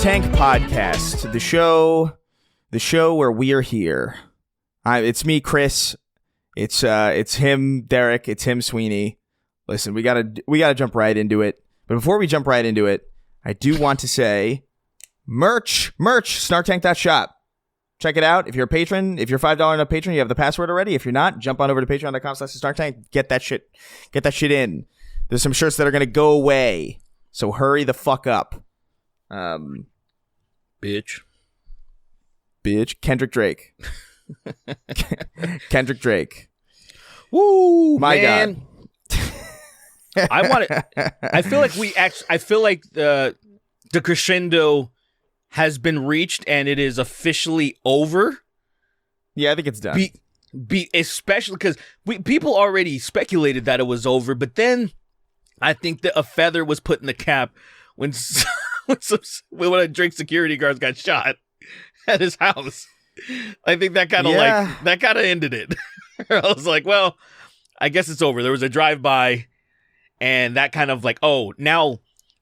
Tank Podcast, the show where we are here. It's me, Chris. It's him, Derek. It's him, Sweeney. Listen, we gotta jump right into it. But before we jump right into it, I do want to say, merch, snarktank.shop. Check it out. If you're a patron, if you're $5 and up patron, you have the password already. If you're not, jump on over to patreon.com/snarktank. Get that shit in. There's some shirts that are gonna go away, so hurry the fuck up. Bitch. Kendrick Drake. Kendrick Drake. Woo, my man. God. I feel like the crescendo has been reached and it is officially over. Yeah, I think it's done. Especially because people already speculated that it was over, but then I think that a feather was put in the cap when one of Drake's security guards got shot at his house. I think that kind of ended it. I was like, well, I guess it's over. There was a drive-by, and that kind of like, oh, now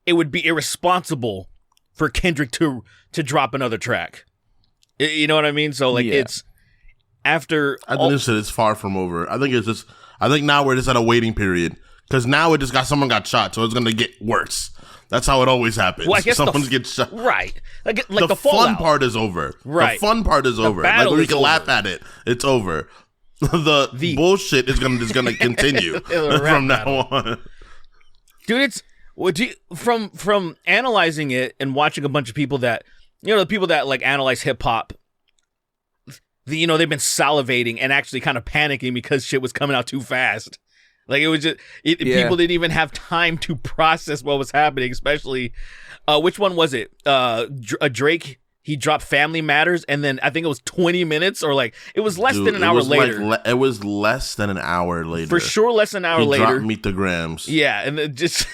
it would be irresponsible for Kendrick to drop another track. You know what I mean? So like, it's after. I think this shit is far from over. I think now we're just at a waiting period because now someone got shot, so it's gonna get worse. That's how it always happens. Well, I guess someone gets shot. Right. Like the fun part is over. Right. The fun part is over. Like when we can laugh at it, it's over. The bullshit is gonna continue from now on. Dude, from analyzing it and watching a bunch of people that, the people that like analyze hip hop, they've been salivating and actually kind of panicking because shit was coming out too fast. Like it was just people didn't even have time to process what was happening. Especially, which one was it? Drake. He dropped Family Matters, and then I think it was 20 minutes, or like it was less than an hour later. It was less than an hour later. For sure, less than an hour later. He dropped Meet the Grams. Yeah, and then just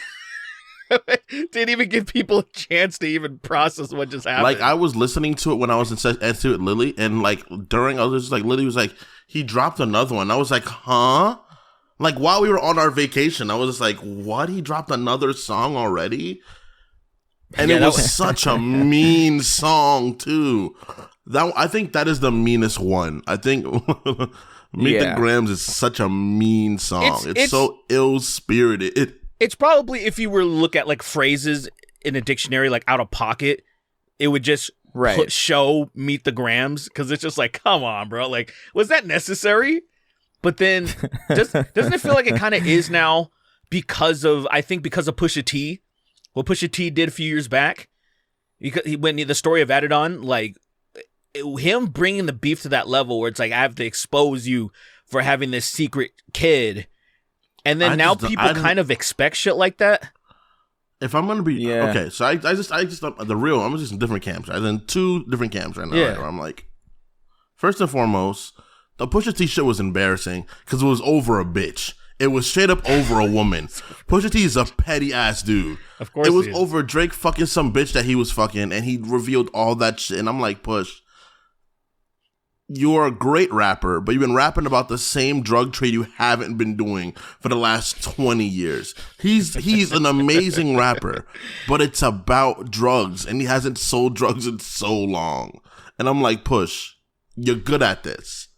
didn't even give people a chance to even process what just happened. Like I was listening to it when I was into it, Lily, and like I was just like, Lily was like, he dropped another one. I was like, huh? Like while we were on our vacation, I was just like, what? He dropped another song already? And it was such a mean song too. I think that is the meanest one. I think Meet the Grams is such a mean song. It's so ill-spirited. It's probably, if you were to look at like phrases in a dictionary, like out of pocket, it would just show Meet the Grams, because it's just like, come on, bro. Like, was that necessary? But then, doesn't it feel like it kind of is now because of Pusha T? What Pusha T did a few years back? When the story of Adidon, like, him bringing the beef to that level where it's like, I have to expose you for having this secret kid. And then people kind of expect shit like that. If I'm gonna be okay, so I just I'm just in different camps. I'm in two different camps right now. Yeah. Right, where I'm like, first and foremost, the Pusha T shit was embarrassing because it was over a bitch. It was straight up over a woman. Pusha T is a petty ass dude. Of course, it was over Drake fucking some bitch that he was fucking, and he revealed all that shit. And I'm like, Push, you're a great rapper, but you've been rapping about the same drug trade you haven't been doing for the last 20 years. He's an amazing rapper, but it's about drugs, and he hasn't sold drugs in so long. And I'm like, Push, you're good at this,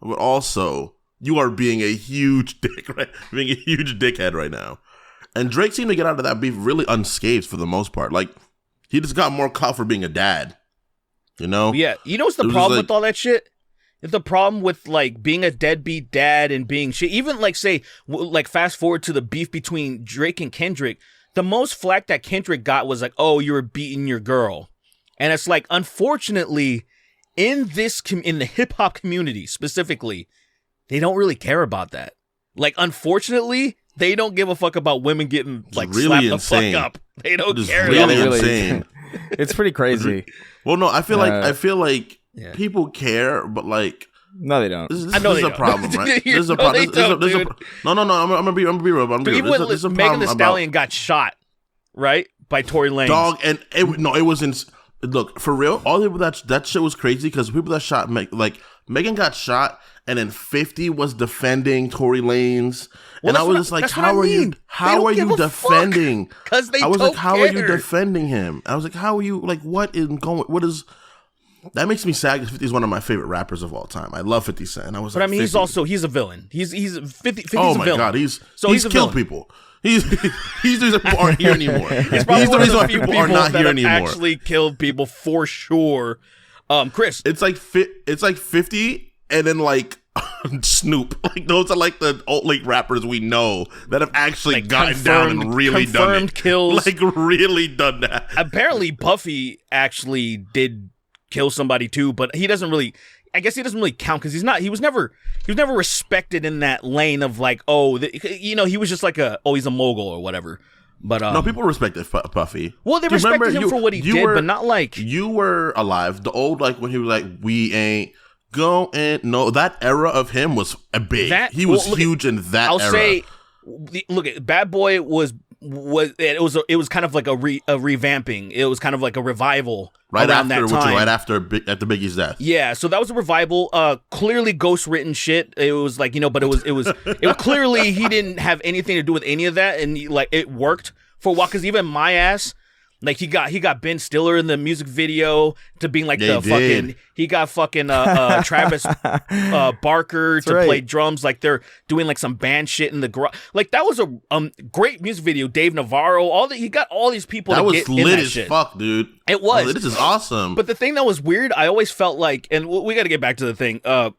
but also you are being a huge dick, right? Being a huge dickhead right now. And Drake seemed to get out of that beef really unscathed for the most part. Like, he just got more clout for being a dad. You know? Yeah. You know what's the problem with all that shit? It's the problem with, like, being a deadbeat dad and being shit. Even, like, say, like, fast forward to the beef between Drake and Kendrick. The most flack that Kendrick got was like, oh, you were beating your girl. And it's like, unfortunately, in the hip-hop community specifically, they don't really care about that. Like, unfortunately, they don't give a fuck about women getting, like, really slapped the fuck up. They don't care. Really insane. It's pretty crazy. Well, no, I feel like people care, but like, no, they don't. This is a problem, right? This is a problem. No. I'm gonna be real. But even when Megan Thee Stallion got shot, right, by Tory Lanez, dog, and it wasn't. Look, for real, all the people that shit was crazy because people that shot Megan got shot, and then 50 was defending Tory Lanez, and I was just like, how are you defending? Because they I was don't like, how care. are you defending him? I was like, how are you, like, what is, that makes me sad because 50 is one of my favorite rappers of all time. I love 50 Cent. And I was but like, I mean, 50. he's a villain. He's 50's Oh a my villain. God, he's a killed villain. people. He's the reason people aren't here anymore. He's probably He's the one of reason the why few people people are not that here have anymore. actually killed people for sure. Chris, It's like 50 and then like Snoop. Like those are like the old like rappers we know that have actually like gotten down and really done confirmed it. kills. Like really done that. Apparently, Puffy actually did kill somebody too, but he doesn't really. I guess he doesn't really count because he was never respected in that lane of like, he was just like he's a mogul or whatever. But no, people respected Puffy. Well, they respected him for what he did, but not like you were alive. The old like when he was like, we ain't going. No, that era of him was a big. He was huge in that era. I'll say, look, Bad Boy was it was kind of like a revamping. It was kind of like a revival right around after that time. right after Biggie's death. Yeah, so that was a revival. Clearly ghost written shit. It was like, but it was clearly he didn't have anything to do with any of that, and like it worked for a while because even My Ass. Like he got Ben Stiller in the music video to being like he got fucking Travis Barker to play drums, like they're doing like some band shit in the garage. Like that was a great music video. Dave Navarro, he got all these people that to was get lit in that as shit. Fuck, dude. It was. This is awesome. But the thing that was weird, I always felt like, and we got to get back to the thing. I've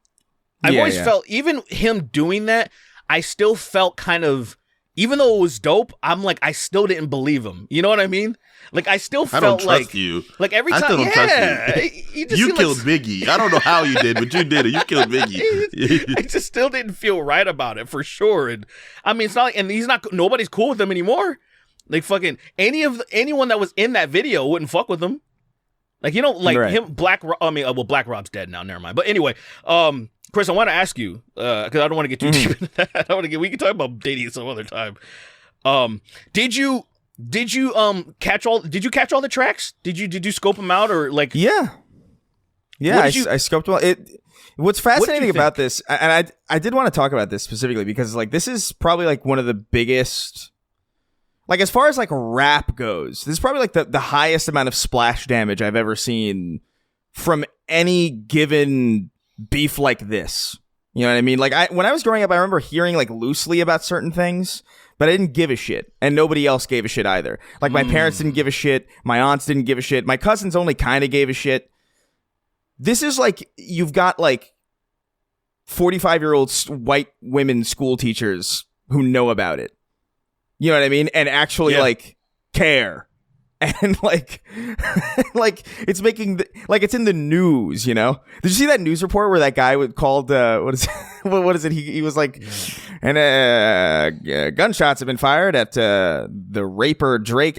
always felt even him doing that, I still felt kind of, even though it was dope, I'm like, I still didn't believe him. You know what I mean? Like I still felt I don't trust like you. Like every time, I still don't trust you. You killed Biggie. I don't know how you did, but you did it. You killed Biggie. I just still didn't feel right about it for sure. And I mean, it's not like, and nobody's cool with him anymore. Like fucking anyone that was in that video wouldn't fuck with him. Like him, Black Rob's dead now. Never mind. But anyway, Chris, I want to ask you because I don't want to get too deep into that. We can talk about dating some other time. Did you catch all the tracks? Did you scope them out or like? Yeah. I scoped them out. What's fascinating about this, and I did want to talk about this specifically because like this is probably like one of the biggest, like as far as like rap goes, this is probably like the highest amount of splash damage I've ever seen from any given beef like this. You know what I mean? Like when I was growing up, I remember hearing like loosely about certain things, but I didn't give a shit, and nobody else gave a shit either. Like my parents didn't give a shit, my aunts didn't give a shit, my cousins only kind of gave a shit. This is like you've got like 45-year-old white women school teachers who know about it. You know what I mean? And actually like care. And like it's making it's in the news, you know? Did you see that news report where that guy called what is it? He was like, and gunshots have been fired at the rapper Drake's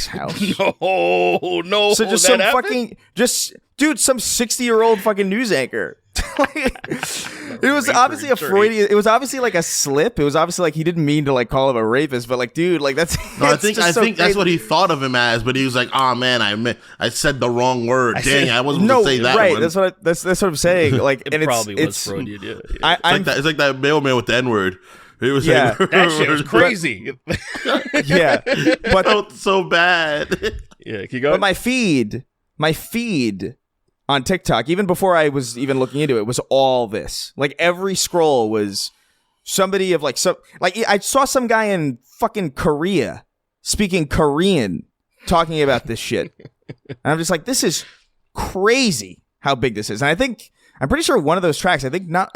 house. No. So just some fucking some 60-year-old fucking news anchor. It was obviously a Freudian. It was obviously like a slip. It was obviously like he didn't mean to like call him a rapist, but like, dude, like that's. No, I think that's what he thought of him as, but he was like, "Oh man, I said the wrong word. I wasn't going to say that." Right, one. that's what I'm saying. Like, it and probably it's Freudian. Yeah. It's like that mailman with the N-word. He was that shit was crazy. Yeah, but felt so bad. Yeah, can you go? But my feed on TikTok, even before I was even looking into it, was all this. Like every scroll was somebody of like I saw some guy in fucking Korea speaking Korean talking about this shit. And I'm just like, this is crazy how big this is. And I'm pretty sure one of those tracks, I don't know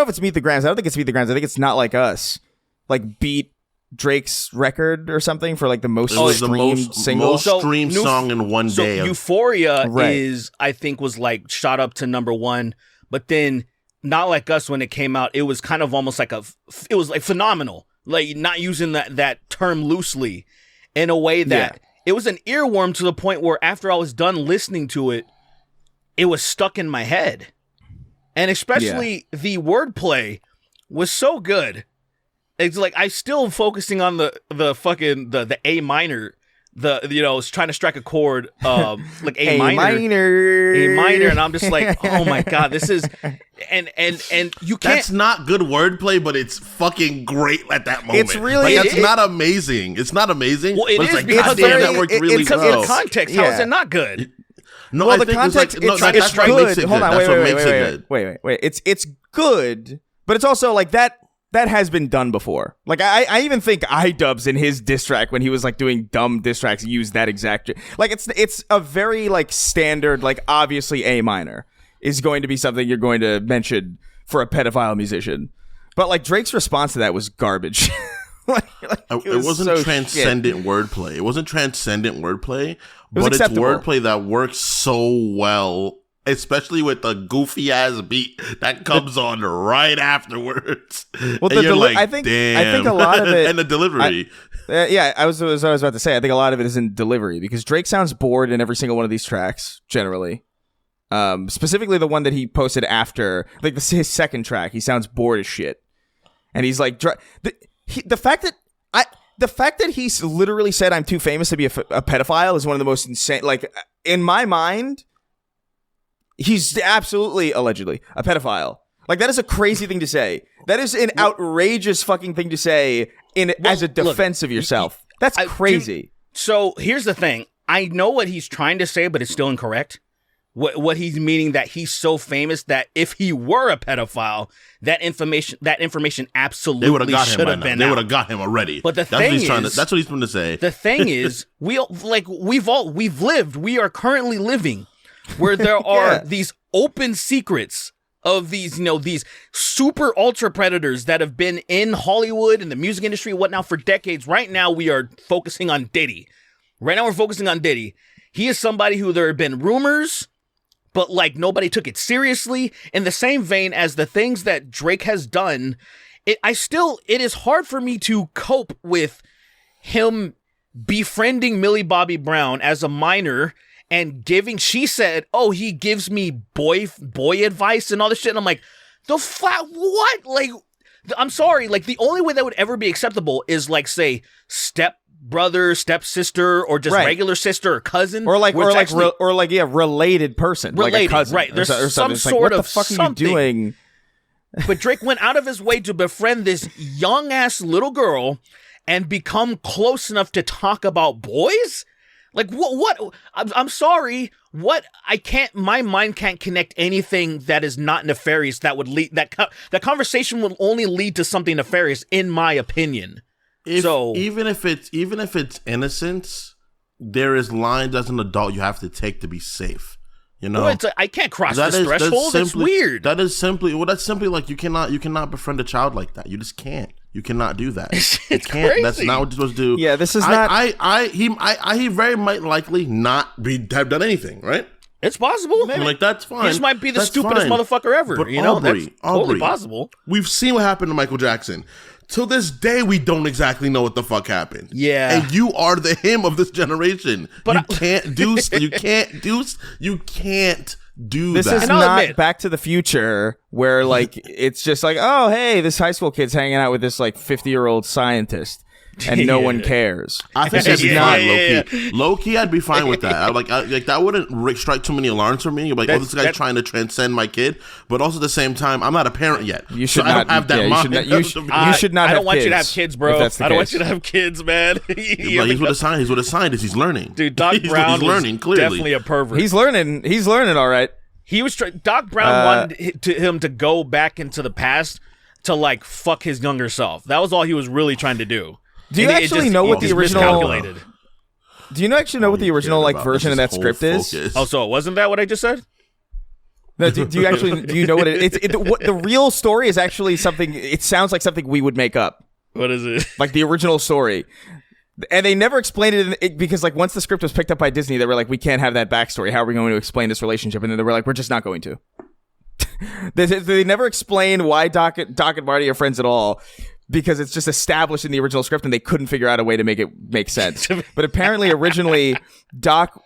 if it's Meet the Grams. I don't think it's Meet the Grams. I think it's Not Like Us. Like beat Drake's record or something for like the most streamed single. Most streamed song in one day. So Euphoria was like shot up to number 1, but then Not Like Us, when it came out, it was kind of almost like it was like phenomenal. Like not using that term loosely in a way that it was an earworm to the point where after I was done listening to it, it was stuck in my head. And especially the wordplay was so good. It's like I still focusing on the fucking the A minor is trying to strike a chord, like A A minor, and I'm just like, oh my god, this is, and you can't. That's not good wordplay, but it's fucking great at that moment. It's really, like, it's not amazing. It's not amazing. Well, it but is it's like, because goddamn, that worked really because well. of the context. How is it not good? No, well, I the think context, it's like, it's that's what good. makes it Hold good. on, That's what makes it good. Wait. It's good, but it's also like that has been done before. Like I even think iDubbbz in his diss track when he was like doing dumb diss tracks used that exact, like it's a very like standard, like obviously A minor is going to be something you're going to mention for a pedophile musician. But like Drake's response to that was garbage. It wasn't so transcendent wordplay. It wasn't transcendent wordplay, but it's acceptable. wordplay that works so well, especially with the goofy ass beat that comes on right afterwards. Well, and you're like, I think damn. a lot of it, and the delivery. I was about to say. I think a lot of it is in delivery because Drake sounds bored in every single one of these tracks. Generally, specifically the one that he posted after, like his second track, he sounds bored as shit, and he's like, the fact that he's literally said I'm too famous to be a pedophile is one of the most insane. Like in my mind, he's absolutely allegedly a pedophile. Like that is a crazy thing to say. That is an outrageous fucking thing to say as a defense of yourself. That's crazy. So here's the thing. I know what he's trying to say, but it's still incorrect. What he's meaning that he's so famous that if he were a pedophile, that information absolutely should have been. They would have got him already. But that's what he's trying to say. The thing is, we've lived. We are currently living where there are these open secrets of these, these super ultra predators that have been in Hollywood and the music industry and whatnot for decades. Right now, we are focusing on Diddy. He is somebody who there have been rumors, but like nobody took it seriously. In the same vein as the things that Drake has done, it is hard for me to cope with him befriending Millie Bobby Brown as a minor and she said, oh, he gives me boy advice and all this shit. And I'm like, what? Like, I'm sorry. Like the only way that would ever be acceptable is like, say, stepbrother, stepsister, or just regular sister or cousin, related person, like a cousin, right? There's or some it's sort like, of what the fuck are you doing? But Drake went out of his way to befriend this young ass little girl and become close enough to talk about boys. Like what? I'm sorry. What? My mind can't connect anything that is not nefarious. That would lead that conversation will only lead to something nefarious, in my opinion. Even if it's innocence, there is lines as an adult you have to take to be safe. I can't cross this threshold. It's weird. That's simply like you cannot befriend a child like that. You just can't. You cannot do that. You can't. Crazy. That's not what you're supposed to do. Yeah, this is not. He very might likely not have done anything, right? It's possible. Maybe. Like that's fine. He just might be the that's stupidest fine. motherfucker ever. But That's totally possible. We've seen what happened to Michael Jackson. To this day, we don't exactly know what the fuck happened. Yeah, and you are the him of this generation. But you can't do This that. is not Back to the Future, where like it's just like, oh hey, this high school kid's hanging out with this like 50-year-old scientist, and no one cares. I think that'd be fine, low key. I'd be fine with that. Like that wouldn't strike too many alarms for me. You're like, oh, this guy's trying to transcend my kid, but also at the same time, I'm not a parent yet. You should not I don't have that mind. You should not. I don't want you to have kids, bro. I don't want you to have kids, man. He's with a scientist. He's learning. Dude, Doc Brown he's learning, clearly. Definitely a pervert. He's learning. All right. Doc Brown wanted him to go back into the past to like fuck his younger self. That was all he was really trying to do. Do you actually know what the original? Do you actually know what the original like version of that script is? Oh, so it wasn't that what I just said? No, do you know what what the real story is actually something? It sounds like something we would make up. What is it? Like the original story. And they never explained it because, like, once the script was picked up by Disney, they were like, we can't have that backstory. How are we going to explain this relationship? And then they were like, we're just not going to. They never explain why Doc and Marty are friends at all, because it's just established in the original script, and they couldn't figure out a way to make it make sense. But apparently, originally, Doc,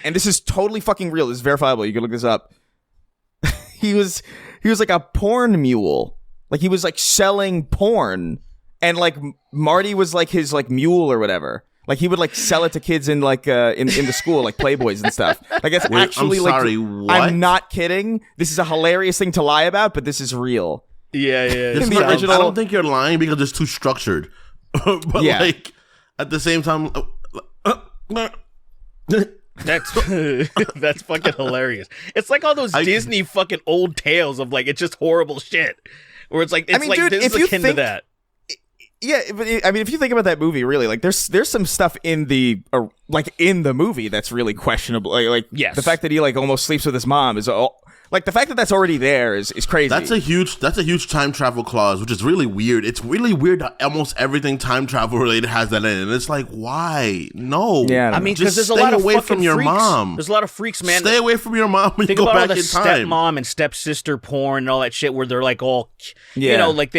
and this is totally fucking real. This is verifiable. You can look this up. He was like a porn mule. Like, he was like selling porn. And like Marty was like his like mule or whatever. Like he would like sell it to kids in like in the school, like Playboys and stuff. Like it's actually I'm sorry, like what? I'm not kidding. This is a hilarious thing to lie about, but this is real. Yeah. In the original, I don't think you're lying because it's too structured. But like at the same time, that's fucking hilarious. It's like all those Disney fucking old tales of like it's just horrible shit. Where it's like dude, this is akin to that. Yeah, but I mean, if you think about that movie, really, like there's some stuff in the movie that's really questionable. Like yes. The fact that he like almost sleeps with his mom is all. Like the fact that that's already there is crazy. That's a huge time travel clause, which is really weird. It's really weird that almost everything time travel related has that in it. And it's like, why? No. Yeah, I mean, because there's a lot of away fucking from your freaks. mom. There's a lot of freaks, man. Stay away from your mom when you Think go about all back the in time. stepmom and stepsister porn and all that shit where they're like all, you know, like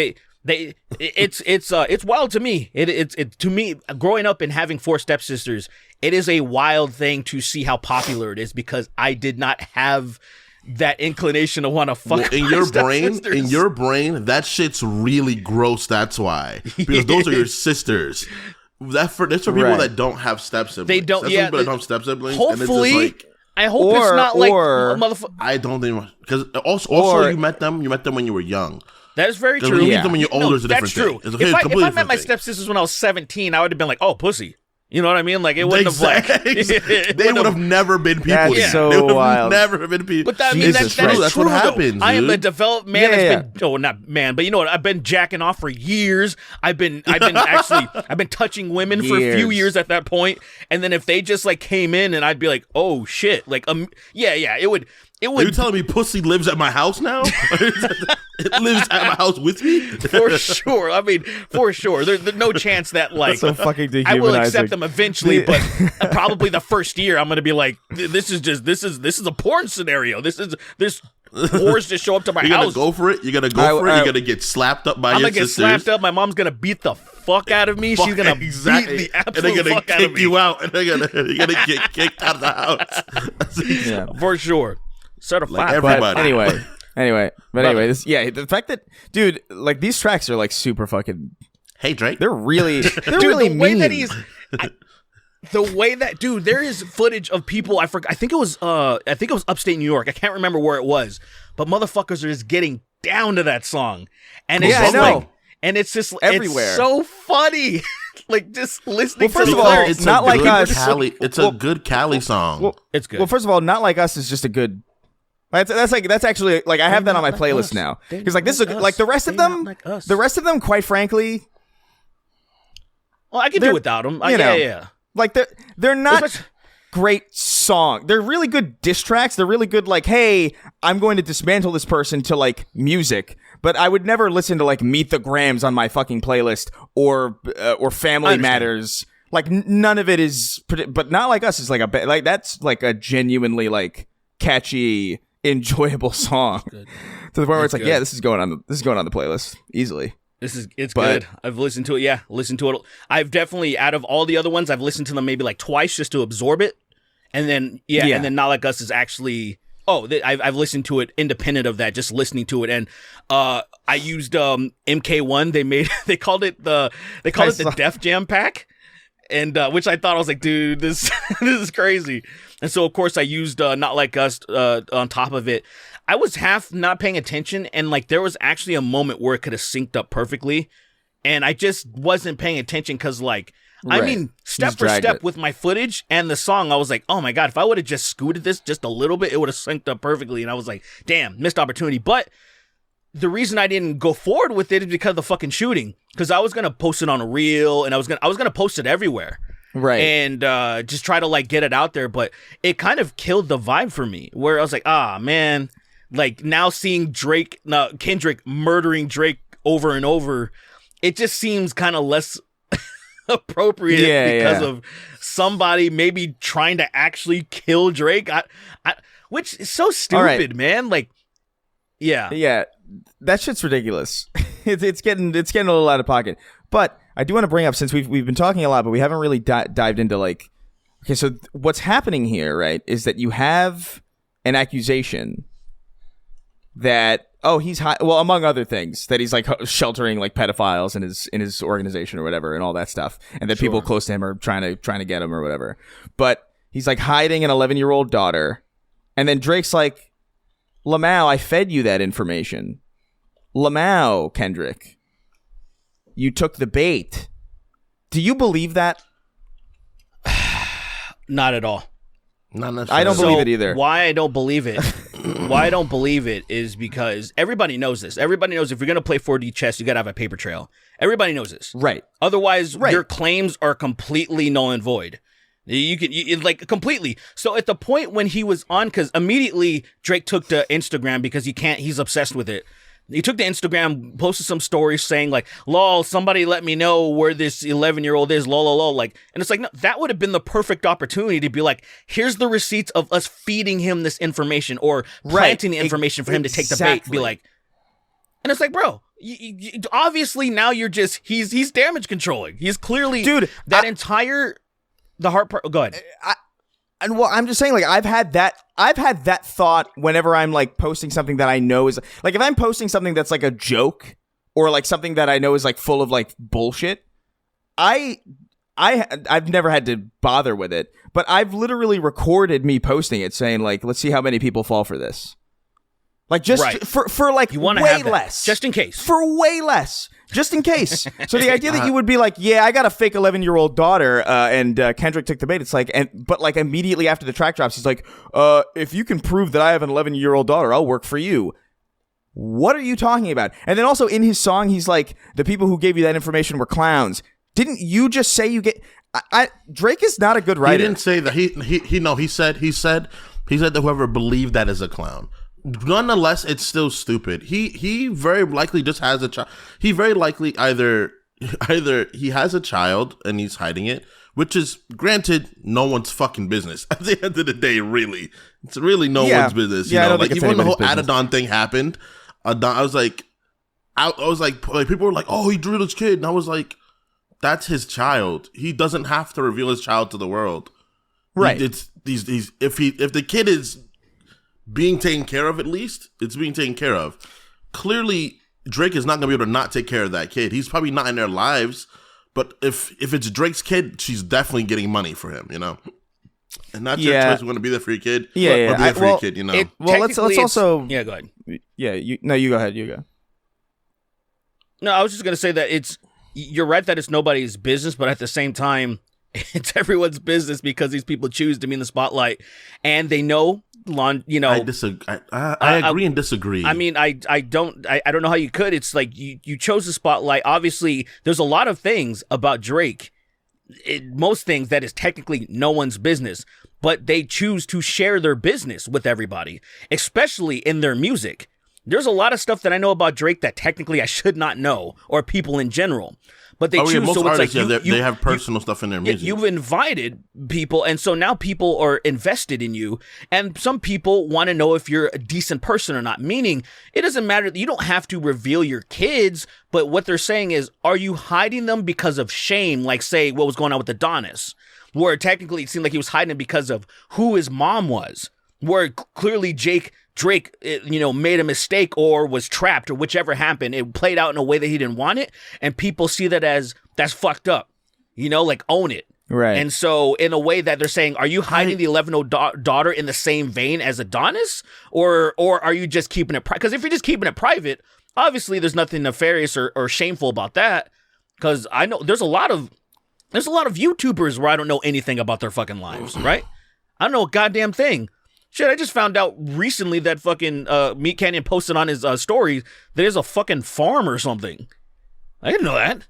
it's wild to me. It to me, growing up and having 4 stepsisters, it is a wild thing to see how popular it is because I did not have that inclination to want to fuck in your brain, that shit's really gross. That's why, because those are your sisters. That's for people that don't have step siblings. They don't. That's Yeah, people that don't have step siblings. Hopefully, and it's just like, I hope it's not like motherfucker. I don't think because also you met them when you were young. That is very true. When you meet them when you're older is a different thing. That's true. If I met my stepsisters when I was 17, I would have been like, oh, pussy. You know what I mean? Like, it wouldn't have like... They would have never been people. That's so they would wild. Never been people. But that is true. That's what happens, I am dude. a developed man that's been... Oh, not man, but you know what? I've been jacking off for years. I've been touching women for a few years at that point. And then if they just like came in and I'd be like, oh, shit. Like, it would... Are you telling me pussy lives at my house now? It lives at my house with me? For sure. I mean, for sure. There's no chance that, like... That's so fucking dehumanizing. I will accept them eventually, but probably the first year I'm going to be like, this is a porn scenario. This whores just show up to my house. You're going to go for it? You're going to go for it? You're going to get slapped up by your sisters? I'm going to get slapped up. My mom's going to beat the fuck out of me. She's going to beat the absolute fuck out of me. And they're going to kick you out. And you're going to get kicked out of the house. Yeah. For sure. Certified. Like everybody. But anyway, the fact that, dude, like these tracks are like super fucking. Hey Drake, they're really dude, really the way mean. that he's, the way that dude, there is footage of people. I think it was upstate New York. I can't remember where it was, but motherfuckers are just getting down to that song, and it's just like, and it's just everywhere. It's so funny. Like just listening. Well, first to of all, lyrics. it's not like us. It's a good Cali song. Well, it's good. Well, first of all, Not Like Us is just a good. That's actually like I have that on my playlist now because like this is like the rest of them. The rest of them, quite frankly. Well, I can do without them. Yeah. Like they're not great song. They're really good diss tracks. They're really good. Like, hey, I'm going to dismantle this person to like music. But I would never listen to like Meet the Grams on my fucking playlist or Family Matters. Like none of it is. But Not Like Us is like that's like a genuinely like catchy, enjoyable song to the point where it's like, yeah, this is going on the playlist easily. It's good. I've listened to it. Yeah, listened to it. I've definitely, out of all the other ones, I've listened to them maybe like twice just to absorb it, and then and then Not Like Us is actually. I've listened to it independent of that, just listening to it, and I used MK1. They called it the Def Jam pack, and which I thought, I was like, dude, this is crazy. And so of course I used Not Like Us on top of it. I was half not paying attention, and like there was actually a moment where it could have synced up perfectly, and I just wasn't paying attention because like. Right. I mean, step for step with my footage and the song, I was like, oh my God, if I would have just scooted this just a little bit, it would have synced up perfectly. And I was like, damn, missed opportunity. But the reason I didn't go forward with it is because of the fucking shooting. Because I was going to post it on a reel and I was gonna post it everywhere. Right. And just try to like get it out there. But it kind of killed the vibe for me where I was like, man, like now seeing Kendrick murdering Drake over and over, it just seems kind of less appropriate because of somebody maybe trying to actually kill Drake, which is so stupid, man. Like, yeah, that shit's ridiculous. it's getting a little out of pocket. But I do want to bring up, since we've been talking a lot, but we haven't really dived into like, okay, so what's happening here, right, is that you have an accusation that he's well, among other things, that he's like sheltering like pedophiles in his organization or whatever and all that stuff, and that people close to him are trying to get him or whatever. But he's like hiding an 11-year-old daughter, and then Drake's like, Lamau, I fed you that information. Lamau, Kendrick, you took the bait. Do you believe that? Not at all. Not necessarily. I don't believe it either. Why I don't believe it? Why I don't believe it is because everybody knows this. Everybody knows if you're gonna play 4D chess, you gotta have a paper trail. Everybody knows this, right? Otherwise, your claims are completely null and void. You like completely. So at the point when he was on, because immediately Drake took to Instagram because he's obsessed with it. He took to Instagram, posted some stories saying like, lol, somebody let me know where this 11-year-old is, lol, lol, lol. Like, and it's like, no, that would have been the perfect opportunity to be like, here's the receipts of us feeding him this information or planting the information for him to take the bait. Be like, and it's like, bro, obviously now you're just, he's damage controlling. He's clearly, dude, the hard part. Go ahead. And well, I'm just saying, like, I've had that thought whenever I'm like posting something that I know is like, if I'm posting something that's like a joke or like something that I know is like full of like bullshit, I've never had to bother with it, but I've literally recorded me posting it saying like, let's see how many people fall for this. Like just for like you want to way have that, less, just in case, for way less, just in case. So the idea that you would be like, yeah, I got a fake 11-year-old daughter, and Kendrick took the bait. It's like, but like immediately after the track drops, he's like, if you can prove that I have an 11-year-old daughter, I'll work for you. What are you talking about? And then also in his song, he's like, the people who gave you that information were clowns. Didn't you just say you get? Drake is not a good writer. He didn't say that. He said that whoever believed that is a clown. Nonetheless, it's still stupid. He very likely just has a child. He very likely either he has a child and he's hiding it, which is granted no one's fucking business. At the end of the day, really, it's really no one's business. You know, like even when the whole Adidon thing happened, I was like, people were like, oh, he drew his kid, and I was like, that's his child. He doesn't have to reveal his child to the world, right? It's these if the kid is being taken care of, at least it's being taken care of. Clearly, Drake is not going to be able to not take care of that kid. He's probably not in their lives, but if it's Drake's kid, she's definitely getting money for him, you know? And not your choice, going to be there for your kid. Yeah, or be there for your kid, you know? Let's also... Yeah, go ahead. Yeah, you go ahead, you go. No, I was just going to say that you're right that it's nobody's business, but at the same time, it's everyone's business because these people choose to be in the spotlight, and they know... You know, I disagree. I agree and disagree. I mean, I don't know how you could. It's like you chose the spotlight. Obviously, there's a lot of things about Drake, most things that is technically no one's business, but they choose to share their business with everybody, especially in their music. There's a lot of stuff that I know about Drake that technically I should not know, or people in general. But they choose. Most so artists, it's like they have personal stuff in their music. You've invited people, and so now people are invested in you. And some people want to know if you're a decent person or not. Meaning, it doesn't matter. You don't have to reveal your kids. But what they're saying is, are you hiding them because of shame? Like, say, what was going on with Adonis, where technically it seemed like he was hiding it because of who his mom was. Where clearly Drake, made a mistake or was trapped or whichever happened. It played out in a way that he didn't want it. And people see that as, that's fucked up. Like, own it. Right. And so in a way that they're saying, are you hiding the 11-year-old daughter in the same vein as Adonis? Or are you just keeping it private? Because if you're just keeping it private, obviously there's nothing nefarious or shameful about that. Because I know there's a lot of YouTubers where I don't know anything about their fucking lives, right? I don't know a goddamn thing. Shit, I just found out recently that fucking Meat Canyon posted on his story that there's a fucking farm or something. I didn't know that.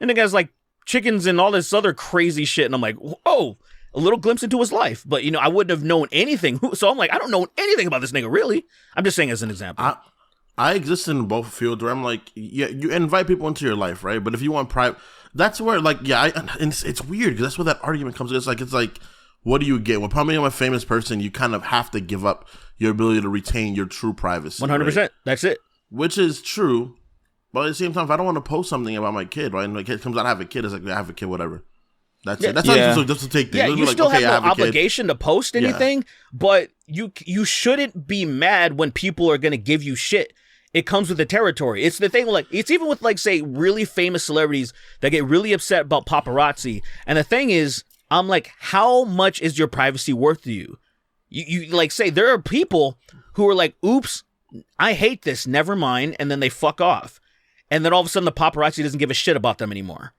And the guy's like chickens and all this other crazy shit. And I'm like, whoa, a little glimpse into his life. But, I wouldn't have known anything. So I'm like, I don't know anything about this nigga, really. I'm just saying as an example. I exist in both fields where I'm like, yeah, you invite people into your life, right? But if you want private, that's where, like, and it's weird because that's where that argument comes. It's like, what do you get? When becoming a famous person, you kind of have to give up your ability to retain your true privacy. 100%. Right? That's it. Which is true. But at the same time, if I don't want to post something about my kid, right? And my kid comes out, I have a kid, it's like, I have a kid, whatever. That's it. That's how just to take things. Yeah, you still have no obligation to post anything, but you shouldn't be mad when people are going to give you shit. It comes with the territory. It's the thing, like, it's even with, like, say, really famous celebrities that get really upset about paparazzi. And the thing is, I'm like, how much is your privacy worth to you? You like, say, there are people who are like, oops, I hate this, never mind, and then they fuck off. And then all of a sudden the paparazzi doesn't give a shit about them anymore.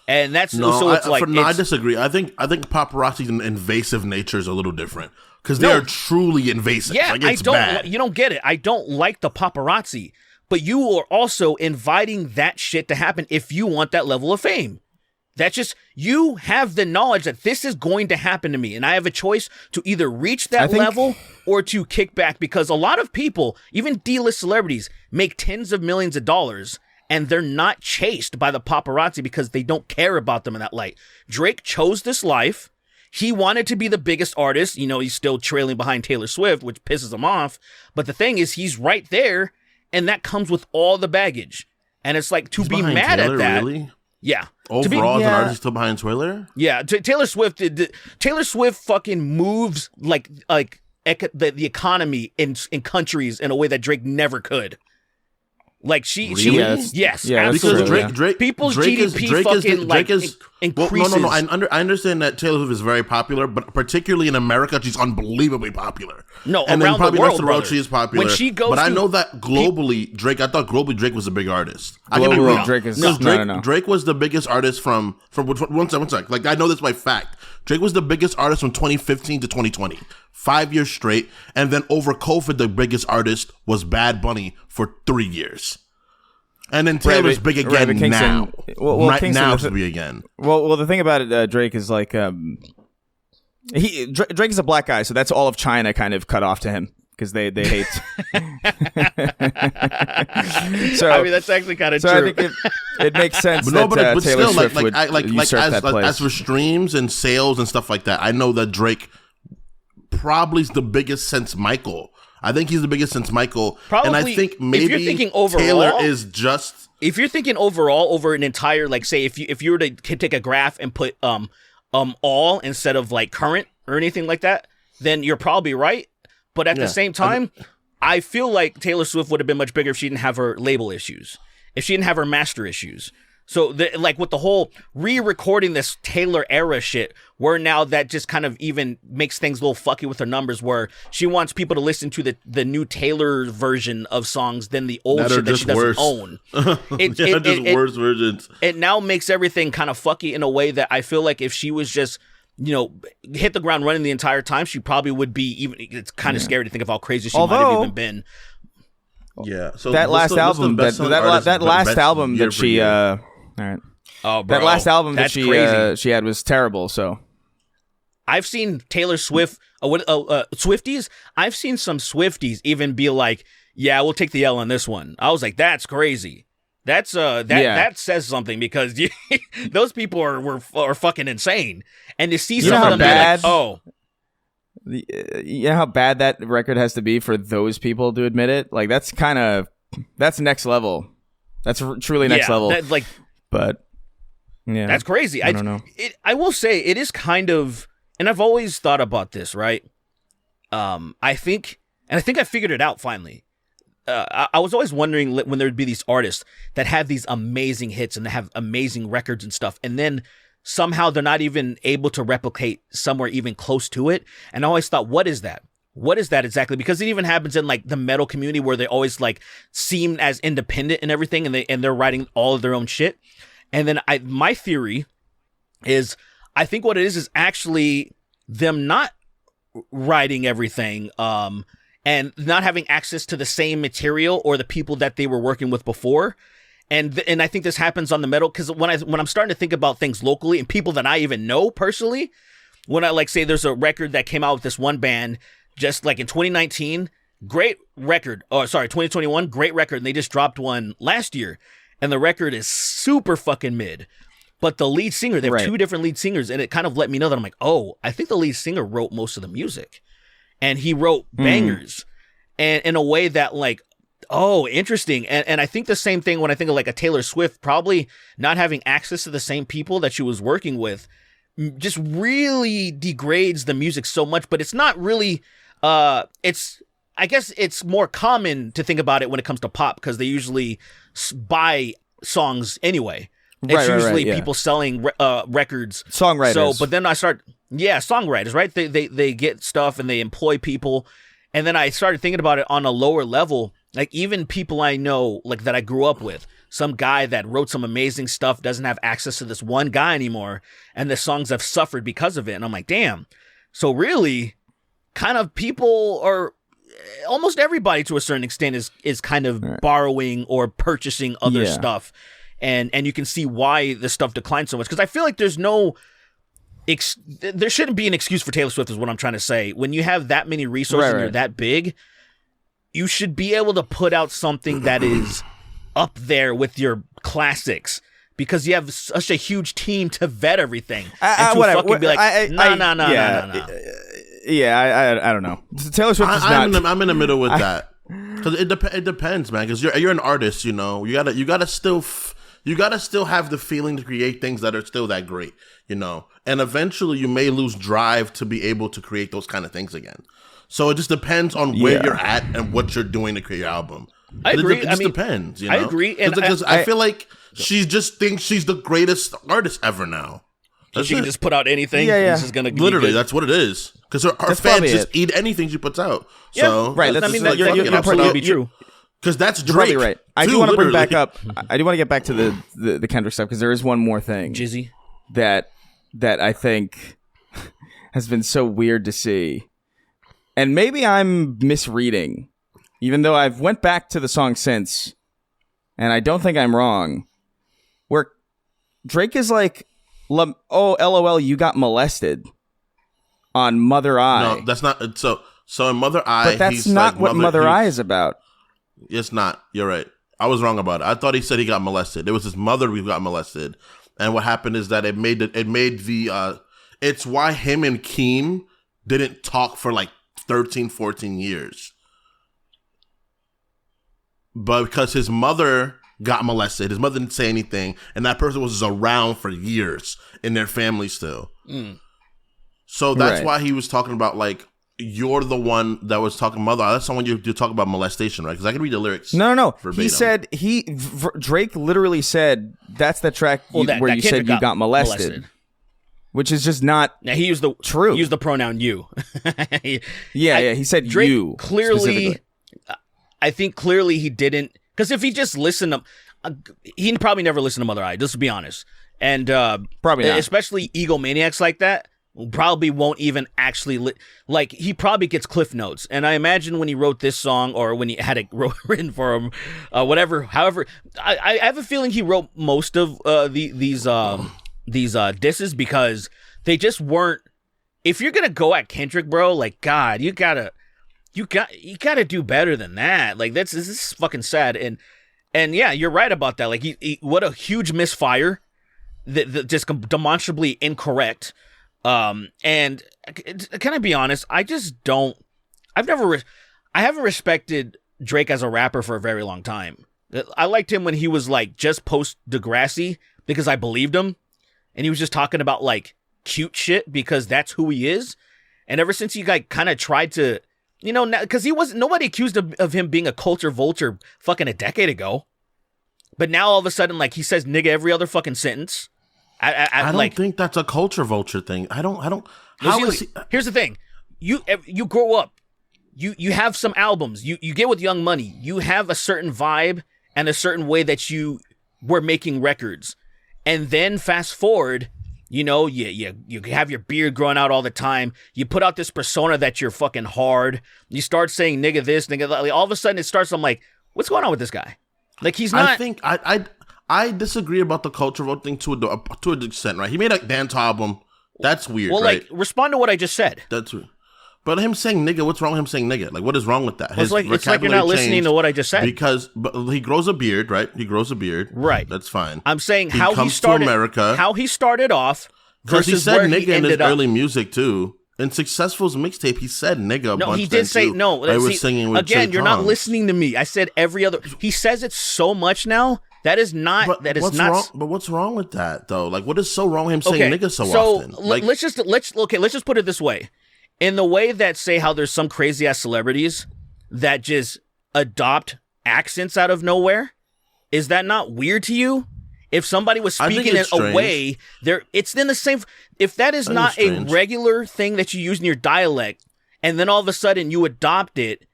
And that's I disagree. I think paparazzi's invasive nature is a little different because they are truly invasive. Yeah, like, it's bad. You don't get it. I don't like the paparazzi, but you are also inviting that shit to happen if you want that level of fame. That's just, you have the knowledge that this is going to happen to me, and I have a choice to either reach that level or to kick back, because a lot of people, even D-list celebrities, make tens of millions of dollars. And they're not chased by the paparazzi because they don't care about them in that light. Drake chose this life. He wanted to be the biggest artist. You know, he's still trailing behind Taylor Swift, which pisses him off. But the thing is, he's right there, and that comes with all the baggage. And it's like, to be mad Taylor, at that. Really? Yeah. Overall, as an artist, still behind Taylor? Yeah. Taylor Swift fucking moves like the economy in countries in a way that Drake never could. Like yes, yeah, because true, Drake, people's Drake GDP is increases. No. I understand that Taylor Swift is very popular, but particularly in America, she's unbelievably popular. No, and around then probably the world, rest of the world, she is popular. When she goes, but I know that globally, I thought globally Drake was a big artist. I can be Globally, wrong. Drake is no. Drake was the biggest artist from one sec. Like, I know this by fact. Drake was the biggest artist from 2015 to 2020. 5 years straight. And then over COVID, the biggest artist was Bad Bunny for 3 years. And then Taylor's big again now. Right now to be again. Well, the thing about it, Drake is like, Drake is a black guy, so that's all of China kind of cut off to him. Because they hate. So I mean, that's actually kind of true. So I think it makes sense but Taylor still, Swift would usurp that place. As for streams and sales and stuff like that, I know that Drake probably is the biggest since Michael. I think he's the biggest since Michael. Probably, and I think maybe if you're thinking overall, Taylor is just. If you're thinking overall over an entire, like, say, if you were to take a graph and put all instead of like current or anything like that, then you're probably right. But at the same time, I feel like Taylor Swift would have been much bigger if she didn't have her label issues, if she didn't have her master issues. So, like, with the whole re-recording this Taylor era shit, where now that just kind of even makes things a little fucky with her numbers, where she wants people to listen to the new Taylor version of songs than the old shit that she doesn't own. Worse versions. It now makes everything kind of fucky in a way that I feel like if she was just, you know, hit the ground running the entire time, she probably would be even. It's kind of scary to think of how crazy she might have even been. Yeah. So that last album, that last album that she, all right. Oh, bro, that last album that she had was terrible. So I've seen Taylor Swift, Swifties. I've seen some Swifties even be like, "Yeah, we'll take the L on this one." I was like, "That's crazy." That says something, because those people are fucking insane. And to see some of them bad, be like, oh, you know how bad that record has to be for those people to admit it? Like, that's next level. That's truly next level. But yeah, that's crazy. I don't know. I will say it is kind of, and I've always thought about this, right? I think I figured it out finally. I was always wondering when there would be these artists that have these amazing hits and they have amazing records and stuff, and then somehow they're not even able to replicate somewhere even close to it. And I always thought, what is that? What is that exactly? Because it even happens in like the metal community where they always like seem as independent and everything, and they're writing all of their own shit. And then my theory is, I think what it is actually them not writing everything, and not having access to the same material or the people that they were working with before. And I think this happens on the metal, because when I'm starting to think about things locally and people that I even know personally, when I like say there's a record that came out with this one band just like in 2019, great record. Oh, sorry, 2021, great record. And they just dropped one last year, and the record is super fucking mid. But the lead singer, they have two different lead singers, and it kind of let me know that I'm like, oh, I think the lead singer wrote most of the music. And he wrote bangers, and in a way that like, oh, interesting. And I think the same thing when I think of like a Taylor Swift, probably not having access to the same people that she was working with just really degrades the music so much, but it's not really, I guess it's more common to think about it when it comes to pop, because they usually buy songs anyway. It's usually people selling records. Songwriters. So, but then I start, songwriters, right? They get stuff and they employ people. And then I started thinking about it on a lower level. Like, even people I know, like, that I grew up with, some guy that wrote some amazing stuff doesn't have access to this one guy anymore, and the songs have suffered because of it. And I'm like, damn. So really, kind of people are, almost everybody to a certain extent is kind of borrowing or purchasing other stuff. And you can see why the stuff declined so much. Because I feel like there's no... there shouldn't be an excuse for Taylor Swift, is what I'm trying to say. When you have that many resources and you're that big, you should be able to put out something that is up there with your classics, because you have such a huge team to vet everything. And to fucking be like, no. Yeah, I don't know. Taylor Swift is not... I'm in the middle with that. Because it depends, man. Because you're an artist, you know. You gotta still have the feeling to create things that are still that great, you know. And eventually, you may lose drive to be able to create those kind of things again. So it just depends on where you're at and what you're doing to create your album. I agree. It just depends, you know. I agree. Because I feel like she just thinks she's the greatest artist ever now. She can just put out anything. This is gonna literally, that's what it is. Because her fans just eat anything she puts out. So right. You're absolutely true. Because that's Drake. You're right. I do want to bring back up. I do want to get back to the Kendrick stuff, because there is one more thing. Jizzy. That I think has been so weird to see, and maybe I'm misreading, even though I've went back to the song since, and I don't think I'm wrong. Where Drake is like, "Oh, LOL, you got molested," on Mother Eye. No, that's not. So in Mother Eye, but that's not what Mother Eye is about. It's not. You're right. I was wrong about it. I thought he said he got molested. It was his mother who got molested. And what happened is that it made the it's why him and Keem didn't talk for like 13, 14 years. But because his mother got molested, his mother didn't say anything, and that person was around for years in their family still. So that's why he was talking about, like, you're the one that was talking mother. That's the one you talk about molestation, right? Because I can read the lyrics. No. Verbatim. He said Drake literally said that's the track where you said you got molested, which is just not. Now he used the true. He used the pronoun you. He said Drake you clearly. I think clearly he didn't, because if he just listened to, he probably never listened to Mother Eye. Just to be honest, and probably not. Especially egomaniacs like that. Probably won't even actually like, he probably gets cliff notes, and I imagine when he wrote this song, or when he had it written for him, however I have a feeling he wrote most of these disses, because they just weren't. If you're gonna go at Kendrick, bro, like, God, you gotta do better than that. Like, this is fucking sad. And yeah, you're right about that. Like, he what a huge misfire, that just demonstrably incorrect. And can I be honest? I just don't. I haven't respected Drake as a rapper for a very long time. I liked him when he was like just post Degrassi, because I believed him, and he was just talking about like cute shit because that's who he is. And ever since he like kind of tried to, you know, because nobody accused of him being a culture vulture fucking a decade ago, but now all of a sudden, like, he says nigga every other fucking sentence. I don't think that's a culture vulture thing. I don't. Here's the thing: you grow up, you have some albums, you get with Young Money, you have a certain vibe and a certain way that you were making records, and then fast forward, you know, you have your beard growing out all the time. You put out this persona that you're fucking hard. You start saying nigga this, nigga that. Like, all of a sudden, it starts. I'm like, what's going on with this guy? Like, he's not. I think I disagree about the cultural thing to an extent, right? He made a dance album. That's weird, well, right? Like, respond to what I just said. That's weird. But him saying nigga, what's wrong with him saying nigga? Like, what is wrong with that? It's like you're not listening to what I just said. Because he grows a beard, right? He grows a beard. Right. That's fine. I'm saying he comes to America. How he started off because versus he said where nigga he ended in his up. early music, too. In Successful's mixtape, he said nigga a bunch. No, he did say, no. I was singing with again, Trey you're not Songz. listening to me. I said every other. He says it so much now That is not. But that is what's not. wrong? But what's wrong with that though? Like, what is so wrong with him saying nigga so often? Like, let's just put it this way. In the way that, say, how there's some crazy ass celebrities that just adopt accents out of nowhere, is that not weird to you? If somebody was speaking in a way, it's in the same. If that is not a regular thing that you use in your dialect, and then all of a sudden you adopt it,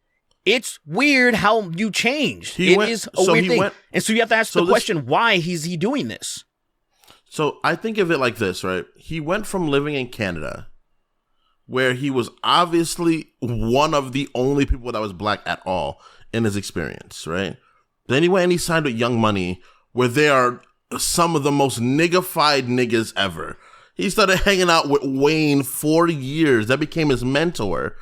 it's weird how you changed. Is a weird thing. And so you have to ask the question, why is he doing this? So I think of it like this, right? He went from living in Canada, where he was obviously one of the only people that was black at all in his experience, right? Then he went and he signed with Young Money, where they are some of the most niggified niggas ever. He started hanging out with Wayne for years. That became his mentor.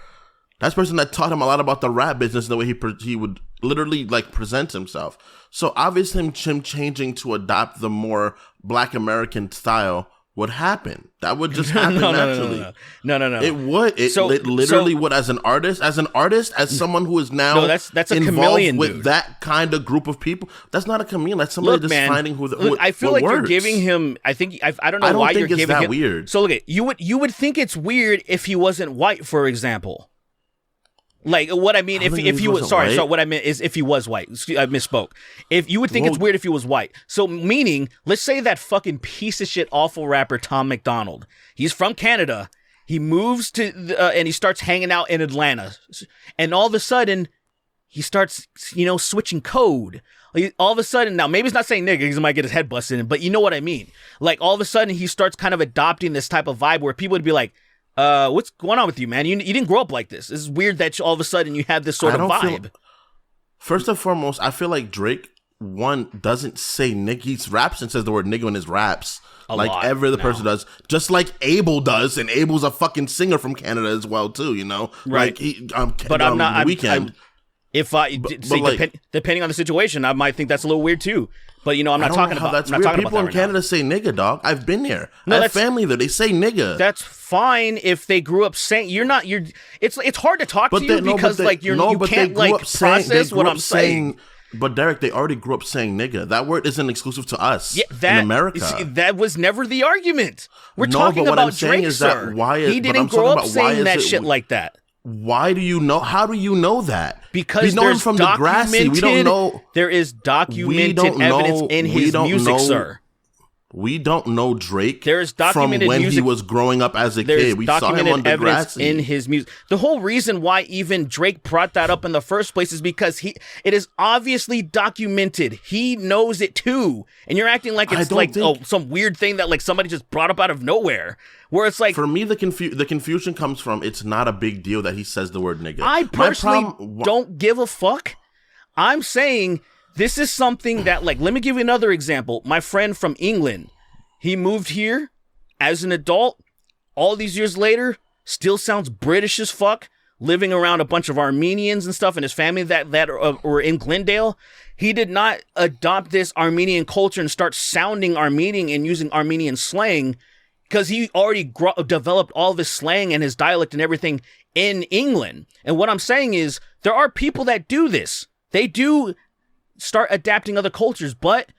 That's the person that taught him a lot about the rap business and the way he would literally like present himself. So obviously him changing to adopt the more black American style would happen. That would just happen naturally. No. It would. It literally would. As an artist, as someone who is now that's a involved chameleon, with dude. That kind of group of people. That's not a chameleon. That's somebody just finding who. I feel like you're giving him. I don't know why you're giving him. I don't think it's that weird. So look, you would think it's weird if he wasn't white, for example. Like what I mean, if he was sorry, so what I meant is if he was white. I misspoke. If you would think it's weird if he was white. So meaning, let's say that fucking piece of shit awful rapper Tom McDonald. He's from Canada. He moves to and he starts hanging out in Atlanta, and all of a sudden he starts switching code. All of a sudden, now maybe he's not saying nigga because he might get his head busted in, but you know what I mean. Like all of a sudden he starts kind of adopting this type of vibe where people would be like, what's going on with you, man? You didn't grow up like this. This is weird that all of a sudden you have this sort of vibe. First and foremost, I feel like Drake, doesn't say nigga. He raps and says the word nigga in his raps. Like every other person does. Just like Abel does. And Abel's a fucking singer from Canada as well, too, Right. Like, but I'm not. Weekend. Depending on the situation, I might think that's a little weird, too. But I'm not talking about that's weird. People in Canada say nigga, dog. I've been there. I have family there. They say nigga. That's fine if they grew up saying it's hard to talk to you because you can't process what I'm saying. But Derek, they already grew up saying nigga. That word isn't exclusive to us in America. That was never the argument. We're talking about Drake, sir. He didn't grow up saying that shit like that. Why do you know? How do you know that? Because we know him from Degrassi. We don't know. There is documented evidence in his music, sir. We don't know Drake. There's documented from when music. he was growing up as a kid. We saw him on Degrassi. In his music. The whole reason why even Drake brought that up in the first place is because it is obviously documented. He knows it too, and you're acting like it's some weird thing that like somebody just brought up out of nowhere. Where it's like, for me, the confusion comes from it's not a big deal that he says the word nigga. I personally don't give a fuck. I'm saying this is something that, like, let me give you another example. My friend from England, he moved here as an adult. All these years later, still sounds British as fuck, living around a bunch of Armenians and stuff, and his family that were in Glendale. He did not adopt this Armenian culture and start sounding Armenian and using Armenian slang, because he already developed all of his slang and his dialect and everything in England. And what I'm saying is, there are people that do this. They do start adapting other cultures, but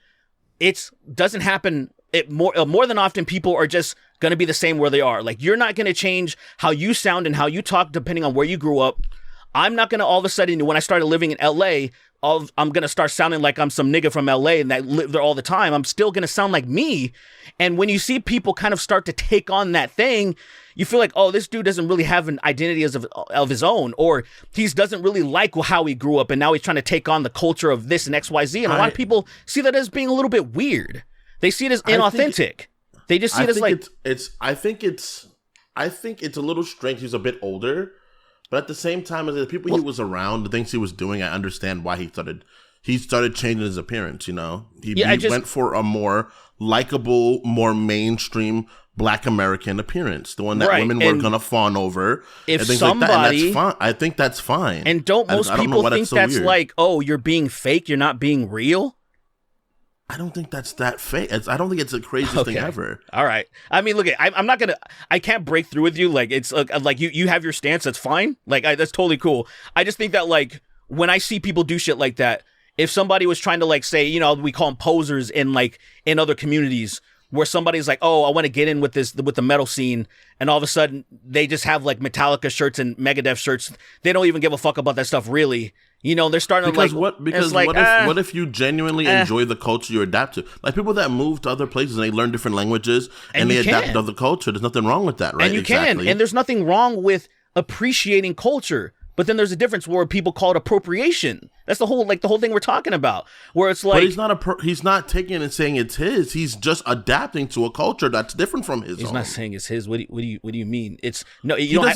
it doesn't happen. More than often, people are just going to be the same where they are. Like, you're not going to change how you sound and how you talk depending on where you grew up. I'm not going to all of a sudden, when I started living in LA, I'm going to start sounding like I'm some nigga from LA and that live there all the time. I'm still going to sound like me. And when you see people kind of start to take on that thing, you feel like, oh, this dude doesn't really have an identity of his own, or he doesn't really like how he grew up, and now he's trying to take on the culture of this and XYZ. And a lot of people see that as being a little bit weird. They see it as inauthentic. They just see it as like... I think it's a little strange. He's a bit older. But at the same time, as the people he was around, the things he was doing, I understand why he started changing his appearance, He went for a more likable, more mainstream Black American appearance, the one that women were going to fawn over. If and things somebody... like that. And that's fine. I think that's fine. And don't most people think that's weird. Like, oh, you're being fake, you're not being real? I don't think that's that fake. I don't think it's the craziest thing ever. All right. I mean, look, I'm not gonna. I can't break through with you. Like, it's like you have your stance. That's fine. Like, that's totally cool. I just think that, like, when I see people do shit like that, if somebody was trying to like say, you know, we call them posers in other communities, where somebody's like, oh, I want to get in with the metal scene, and all of a sudden they just have like Metallica shirts and Megadeth shirts. They don't even give a fuck about that stuff, really. You know, they're starting because to what? Because what if you genuinely enjoy the culture you adapt to? Like people that move to other places and they learn different languages and they adapt to other culture. There's nothing wrong with that, right? And you can, and there's nothing wrong with appreciating culture. But then there's a difference where people call it appropriation. That's the whole thing we're talking about. Where it's like, but he's not taking it and saying it's his. He's just adapting to a culture that's different from his. He's not saying it's his. What do you mean? It's no. You don't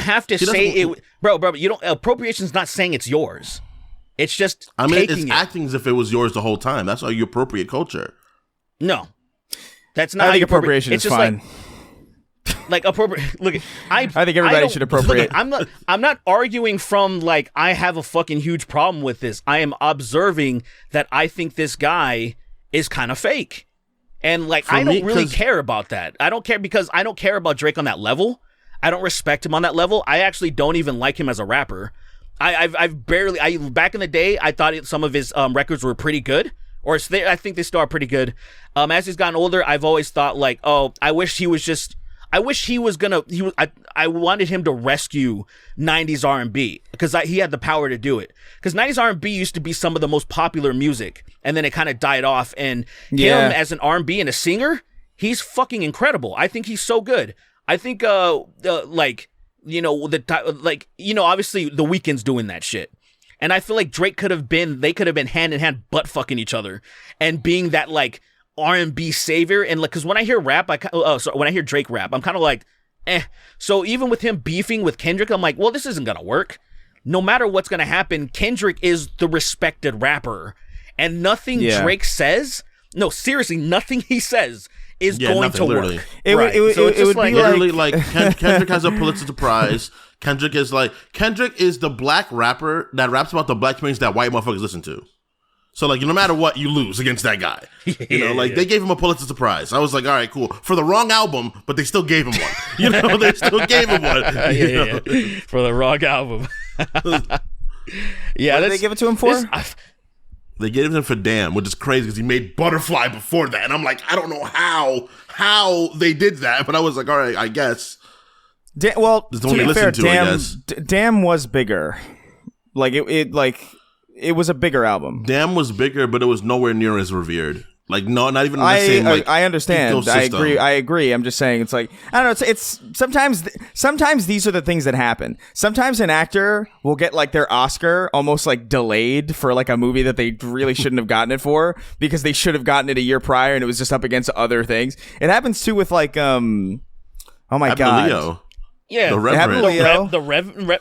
have to say it, bro. You don't. Appropriation's not saying it's yours. It's just. I mean, it's acting as if it was yours the whole time. That's how you appropriate culture. No, that's not. I think appropriation is fine. Like appropriate. Look, I think everybody should appropriate. Look, I'm not arguing from like I have a fucking huge problem with this. I am observing that I think this guy is kind of fake, and like I don't really care about that. I don't care because I don't care about Drake on that level. I don't respect him on that level. I actually don't even like him as a rapper. I've barely. Back in the day, I thought some of his records were pretty good. Or I think they still are pretty good. As he's gotten older, I've always thought like, oh, I wish he was gonna. I wanted him to rescue '90s R&B because he had the power to do it. Because '90s R&B used to be some of the most popular music, and then it kind of died off. And him as an R&B and a singer, he's fucking incredible. I think he's so good. I think obviously The Weeknd's doing that shit. And I feel like they could have been hand in hand butt fucking each other and being that like R&B savior. And like, cause when I hear rap, when I hear Drake rap, I'm kind of like, eh. So even with him beefing with Kendrick, I'm like, well, this isn't going to work. No matter what's going to happen, Kendrick is the respected rapper, and nothing Drake says, no, seriously, nothing he says is going to literally. work. It would be literally like Kendrick has a Pulitzer Prize. Kendrick is the black rapper that raps about the black communities that white motherfuckers listen to. So like no matter what, you lose against that guy. They gave him a Pulitzer Prize. I was like, all right, cool. For the wrong album, but they still gave him one. They still gave him one. For the wrong album. What did they give it to him for? They gave it him for Damn, which is crazy because he made Butterfly before that. And I'm like, I don't know how they did that, but I was like, all right, I guess. To be fair, Damn was bigger. Like it was a bigger album. Damn was bigger, but it was nowhere near as revered. Like no, not even in the same. I understand. Ecosystem. I agree. I'm just saying, it's like I don't know. It's sometimes these are the things that happen. Sometimes an actor will get like their Oscar almost like delayed for like a movie that they really shouldn't have gotten it for because they should have gotten it a year prior and it was just up against other things. It happens too with like oh my god. Leo. Yeah, the Reverend. The Reverend.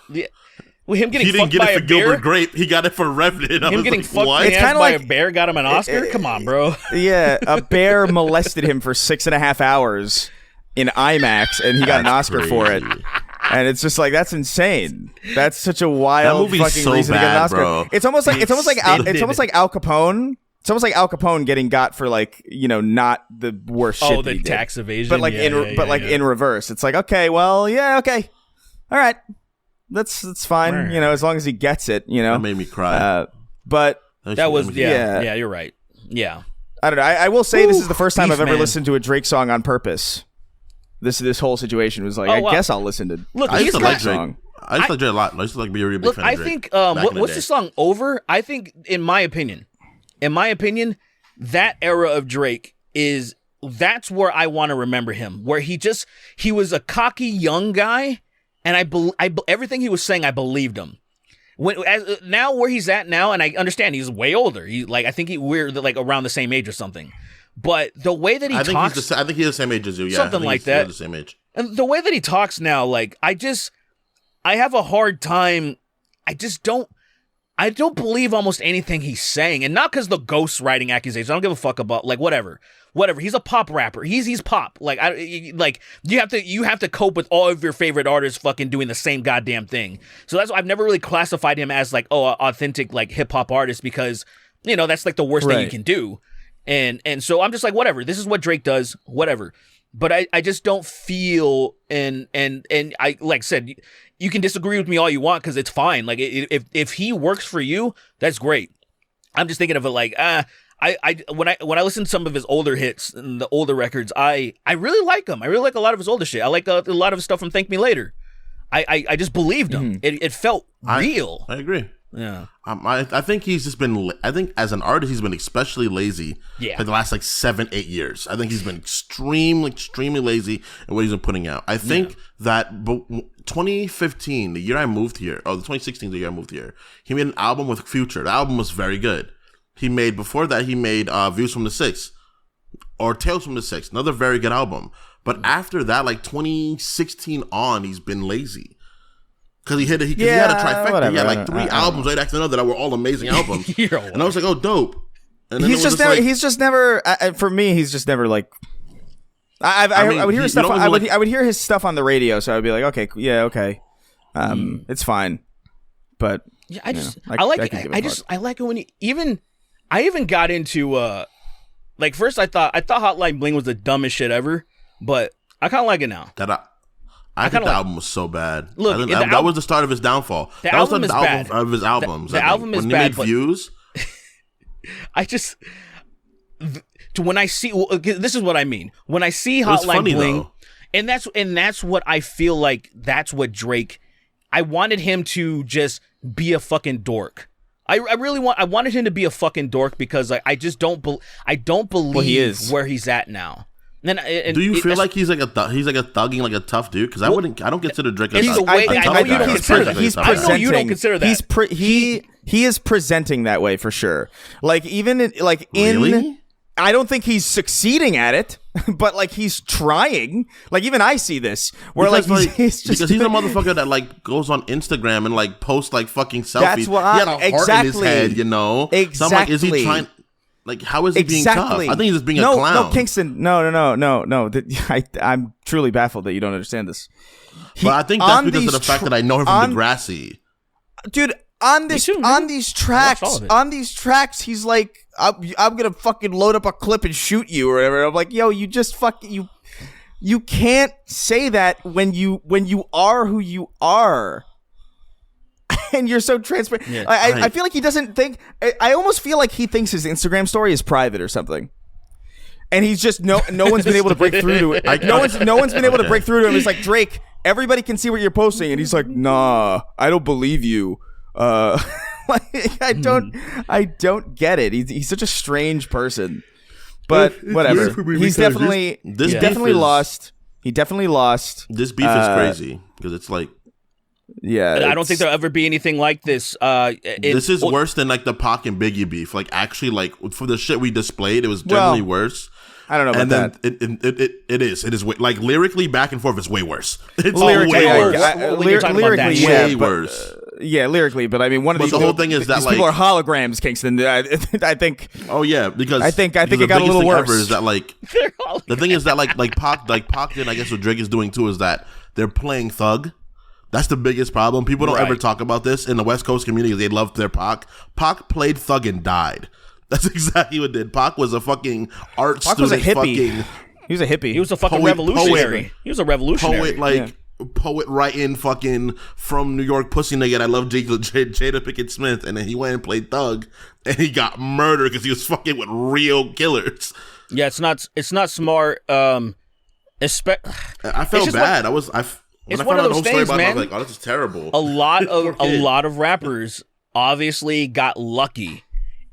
Well, him getting he didn't fucked get by it for a bear? Gilbert Grape. He got it for Revenant. Him getting fucked by a bear got him an Oscar? Come on, bro. Yeah, a bear molested him for 6.5 hours in IMAX, and he got an Oscar for it. And it's just like, that's insane. That's such a wild fucking so reason to get an Oscar. Bro. It's almost like Al Capone. It's almost like Al Capone getting got for like, not the worst shit. Oh, the tax evasion. But like in reverse. It's like, okay, well, yeah, okay. All right. That's fine, as long as he gets it, That made me cry. But that was yeah, you're right. Yeah. I don't know. I will say this is the first time I've ever listened to a Drake song on purpose. This whole situation was like, guess I'll listen to. Look, I used to like Drake. I used to like Drake a lot. I used to like be a really big fan of Drake. I think what's the song Over? I think in my opinion, that era of Drake that's where I want to remember him, where he was a cocky young guy. And everything he was saying, I believed him. Now where he's at now, and I understand he's way older. I think we're like around the same age or something. But the way that he talks, I think he's the same age as you. Yeah, something like that. The same age. And the way that he talks now, like I have a hard time. I don't believe almost anything he's saying, and not because the ghost writing accusations. I don't give a fuck about whatever. He's a pop rapper. He's pop. You have to cope with all of your favorite artists fucking doing the same goddamn thing. So that's why I've never really classified him as like authentic like hip hop artist because that's like the worst thing you can do. And so I'm just like whatever. This is what Drake does. Whatever. But I just don't feel and I like I said. You can disagree with me all you want because it's fine. Like if he works for you, that's great. I'm just thinking of it like, when I listen to some of his older hits and the older records, I really like him. I really like a lot of his older shit. I like a lot of his stuff from Thank Me Later. I just believed him. It felt real. I agree. Yeah. I think he's just been. I think as an artist, he's been especially lazy. Yeah. For the last like 7-8 years, I think he's been extremely lazy in what he's been putting out. I think that 2015, the year I moved here, the 2016, the year I moved here, he made an album with Future. The album was very good. Before that, he made Views from the Six or Tales from the Six, another very good album. But after that, like 2016 on, he's been lazy. Because he had a trifecta. Whatever. He had like 3 albums right after another that were all amazing albums. And I was like, oh, dope. And then he's just never, for me, he's just never like, I would hear his stuff. I would hear his stuff on the radio, so I would be like, okay, yeah, okay, it's fine. But yeah, I like it when I even got into like first I thought Hotline Bling was the dumbest shit ever, but I kind of like it now. I think the album was so bad. Look, that was the start of his downfall. The album is bad. Of his albums. The album is bad. When he made Views, when I see this is what I mean. When I see Hotline Bling, though. and that's what I feel like. That's what Drake. I wanted him to just be a fucking dork. I wanted him to be a fucking dork because I just don't believe where he's at now. And do you feel like he's like a thugging, like a tough dude? Because I don't consider Drake a tough guy. I know you don't consider that. I know you don't consider that. He is presenting that way for sure. Like even really? I don't think he's succeeding at it, but like he's trying. Like even I see this where he's just because he's a motherfucker that like goes on Instagram and like posts like fucking selfies. That's what he had a heart in his head, you know. Exactly. So I'm like, is he trying? Like, how is he being tough? I think he's just being a clown. No, Kingston. No. I'm truly baffled that you don't understand this. But I think that's because of the fact that I know him from Degrassi. Dude, on these tracks, he's like, I'm gonna fucking load up a clip and shoot you or whatever. I'm like, yo, you just you can't say that when you are who you are. And you're so transparent. Yeah, I feel like he doesn't think. I almost feel like he thinks his Instagram story is private or something. And he's just no one's been able to break through to it. No one's been able to break through to him. It's like, Drake, everybody can see what you're posting, and he's like, nah, I don't believe you. Like, I don't get it. He's such a strange person. But whatever. He's definitely lost. He definitely lost. This beef is crazy because it's like. Yeah, I don't think there'll ever be anything like this. This is worse than like the Pac and Biggie beef. Like actually, like for the shit we displayed, it was generally worse. I don't know about that. It is like lyrically back and forth. It's way worse. It's lyrically, way worse. Lyrically, way worse. Yeah, lyrically, but I mean, the whole thing is that people are holograms, Kingston. I think. Oh yeah, because I think it got a little worse. Is that like the thing is that like Pac did, I guess what Drake is doing too is that they're playing thug. That's the biggest problem. People don't ever talk about this in the West Coast community. They loved their Pac. Pac played thug and died. That's exactly what did. Pac was a fucking art Pac student. Was a hippie. He was a hippie. He was a fucking revolutionary. He was a revolutionary. Poet writing fucking from New York pussy nigga. I love Jada Pinkett Smith. And then he went and played thug. And he got murdered because he was fucking with real killers. Yeah, it's not smart. I felt bad. When it's I one found of out those the whole story things, about man. it, I was like, oh, this is terrible. A lot of rappers obviously got lucky,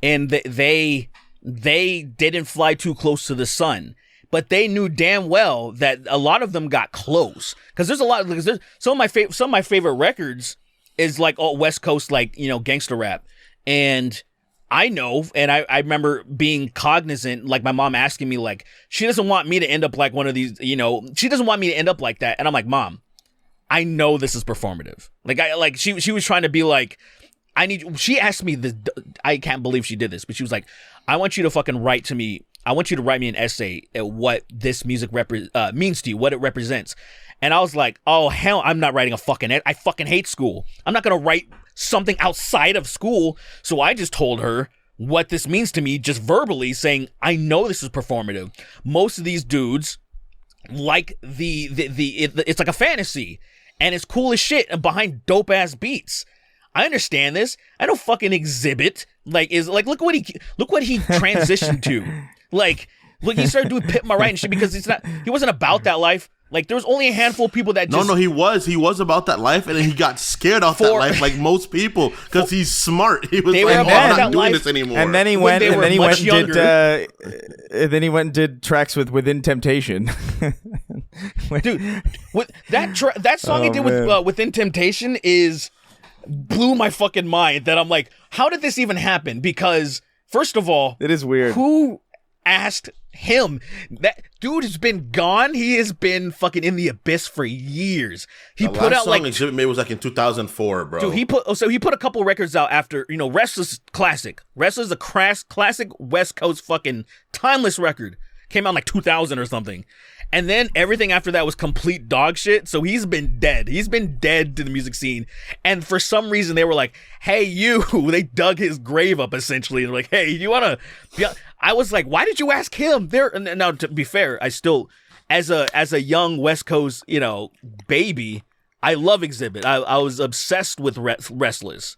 and they didn't fly too close to the sun. But they knew damn well that a lot of them got close. Because there's a lot. Because some of my favorite records is like all West Coast, like, you know, gangster rap, and I know, and I remember being cognizant, like my mom asking me, like, she doesn't want me to end up like one of these, you know, she doesn't want me to end up like that. And I'm like, Mom, I know this is performative. She was trying to be like, she asked me this, I can't believe she did this, but she was like, I want you to fucking write to me. I want you to write me an essay at what this music means to you, what it represents. And I was like, oh, hell, I'm not writing I fucking hate school. I'm not going to write something outside of school. So I just told her what this means to me, just verbally saying, I know this is performative. Most of these dudes like it's like a fantasy and it's cool as shit and behind dope ass beats. I understand this. I don't fucking Exhibit is like look what he transitioned to. Like, look, he started doing Pit My Ride and shit because he wasn't about that life. Like, there was only a handful of people that just... No, he was about that life, and then he got scared off that life like most people because he's smart. He was like, I'm not doing this anymore. And then he went and did tracks with Within Temptation. Dude, that song he did with Within Temptation blew my fucking mind that I'm like, how did this even happen? Because, first of all... It is weird. Who asked him? That dude has been gone. He has been fucking in the abyss for years. He the put last out song like Exhibit made was like in 2004, bro. Dude, he put a couple records out after, Restless classic. Restless is a classic West Coast fucking timeless record. Came out like 2000 or something. And then everything after that was complete dog shit. So he's been dead. He's been dead to the music scene. And for some reason they were like, hey, you. They dug his grave up essentially. And like, hey, you want to be... I was like, why did you ask him? Now, to be fair, I still, as a young West Coast, baby, I love Exhibit. I was obsessed with Restless.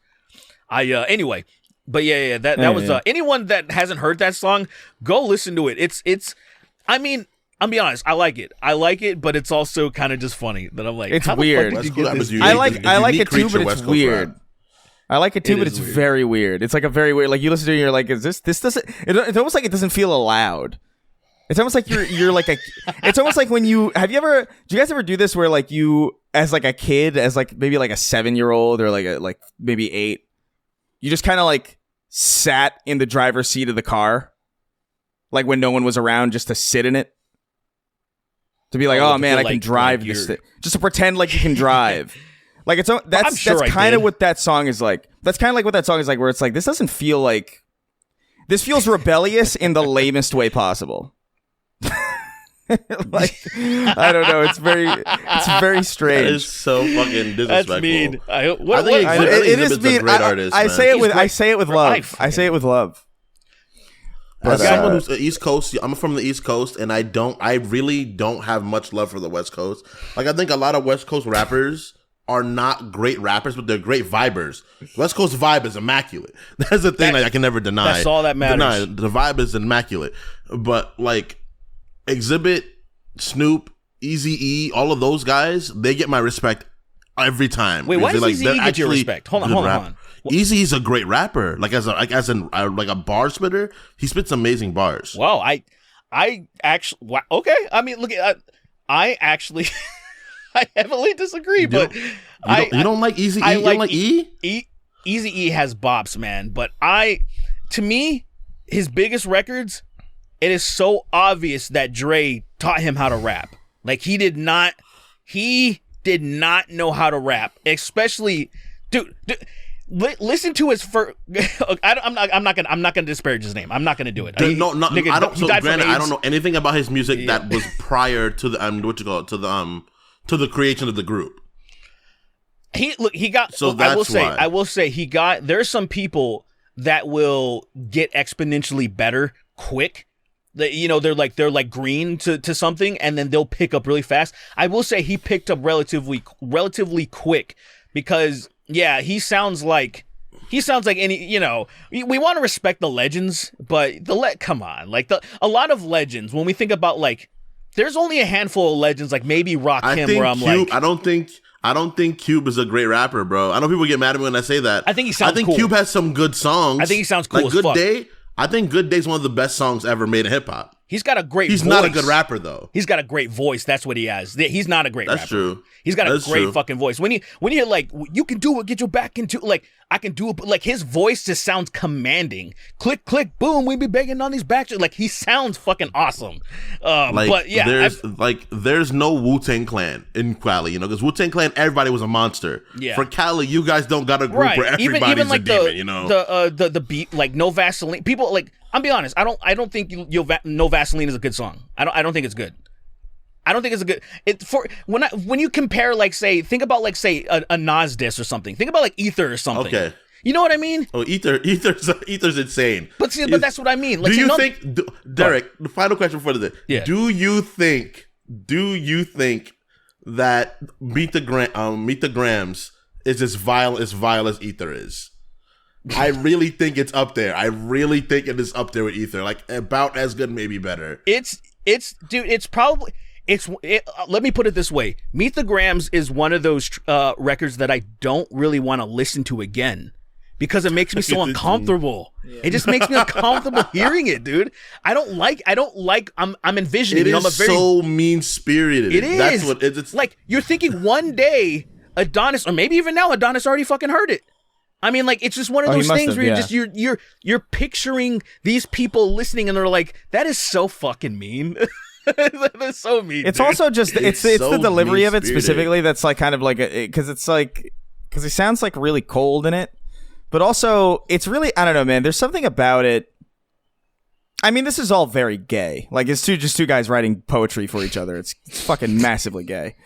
Anyway, but yeah, that was anyone that hasn't heard that song, go listen to it. It's. I mean, I'll be honest, I like it, but it's also kind of just funny that I'm like, it's how weird. The fuck did you get this? I like it too, but it's weird. I like it too, but it's very weird. It's like a very weird. Like you listen to it, and you're like, this doesn't? It's almost like it doesn't feel allowed. It's almost like you're like a. It's almost like when you do you guys ever do this where like you as like a kid, as like maybe like a 7-year-old or like maybe 8, you just kind of like sat in the driver's seat of the car, like when no one was around, just to sit in it, to be like, oh man, I can drive this thing, just to pretend like you can drive. Like that's kind of what that song is like. That's kind of like what that song is like, where it's like this doesn't feel like this feels rebellious in the lamest way possible. Like I don't know, it's very strange. That is so fucking disrespectful. That's mean. It is mean. Great artist, I say it with love. I say it with love. As someone who's East Coast, I'm from the East Coast, and I really don't have much love for the West Coast. Like I think a lot of West Coast rappers are not great rappers, but they're great vibers. West Coast vibe is immaculate. That's the thing that I can never deny. That's all that matters. The vibe is immaculate. But like Exhibit, Snoop, Eazy-E, all of those guys, they get my respect every time. Wait, why does Eazy-E get your respect? Hold on. Eazy-E's a great rapper. Like as a bar spitter, he spits amazing bars. Wow, I actually okay. I mean, look at I actually. I heavily disagree, but you don't like Eazy-E? You don't like E? Eazy-E has bops, man. But to me, his biggest records, it is so obvious that Dre taught him how to rap. Like he did not know how to rap, especially, dude. Listen to his first. I'm not gonna disparage his name. I'm not gonna do it. Nigga, I don't. So granted, I don't know anything about his music that was prior to the to the creation of the group. He got. So that's why. I will say he got. There's some people that will get exponentially better quick. That they're like green to something, and then they'll pick up really fast. I will say he picked up relatively quick because he sounds like any. We want to respect the legends, but come on, like a lot of legends. When we think about like. There's only a handful of legends, like maybe Rakim, where I'm Cube, like... I don't think Cube is a great rapper, bro. I know people get mad at me when I say that. I think he sounds cool. Cube has some good songs. I think he sounds cool like as Good fuck. Day, I think Good Day is one of the best songs ever made in hip-hop. He's got a great voice. He's not a good rapper, though. He's got a great voice. That's what he has. He's not a great rapper. That's true. He's got a great fucking voice. When you hear like, you can do it, get your back into like, I can do it, but like his voice just sounds commanding. Click, click, boom, we be banging on these backs. Like he sounds fucking awesome. But yeah. There's no Wu-Tang Clan in Cali, because Wu-Tang Clan, everybody was a monster. Yeah. For Cali, you guys don't got a group where everybody's like a demon, The beat, like No Vaseline. People like, I'll be honest, I don't think No Vaseline is a good song. I don't think it's good. I don't think it's a good. When you compare, like, say, think about, like, say, a Nas diss or something. Think about, like, Ether or something. Okay. You know what I mean? Oh, Ether's insane. But that's what I mean. Like, do you think, Derek? The final question for today. Yeah. Do you think that Meet the Grams is as vile as Ether is. I really think it's up there. I really think it is up there with Ether. Like, about as good, maybe better. Dude, it's probably... let me put it this way. Meet the Grams is one of those records that I don't really want to listen to again because it makes me so uncomfortable. Yeah. It just makes me uncomfortable hearing it, dude. I'm envisioning. It is so mean-spirited. It is. That's what it's like. You're thinking one day Adonis, or maybe even now Adonis already fucking heard it. I mean, like, it's just one of those things where you're picturing these people listening and they're like, that is so fucking mean. That is so mean. It's dude. Also just it's so the delivery of it specifically that's like kind of like because it's like because he sounds like really cold in it, but also it's really, I don't know, man. There's something about it. I mean, this is all very gay. Like, it's just two guys writing poetry for each other. It's fucking massively gay,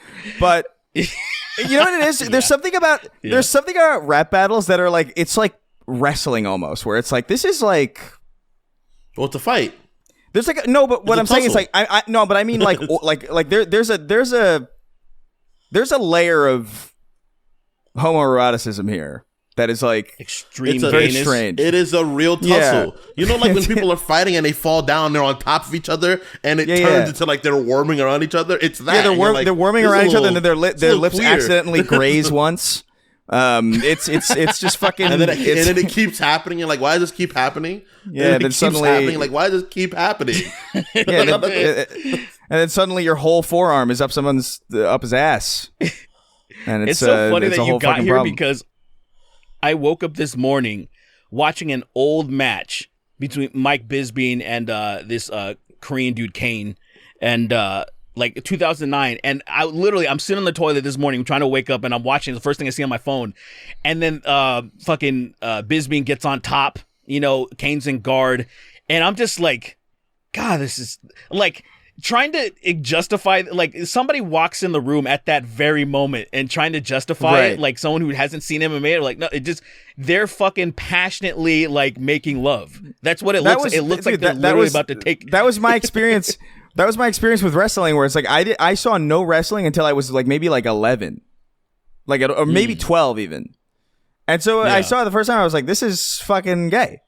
but. You know what it is? There's something about rap battles that are like, it's like wrestling almost, where it's like, this is like, well, it's a fight. There's like no, but what I'm saying is like I no, but I mean like there's a layer of homoeroticism here that is like extreme, very strange. It is a real tussle. Yeah. You know, like when people are fighting and they fall down, they're on top of each other, and it turns into like they're warming around each other. It's that. Yeah, they're warming around each other, and then their lips clear. Accidentally graze once. It's just fucking, and then it keeps happening. And like, why does this keep happening? Yeah, and then suddenly happening. Like, why does this keep happening? Yeah, and then suddenly your whole forearm is up up his ass. And it's so funny that you got here problem. Because I woke up this morning watching an old match between Mike Bisping and this Korean dude Kane, and like 2009, and I'm sitting on the toilet this morning trying to wake up, and I'm watching the first thing I see on my phone, and then fucking Bisping gets on top, you know, Kane's in guard, and I'm just like, God, this is like trying to justify, like somebody walks in the room at that very moment and trying to justify it, like someone who hasn't seen MMA, like, no, they're fucking passionately like making love. That's what it looks like. It looks like they're literally about to take. That was my experience. That was my experience with wrestling, where it's like I saw no wrestling until I was like maybe like 11, like or maybe 12 even, and so I saw it the first time. I was like, this is fucking gay.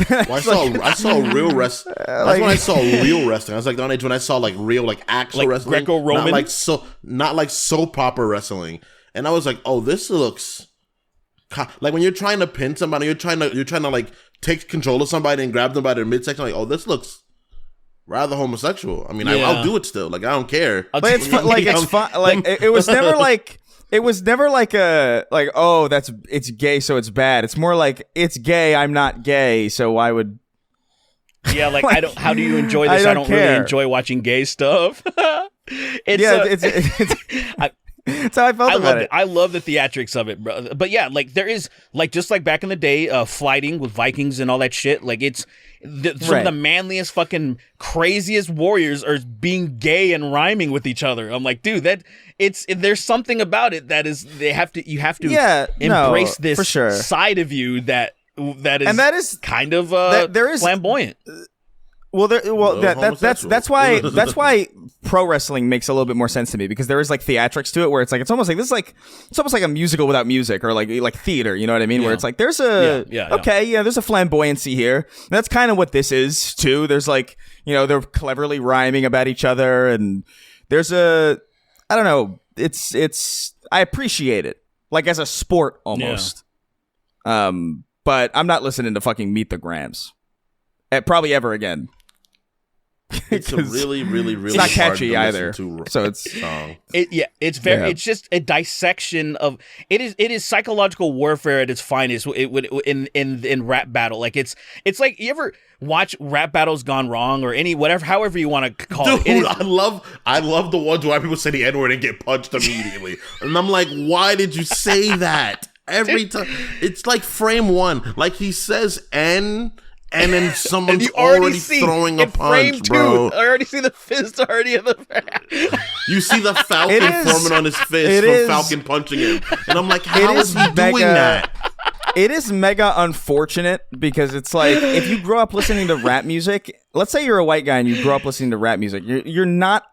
Well, I saw real wrestling. That's when I saw real wrestling. I was like the age when I saw like real, like actual wrestling, Greco-Roman, not like soap opera wrestling. And I was like, oh, this looks like when you're trying to pin somebody, you're trying to like take control of somebody and grab them by their midsection. Like, oh, this looks rather homosexual. I mean, I'll do it still. Like, I don't care. But it's fun. Like, it's fun. Like, it was never like. It was never like oh, it's gay, so it's bad. It's more like, it's gay, I'm not gay, so why would? Yeah, like how do you enjoy this? I don't really enjoy watching gay stuff. It's how I felt about it. I love the theatrics of it, bro. But yeah, like there is, like, just like back in the day, fighting with Vikings and all that shit. Like, it's some of the manliest, fucking craziest warriors are being gay and rhyming with each other. I'm like, dude, there's something about it that is, you have to embrace this for sure. side of you that is kind of there is flamboyant. That's why pro wrestling makes a little bit more sense to me, because there is like theatrics to it, where it's like, it's almost like a musical without music, or like theater, you know what I mean? Yeah. Where it's like, there's there's a flamboyancy here. And that's kind of what this is too. There's like, you know, they're cleverly rhyming about each other, and there's I don't know, it's I appreciate it, like as a sport almost. Yeah. But I'm not listening to fucking Meet the Grams probably ever again. It's a really, really, really, it's not catchy either. So it's it's very it's just a dissection of it is psychological warfare at its finest. It would in rap battle. Like it's like, you ever watch rap battles gone wrong, or however you want to call it. Dude, I love the ones where people say the N-word and get punched immediately. And I'm like, why did you say that? Every time. It's like frame one. Like, he says N, and then someone's already throwing a punch, bro. I already see the fist already in the You see the Falcon forming on his fist from Falcon punching him. And I'm like, how is he doing that? It is mega unfortunate, because it's like, if you grow up listening to rap music, let's say you're a white guy and you grow up listening to rap music, you're not,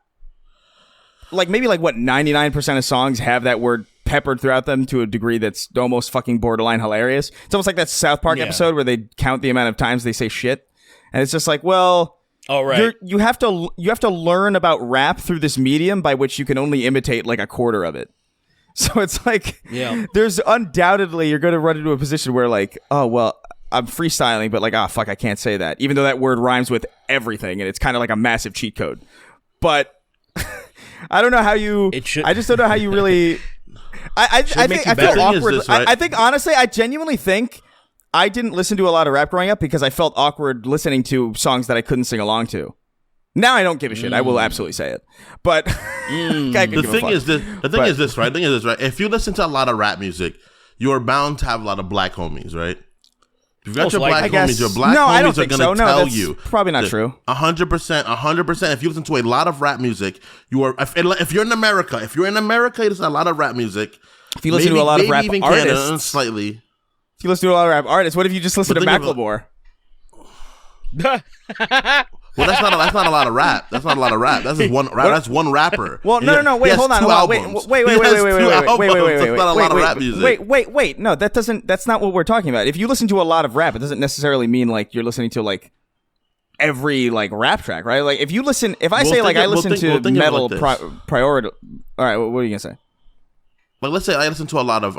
like, maybe like what 99% of songs have that word peppered throughout them to a degree that's almost fucking borderline hilarious. It's almost like that South Park episode where they count the amount of times they say shit, and it's just like, well, you have to learn about rap through this medium by which you can only imitate like a quarter of it. So it's like, there's undoubtedly you're going to run into a position where like, oh well, I'm freestyling, but like, fuck, I can't say that, even though that word rhymes with everything, and it's kind of like a massive cheat code. But I don't know how you. I just don't know how you really. I think I feel awkward. This, right? I think honestly, I genuinely think I didn't listen to a lot of rap growing up because I felt awkward listening to songs that I couldn't sing along to. Now I don't give a shit. I will absolutely say it. But the thing is this, right? If you listen to a lot of rap music, you are bound to have a lot of black homies, right? If you've got your black homies, your black homies are going to tell you. Probably not true. 100%. If you listen to a lot of rap music, if you're in America, you listen to a lot of rap music. If you listen to a lot of rap artists, Canada, slightly. If you listen to a lot of rap artists, what if you just listen to Macklemore? Well, that's not a lot of rap. That's not a lot of rap. That's just one. That's one rapper. Well, no. Wait, hold on. Wait. That's not a lot of rap music. Wait. No, that doesn't. That's not what we're talking about. If you listen to a lot of rap, it doesn't necessarily mean like you're listening to like every like rap track, right? Like if you listen, if I say like I listen to metal priority. All right, what are you gonna say? Like let's say I listen to a lot of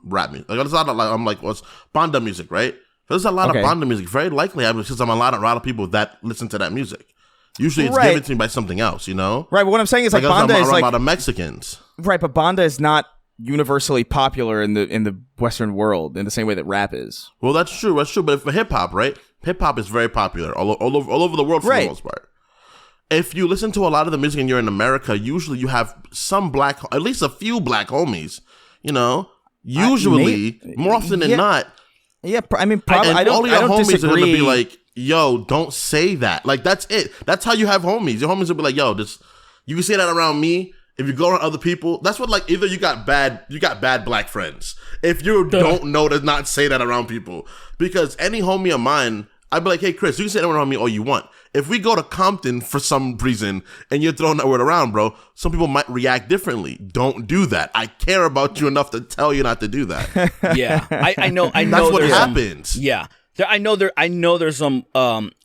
rap music. Like I'm like what's banda music, right? There's a lot of banda music. Very likely, because I'm a lot of people that listen to that music. Usually, it's given to me by something else, you know. Right. But what I'm saying is like banda is like a lot of Mexicans. Right, but banda is not universally popular in the Western world in the same way that rap is. Well, that's true. But for hip hop, right? Hip hop is very popular all over the world for the most part. If you listen to a lot of the music and you're in America, usually you have at least a few black homies. You know, usually more often than not. Yeah, I mean, probably. I don't homies disagree. Are gonna be like, yo, don't say that. Like, that's it. That's how you have homies. Your homies will be like, yo, you can say that around me. If you go around other people, that's what like either you got bad black friends. If you don't know to not say that around people, because any homie of mine, I'd be like, hey Chris, you can say that around me all you want. If we go to Compton for some reason and you're throwing that word around, bro, some people might react differently. Don't do that. I care about you enough to tell you not to do that. Yeah, I know. That's what happens. I know there's some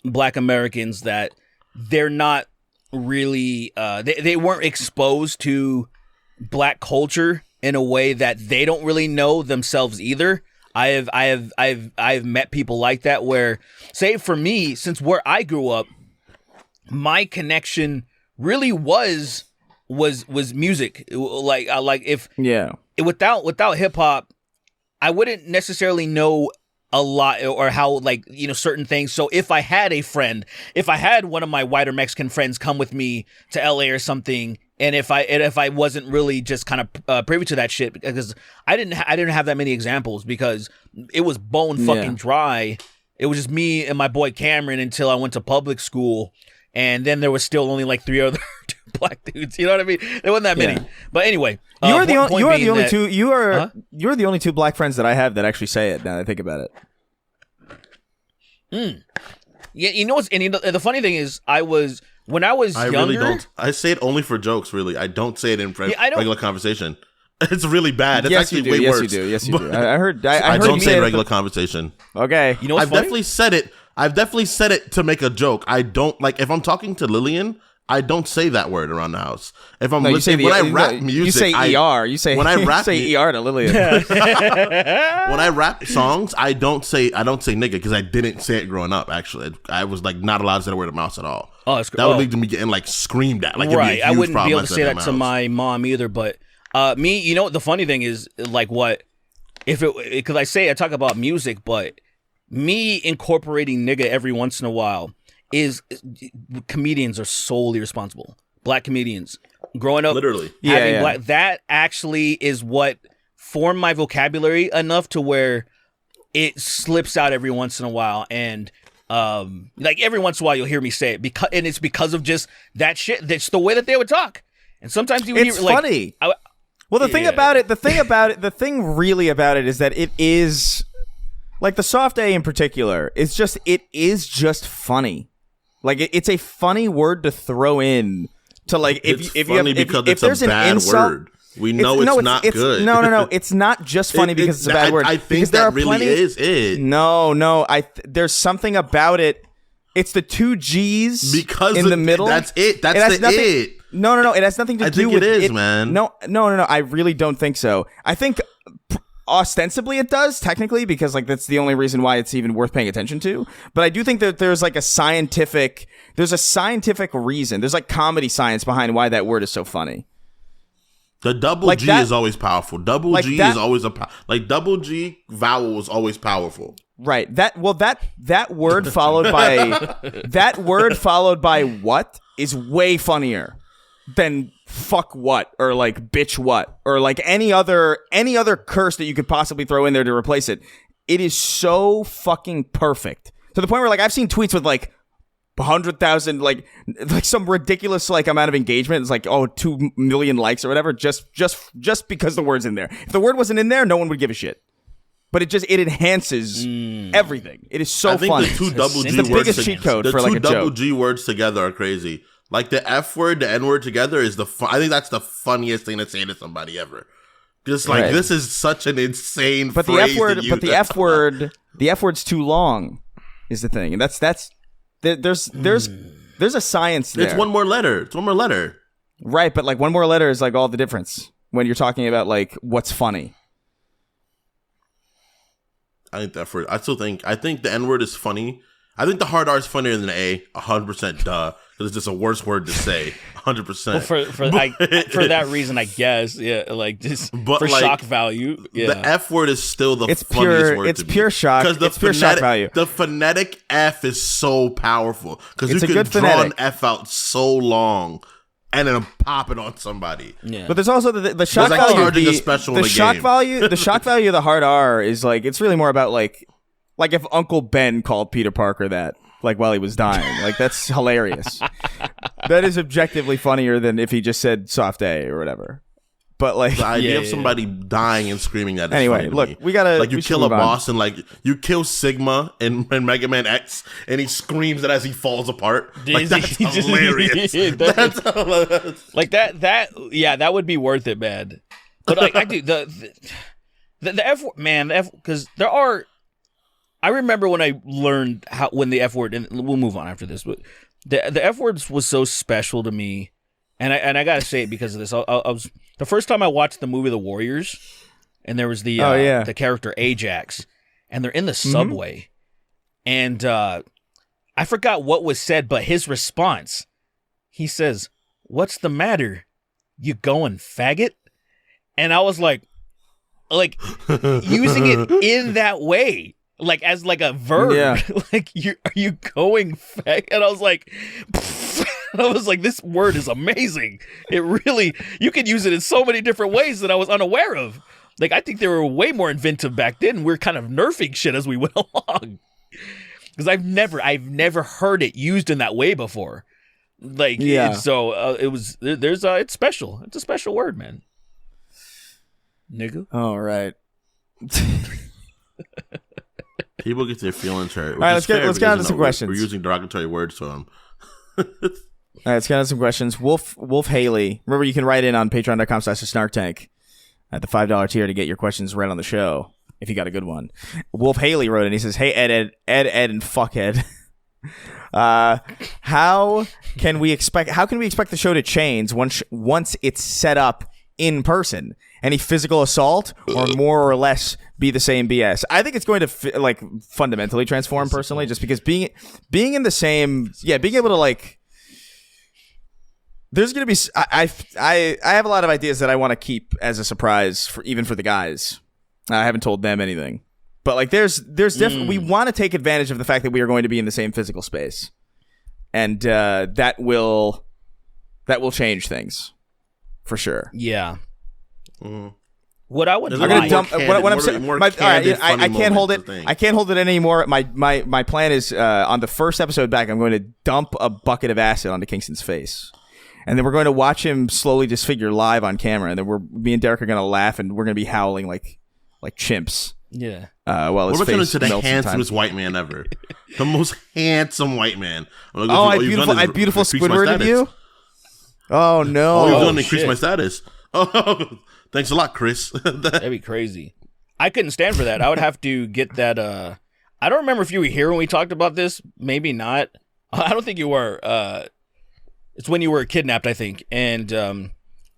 black Americans that they're not really they weren't exposed to black culture in a way that they don't really know themselves either. I've met people like that where, say for me, since where I grew up, my connection really was music. Like if without hip hop, I wouldn't necessarily know a lot or how like certain things. So if I had one of my white or Mexican friends come with me to LA or something. And if I wasn't really just kind of privy to that shit, because I didn't have that many examples because it was bone fucking dry. It was just me and my boy Cameron until I went to public school, and then there was still only like 3 other black dudes. You know what I mean? There wasn't that many. But anyway, you are the only two black friends that I have that actually say it. Now that I think about it. Yeah, what's the funny thing is when I was younger, really don't. I say it only for jokes, really. I don't say it in regular conversation. It's really bad. It's actually way worse. Yes, you do. I heard. I don't say it in regular conversation. Okay. You know what's funny? I've definitely said it to make a joke. I don't, like, if I'm talking to Lillian, I don't say that word around the house. If I'm listening, when I rap music, you say ER. You say ER to Lillian. When I rap songs, I don't say nigga because I didn't say it growing up. Actually, I was like not allowed to say the word of mouse at all. Oh, that would lead to me getting like screamed at. Like, right, I wouldn't be able to say that to my mom either. But me, the funny thing is like because I talk about music, but me incorporating nigga every once in a while is comedians are solely responsible. Black comedians growing up, literally, black, that actually is what formed my vocabulary enough to where it slips out every once in a while, and like every once in a while you'll hear me say it and it's because of just that shit. That's the way that they would talk, and sometimes you it's hear funny. Well, the thing really about it is that it is like the soft A in particular. It is just funny. Like it's a funny word to throw in to like if there's an insult. Word. We know it's not good. No. It's not just funny because it's a bad word. I think that really is it. No. There's something about it. It's the two G's because in the middle. That's it. That's it. No. It has nothing to do with it. I think it is, man. No. I really don't think so. I think ostensibly it does, technically, because like that's the only reason why it's even worth paying attention to. But I do think that there's a scientific reason. There's like comedy science behind why that word is so funny. The double G is always powerful. Double G is always double G vowel is always powerful. Right. That word followed by what is way funnier than fuck what or like bitch what or like any other curse that you could possibly throw in there to replace it. It is so fucking perfect to the point where like I've seen tweets with like 100,000 like some ridiculous like amount of engagement. It's like 2 million likes or whatever just because the word's in there. If the word wasn't in there, no one would give a shit. But it enhances everything. It is so fun. I think the two double G words, the biggest cheat code for like a joke. The two double G words together are crazy. Like the F word, the N word together is I think that's the funniest thing to say to somebody ever. Just like this is such an insane phrase. The F word's too long, is the thing, and that's there's a science there. It's one more letter. Right, but like one more letter is like all the difference when you're talking about like what's funny. I think the F word. I think the N word is funny. I think the hard R is funnier than the A. 100% duh. Because it's just a worse word to say. 100%. Well, for that reason, I guess. Yeah, like just for like, shock value. Yeah. The F word is still the funniest word. It's pure shock. It's pure shock value. The phonetic F is so powerful because you can draw an F out so long and then pop it on somebody. Yeah. But there's also the shock value. The shock value of the hard R is like it's really more about like if Uncle Ben called Peter Parker that. Like while he was dying. Like that's hilarious. That is objectively funnier than if he just said soft A or whatever. But like the idea of somebody dying and screaming that is anyway, funny to look, me. we gotta like you kill a boss and like you kill Sigma in Mega Man X and he screams it as he falls apart. Like that's hilarious. That's hilarious. Like that would be worth it, man. But like I do the F man, because there are I remember when I learned when the F word, and we'll move on after this, but the F word was so special to me, and I gotta say it because of this. I was the first time I watched the movie The Warriors, and there was the character Ajax, and they're in the subway, and I forgot what was said, but his response, he says, "What's the matter? You going faggot?" And I was like using it in that way. Like as like a verb, like are you going fag? And I was like, this word is amazing. It really, you could use it in so many different ways that I was unaware of. Like I think they were way more inventive back then. We're kind of nerfing shit as we went along. Because I've never heard it used in that way before. Like so it was it's special. It's a special word, man. Nigga. All right. People get their feelings hurt. All right, let's get on to some questions. We're using derogatory words to them. All right, let's get on to some questions. Wolf Haley. Remember, you can write in on patreon.com/snarktank at the $5 tier to get your questions read on the show if you got a good one. Wolf Haley wrote in. He says, "Hey Ed, and fuckhead. How can we expect the show to change once it's set up in person? Any physical assault or more or less be the same BS?" I think it's going to fundamentally transform personally, just because being in the same, being able to like, there's going to be, I have a lot of ideas that I want to keep as a surprise even for the guys. I haven't told them anything, but like there's definitely, we want to take advantage of the fact that we are going to be in the same physical space, and that will change things for sure. Yeah. What I would I'm gonna dump what I'm saying. I can't hold it. I can't hold it anymore. My plan is on the first episode back, I'm going to dump a bucket of acid onto Kingston's face, and then we're going to watch him slowly disfigure live on camera, and then me and Derek are going to laugh, and we're going to be howling like chimps. Yeah. Well, his face to the handsomest white man ever, the most handsome white man. I beautiful Squidward of you. Oh no! All you've done is increase my status. Oh, thanks a lot, Chris. That'd be crazy. I couldn't stand for that. I would have to get that. I don't remember if you were here when we talked about this. Maybe not. I don't think you were. It's when you were kidnapped, I think, and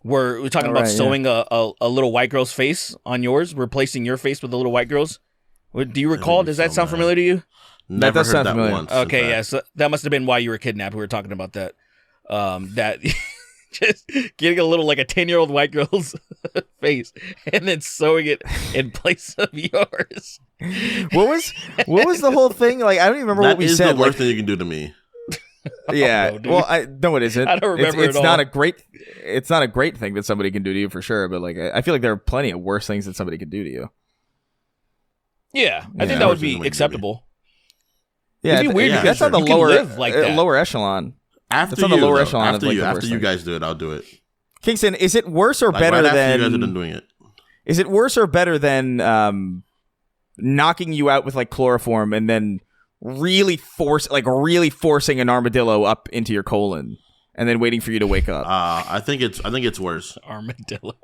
we're talking about sewing a little white girl's face on yours, replacing your face with a little white girl's. Do you recall? Does that sound familiar to you? Never that does heard sound that familiar. once. Okay, yeah. So that must have been why you were kidnapped. We were talking about that. That just getting a little like a 10-year-old white girl's face and then sewing it in place of yours. What was the whole thing? Like, I don't even remember what we said. That is the worst thing you can do to me. Yeah. No, no, it isn't. I don't remember it's at not all. a great. It's not a great thing that somebody can do to you for sure. But like, I feel like there are plenty of worse things that somebody could do to you. Yeah, I think that would be acceptable. Yeah, it'd be weird. That's on the you can live like that. lower echelon. After That's on the lower echelon. After of, like, you, the after worst you thing. guys do it, I'll do it. Kingston, is it worse or Like, better right after than? you guys are done doing it. Is it worse or better than knocking you out with like chloroform and then really forcing an armadillo up into your colon and then waiting for you to wake up? I think it's worse. Armadillo.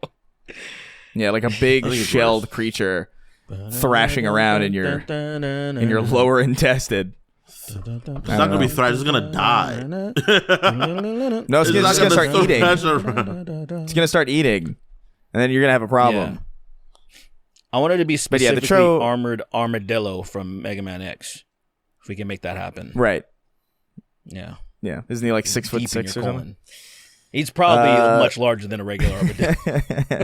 Yeah, like a big shelled creature thrashing around in your lower intestine. It's not gonna be thrashed. It's gonna die. No, it's gonna start eating. It's gonna start eating, and then you're gonna have a problem. Yeah. I wanted to be specifically the show, armored armadillo from Mega Man X. If we can make that happen, right? Yeah, yeah. Isn't he like 6'6" or something? He's probably much larger than a regular armadillo.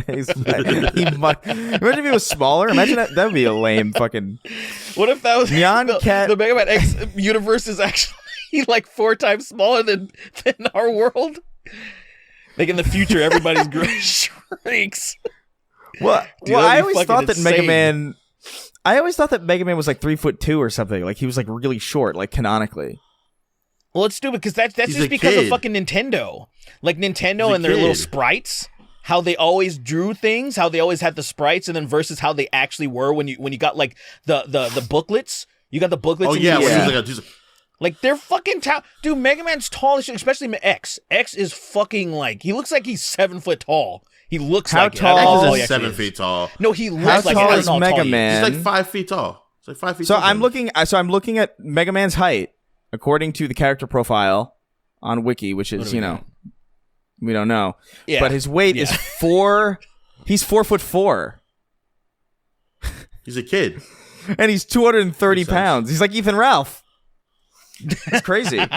Imagine if he was smaller. Imagine that would be a lame fucking. What if that was the Mega Man X universe is actually like 4 times smaller than our world? Like in the future, everybody's shrinks. Well, Dude, I always thought that insane. Mega Man. I always thought that Mega Man was like 3'2" or something. Like he was like really short, like canonically. Well, it's stupid because that's He's just a because kid. of fucking Nintendo. Like Nintendo He's a and their little kid. sprites, how they always drew things, how they always had the sprites, and then versus how they actually were when you got like the booklets. You got the booklets. Oh and yeah, you when see- he's like like they're fucking tall. Dude, Mega Man's tall as shit, especially X. X is fucking like he looks like he's 7 foot tall. He looks How like it. tall- I don't know X how is he actually 7 is. feet tall. No, he looks How like tall it. I don't is know how Mega tall he is. Man? He's like 5 feet tall. It's like 5 feet. So tall. I'm looking at Mega Man's height according to the character profile on Wiki, which is we don't know. Yeah. But his weight is 4. He's 4'4", He's a kid. and he's 230 Makes sense. pounds. He's like Ethan Ralph. That's crazy. He's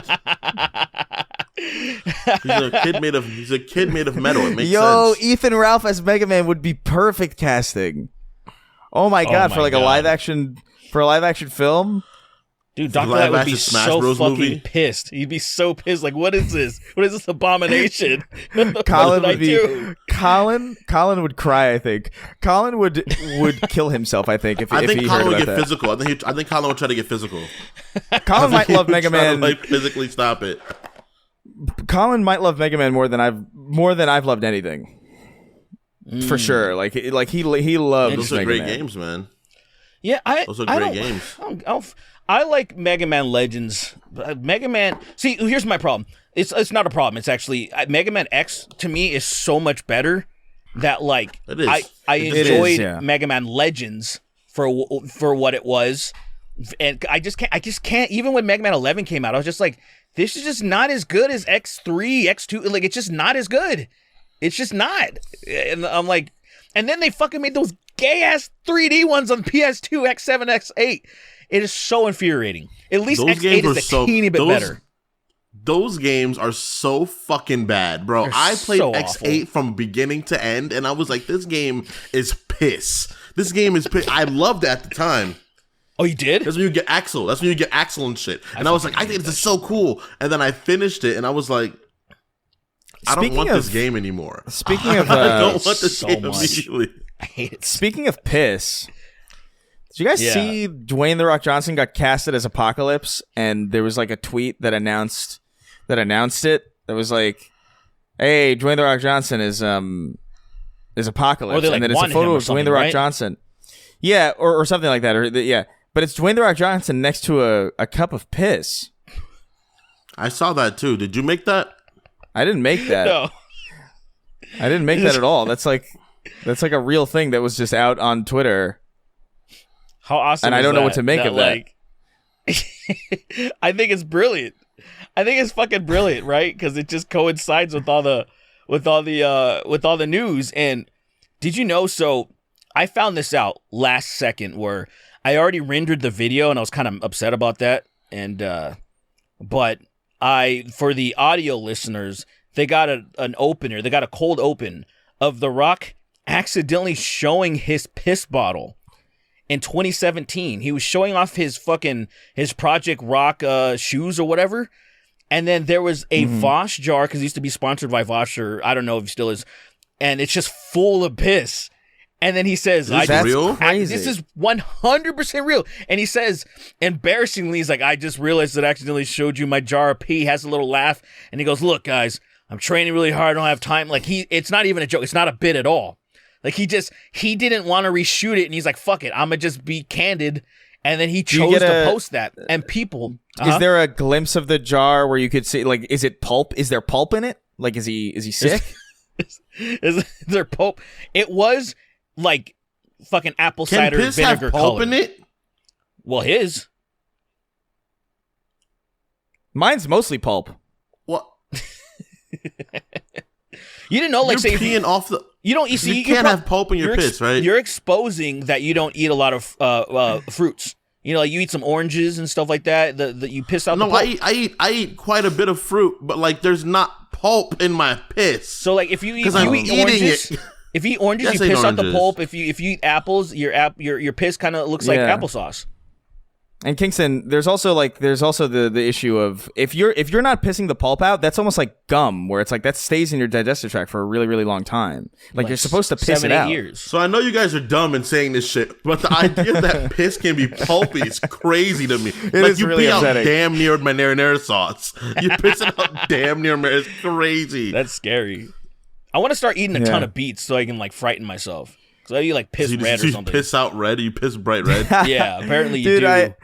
a kid made of metal. It makes Yo, sense. Ethan Ralph as Mega Man would be perfect casting. Oh my god, my for like God. a live action film? Dude, Dr. live Light would be action Smash so Bros. fucking movie? pissed. He'd be so pissed. Like, what is this? What is this abomination? Colin What would did I do? Colin would cry, I think. Colin would kill himself, I think, if I he think heard Colin would about get that. physical. I think Colin would try to get physical. Colin might love Mega Try to, Man. like, physically stop it. Colin might love Mega Man more than I've loved anything. For sure. Like he loves Those are Mega great Man. games, man. Yeah, Those are I great don't- games. I like Mega Man Legends. Mega Man. See, here's my problem. It's not a problem. It's actually Mega Man X to me is so much better that like It is. I It is, enjoyed yeah. Mega Man Legends for what it was, and I just can't. Even when Mega Man 11 came out, I was just like, this is just not as good as X3, X2. Like it's just not as good. It's just not. And I'm like, and then they fucking made those gay ass 3D ones on PS2, X7, X8. It is so infuriating. At least Those X8 games is are a so teeny bit better. Those games are so fucking bad, bro. They're I played so X8 from beginning to end, and I was like, this game is piss. This game is piss. I loved it at the time. Oh, you did? That's when you get Axel. That's when you get Axel and shit. And I was like, I think this is so cool. And then I finished it, and I was like, I don't want this game anymore. Speaking of I don't want this so game much. immediately. I hate it. Speaking of piss, did you guys Yeah. see Dwayne The Rock Johnson got casted as Apocalypse, and there was like a tweet that announced it. That was like, "Hey, Dwayne The Rock Johnson is Apocalypse," Or they, like, and then it's a wanted photo him or of Dwayne something, The Rock right? Johnson. Yeah, or something like that. Yeah, but it's Dwayne The Rock Johnson next to a cup of piss. I saw that too. Did you make that? I didn't make that. No. I didn't make that at all. That's like a real thing that was just out on Twitter. How awesome! And I don't know what to make of that. I think it's brilliant. I think it's fucking brilliant, right? Because it just coincides with all the news. And did you know? So I found this out last second, where I already rendered the video, and I was kind of upset about that. And but for the audio listeners, they got an opener. They got a cold open of The Rock accidentally showing his piss bottle. In 2017, he was showing off his Project Rock shoes or whatever, and then there was a Vosh jar, because he used to be sponsored by Vosh, or I don't know if he still is, and it's just full of piss. And then he says, "That's real? Crazy. This is 100% real." And he says, embarrassingly, he's like, "I just realized that I accidentally showed you my jar of pee." He has a little laugh, and he goes, "Look, guys, I'm training really hard. I don't have time." Like it's not even a joke. It's not a bit at all. Like he didn't want to reshoot it, and he's like, "Fuck it, I'm gonna just be candid." And then he chose to post that, and people. Is there a glimpse of the jar where you could see, like, is it pulp? Is there pulp in it? Like, is he sick? is there pulp? It was like fucking apple cider piss vinegar have pulp color. in it? Well, his. Mine's mostly pulp. What? You didn't know, like, You're say peeing off the. You don't. You can't have pulp in your piss, right? You're exposing that you don't eat a lot of fruits. You know, like you eat some oranges and stuff like that. That you piss out. No, the pulp. I eat quite a bit of fruit, but like there's not pulp in my piss. So like if you eat I'm oranges, it. if you eat oranges, Yes, you piss out the oranges. pulp. If you eat apples, your piss kind of looks like applesauce. And Kingston, there's also the issue of if you're not pissing the pulp out, that's almost like gum, where it's like that stays in your digestive tract for a really, really long time. Like you're supposed to piss 7-8 it out. years. So I know you guys are dumb in saying this shit, but the idea that piss can be pulpy is crazy to me. It is you really pee upsetting. out damn near my marinara sauce. You piss it out damn near it's crazy. That's scary. I want to start eating a ton of beets so I can like frighten myself. So I eat like piss red or something. You piss out red. You piss bright red. Yeah, apparently you do.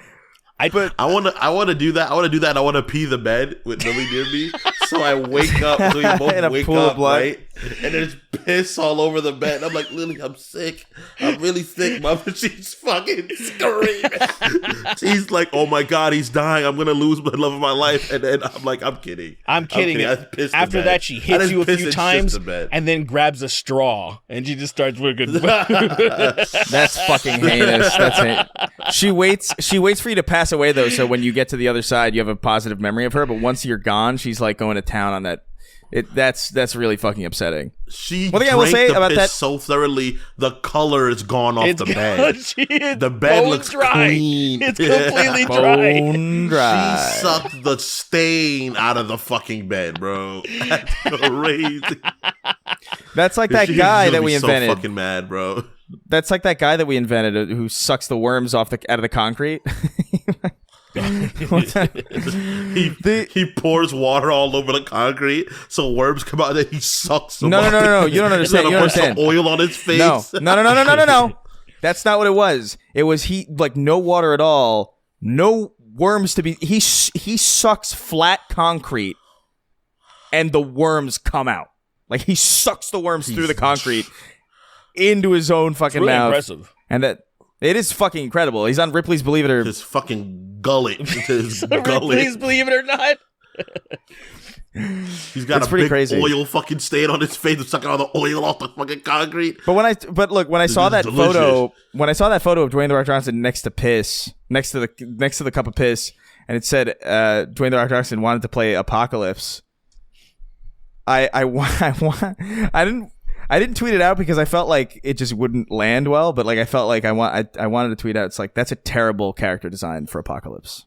I want to do that. I want to pee the bed with Lily near me. So I wake up. So we both wake up, right? And there's piss all over the bed. I'm like, Lily, I'm sick. I'm really sick, Mom. And she's fucking screaming. She's like, oh my God, he's dying. I'm gonna lose the love of my life. And then I'm like, I'm kidding. I'm kidding. After that, she hits you a few times and then grabs a straw and she just starts working. That's fucking heinous. That's it. She waits for you to pass away though, so when you get to the other side, you have a positive memory of her. But once you're gone, she's like going to town on that. That's really fucking upsetting. She one thing I will say about that so thoroughly, the color is gone off the bed. The bed bone looks dry. clean. It's completely dry. Bone dry. She sucked the stain out of the fucking bed, bro. That's crazy. That's like that guy that we invented. So fucking mad, bro. That's like that guy that we invented who sucks the worms out of the concrete. he pours water all over the concrete so worms come out and then he sucks them. No. You don't understand. You don't understand. Oil on his face. No. That's not what it was. It was no water at all. No worms to be. He sucks flat concrete, and the worms come out. Like he sucks the worms through the concrete into his own fucking really mouth. Impressive. And that. It is fucking incredible. He's on Ripley's Believe It or... His fucking gullet. His gullet. Ripley's Believe It or Not. He's got a big crazy. oil fucking stain on his face. It's sucking all the oil off the fucking concrete. But when I saw that photo of Dwayne The Rock Johnson next to the cup of piss, and it said Dwayne The Rock Johnson wanted to play Apocalypse, I didn't tweet it out because I felt like it just wouldn't land well, but like I felt like I wanted to tweet out. It's like that's a terrible character design for Apocalypse.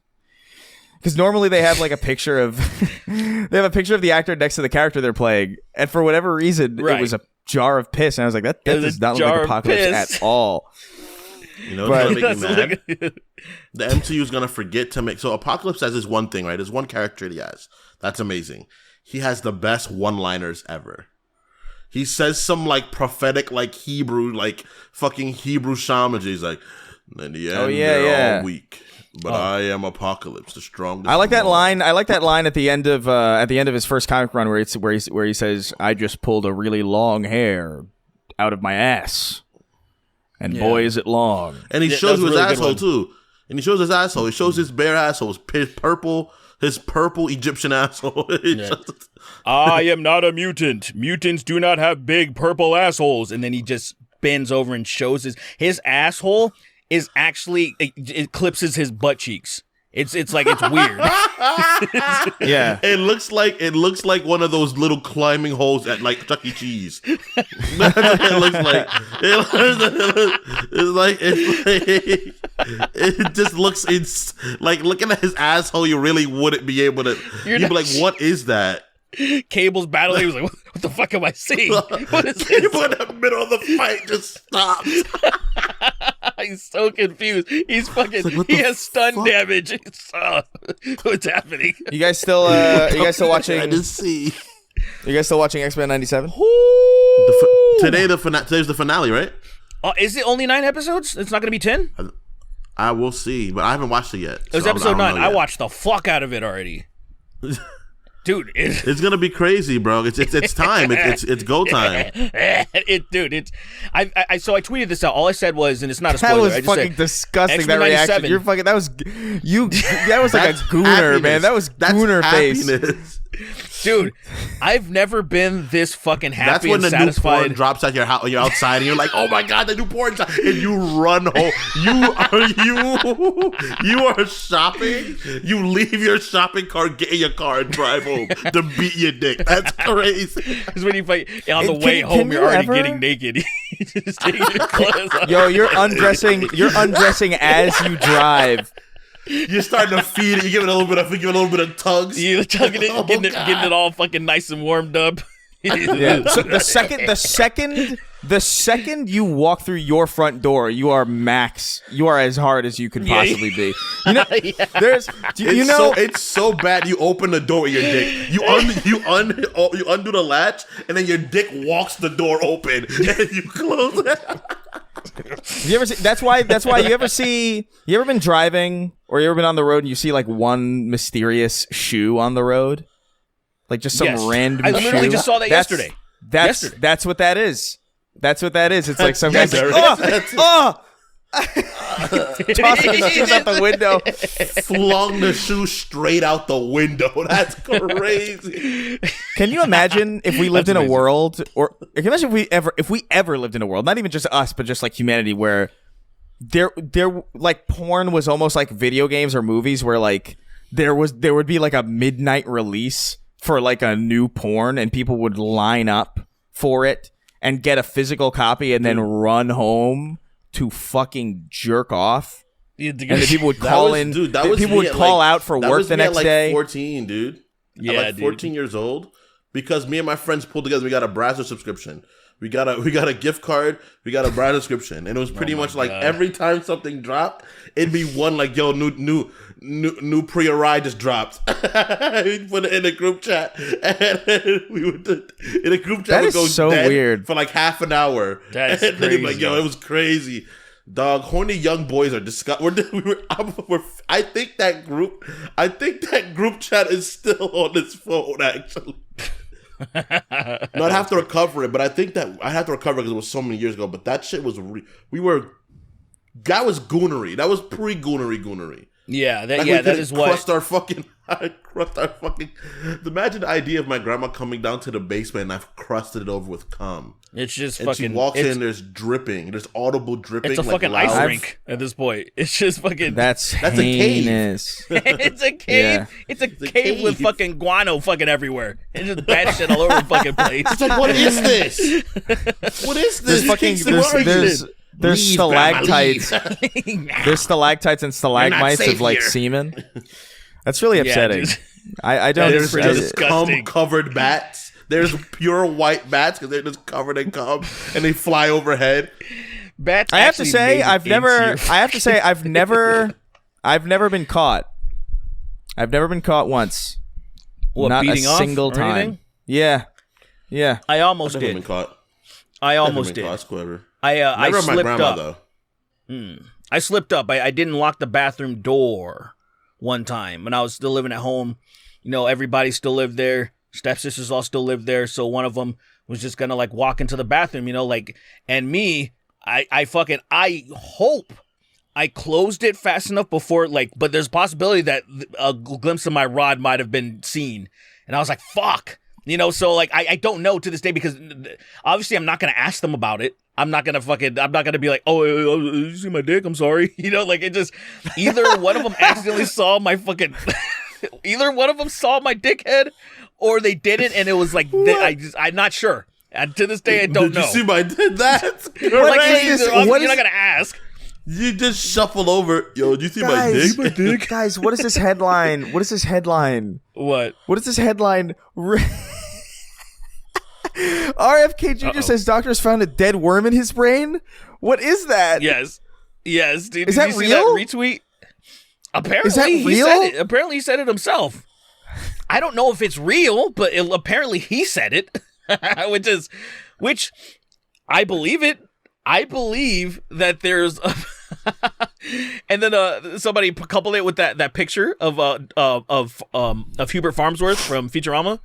Because normally they have like a picture of the actor next to the character they're playing, and for whatever reason it was a jar of piss, and I was like that does not look like Apocalypse at all. You know what's gonna make me mad? The MCU is gonna forget to make so Apocalypse has this one thing, right? There's one character he has. That's amazing. He has the best one-liners ever. He says some like prophetic like Hebrew like fucking Hebrew shaman. He's like, In the end, they're all weak. But I am Apocalypse, the strongest. I like that line. I like that line at the end of his first comic run, where he says, "I just pulled a really long hair out of my ass, and boy is it long." And he shows his asshole too. And he shows his asshole. He shows his bare asshole, his purple Egyptian asshole. I am not a mutant. Mutants do not have big purple assholes. And then he just bends over and shows his asshole is actually eclipses his butt cheeks. It's like it's weird. Yeah, it looks like one of those little climbing holes at like Chuck E. Cheese. It just looks. It's like looking at his asshole. You really wouldn't be able to. You'd be like, what is that? Cable's battling. He was like, what the fuck am I seeing? What is this? People in the middle of the fight just stopped. He's so confused. He's fucking. Like, he has stun damage. What's happening? You guys still watching? I just see. You guys still watching X-Men '97? Today's the finale, right? Is it only 9 episodes? It's not going to be 10? I will see, but I haven't watched it yet. It was episode 9. I watched the fuck out of it already. Dude, it's gonna be crazy, bro. It's time. It's go time. I tweeted this out. All I said was, and it's not a spoiler. That was I just fucking said, disgusting. That reaction. You're fucking. That was you. That was like a gooner, happiness. Man. That was gooner face. Dude, I've never been this fucking happy. That's when and the satisfied. new porn drops at your house. You're outside and you're like, "Oh my god, the new porn!" And you run home. You are shopping. You leave your shopping cart, get in your car, and drive home to beat your dick. That's crazy. Because when you fight on the way home, you're already getting naked. Just taking your clothes off. Yo, you're undressing. You're undressing as you drive. You're starting to feed it. You give it a little bit of tugs. You're tugging it, getting it all fucking nice and warmed up. Yeah. So the second you walk through your front door, you are max. You are as hard as you could possibly be. You know, it's so bad. You open the door with your dick. You undo the latch, and then your dick walks the door open, and you close it. You ever see, that's why you ever been driving or you ever been on the road and you see like one mysterious shoe on the road, like just some random shoe. I literally just saw that yesterday. That's what that is. That's what that is. It's like some guy's like, tossing his shoes out the window, flung the shoe straight out the window. That's crazy. Can you imagine if we lived in a world, or can you imagine if we ever lived in a world, not even just us, but just like humanity, where there like porn was almost like video games or movies, where like there would be like a midnight release for like a new porn, and people would line up for it and get a physical copy and then run home to fucking jerk off, and then people would call in. Dude, people would call out for work the next day. 14, dude. Yeah, at 14 years old, because me and my friends pulled together. We got a browser subscription. We got a gift card. We got a browser subscription, and it was pretty much like every time something dropped, it'd be one like, "Yo, new pre-ride just dropped." We put it in a group chat, and we would in a group chat. That is go so dead weird for like half an hour. That's and crazy. Then like, "Yo, it was crazy." Dog, horny young boys are disgusting. I think that group chat is still on his phone. Actually, no, I'd have to recover it, but I think that I have to recover because it was so many years ago. But that shit was that was goonery. That was pre-goonery. Yeah, that is what crushed our fucking. Imagine the idea of my grandma coming down to the basement and I've crusted it over with cum. It's just and fucking. She walks in. There's dripping. There's audible dripping. It's a like fucking loud. ice rink at this point. It's just fucking. That's heinous. a cave. It's a cave. Yeah. It's a cave with fucking guano fucking everywhere. It's just bad shit all over the fucking place. It's like, what is this? What is this? There's stalactites. There's stalactites and stalagmites of like semen. That's really upsetting. I don't. There's just cum-covered bats. There's pure white bats because they're just covered in cum and they fly overhead. Bats. I have to say, I've never been caught. I've never been caught once. What, not beating a off single or time. anything? Yeah. I almost I've never did. been caught. I almost Never been did. caught, whoever. I Never slipped my grandma up. though. I slipped up. I didn't lock the bathroom door one time when I was still living at home. You know, everybody still lived there. Stepsisters all still lived there. So one of them was just gonna like walk into the bathroom, you know, like, and me, I hope I closed it fast enough before, like, but there's a possibility that a glimpse of my rod might have been seen. And I was like, fuck. You know, so like, I don't know to this day because obviously I'm not going to ask them about it. I'm not going to be like, oh, you see my dick? I'm sorry. You know, like it just, either one of them accidentally saw my fucking, either one of them saw my dickhead or they didn't. And it was like, I'm not sure. And to this day, I don't know. Did you see my that? You're not going to ask. You just shuffle over. Yo, do you see my dick? Guys, what is this headline? What is this headline? What? What is this headline? RFK Jr. says doctors found a dead worm in his brain. What is that? Yes, dude. Is that real? That retweet? Apparently, is that real? He said it. Apparently, he said it himself. I don't know if it's real, but apparently he said it, which I believe it. I believe that there's, and then somebody coupled it with that picture of Hubert Farnsworth from Futurama,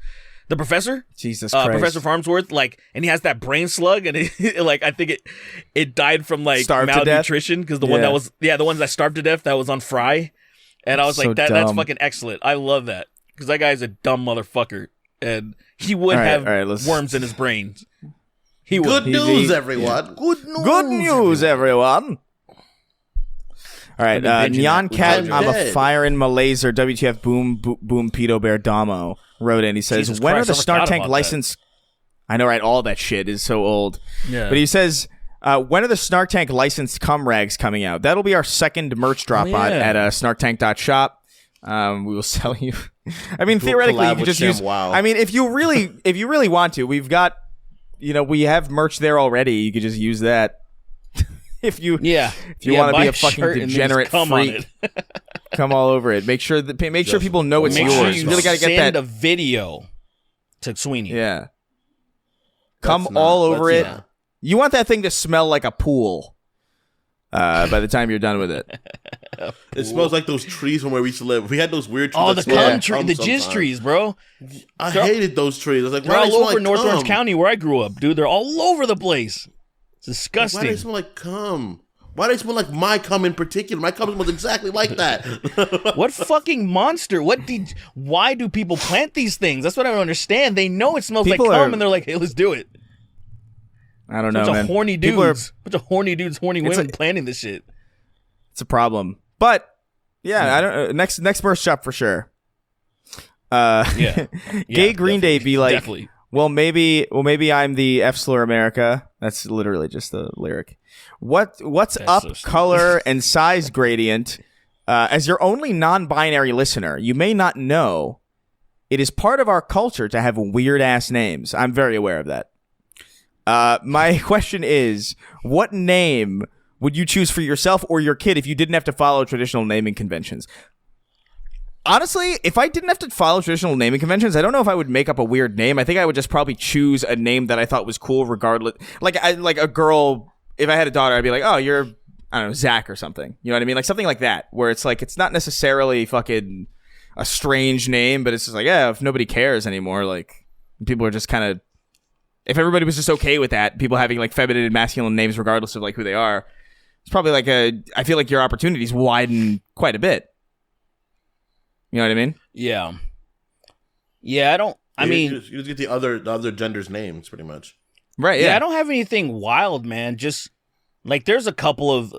the professor. Jesus Christ, Professor Farnsworth, like, and he has that brain slug, and like I think it died from like malnutrition because the one that starved to death that was on Fry, and I was like that's fucking excellent. I love that because that guy's a dumb motherfucker, and he would have worms in his brain. Good news, everyone. Good news, everyone. All right, Nyan Cat, I'm a fire in Malaysia. WTF, boom, pedo bear Damo wrote in. He says, Jesus when Christ, are the Snark Tank license? I know, right? All that shit is so old. Yeah. But he says, when are the Snark Tank licensed cum rags coming out? That'll be our second merch drop at snarktank.shop. We will sell you. I mean, theoretically, you could just use. Wow. I mean, if you really want to, we've got. You know, we have merch there already. You could just use that. if you want to be a fucking degenerate freak, come all over it. Make sure people know it's yours. Sure you really got to get that. Send a video to Sweeney. Yeah. Come all over it. Yeah. You want that thing to smell like a pool. By the time you're done with it. It smells like those trees from where we used to live. We had those weird trees. Oh, the cum tree, the jizz trees, bro. I hated those trees. I was like, they're all over North Orange County where I grew up, dude. They're all over the place. It's disgusting. Why do they smell like cum? Why do they smell like my cum in particular? My cum smells exactly like that. What fucking monster? Why do people plant these things? That's what I don't understand. They know it smells like cum and they're like, hey, let's do it. I don't know, man. Horny dudes. Bunch of horny dudes, horny women planning this shit. It's a problem. But yeah, I don't next merch shop for sure. Gay Green Day be like, definitely. Well, maybe I'm the F slur America. That's literally just the lyric. What's That's up so color and size gradient? As your only non-binary listener, you may not know it is part of our culture to have weird ass names. I'm very aware of that. My question is, what name would you choose for yourself or your kid if you didn't have to follow traditional naming conventions? Honestly, if I didn't have to follow traditional naming conventions, I don't know if I would make up a weird name. I think I would just probably choose a name that I thought was cool regardless. Like a girl, if I had a daughter, I'd be like, oh, you're, I don't know, Zach or something. You know what I mean? Like something like that, where it's like, it's not necessarily fucking a strange name, but it's just like, yeah, if nobody cares anymore, like people are just kind of, if everybody was just okay with that, people having like feminine and masculine names regardless of like who they are, it's probably like I feel like your opportunities widen quite a bit. You know what I mean? Yeah. Yeah, you just get the other gender's names pretty much. Right, yeah. I don't have anything wild, man. Just like there's a couple of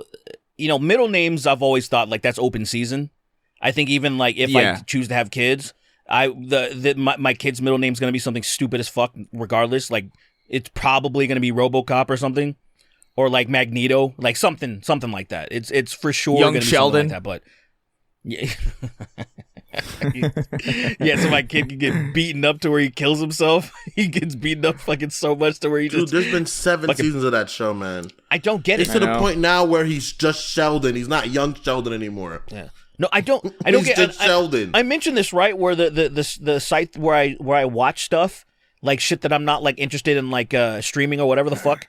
middle names I've always thought like that's open season. I think even like if I choose to have kids, my kid's middle name's gonna be something stupid as fuck regardless. Like it's probably gonna be RoboCop or something. Or like Magneto, like something like that. It's for sure Young gonna be Sheldon. Like that, but yeah. Yeah, so my kid can get beaten up to where he kills himself. He gets beaten up fucking so much to where he just. Dude, there's been 7 seasons of that show, man. I don't get it. It's to the point now where he's just Sheldon. He's not young Sheldon anymore. Yeah. No, I don't He's get just Sheldon. I mentioned this right where the site where I watch stuff like shit that I'm not like interested in like streaming or whatever the fuck.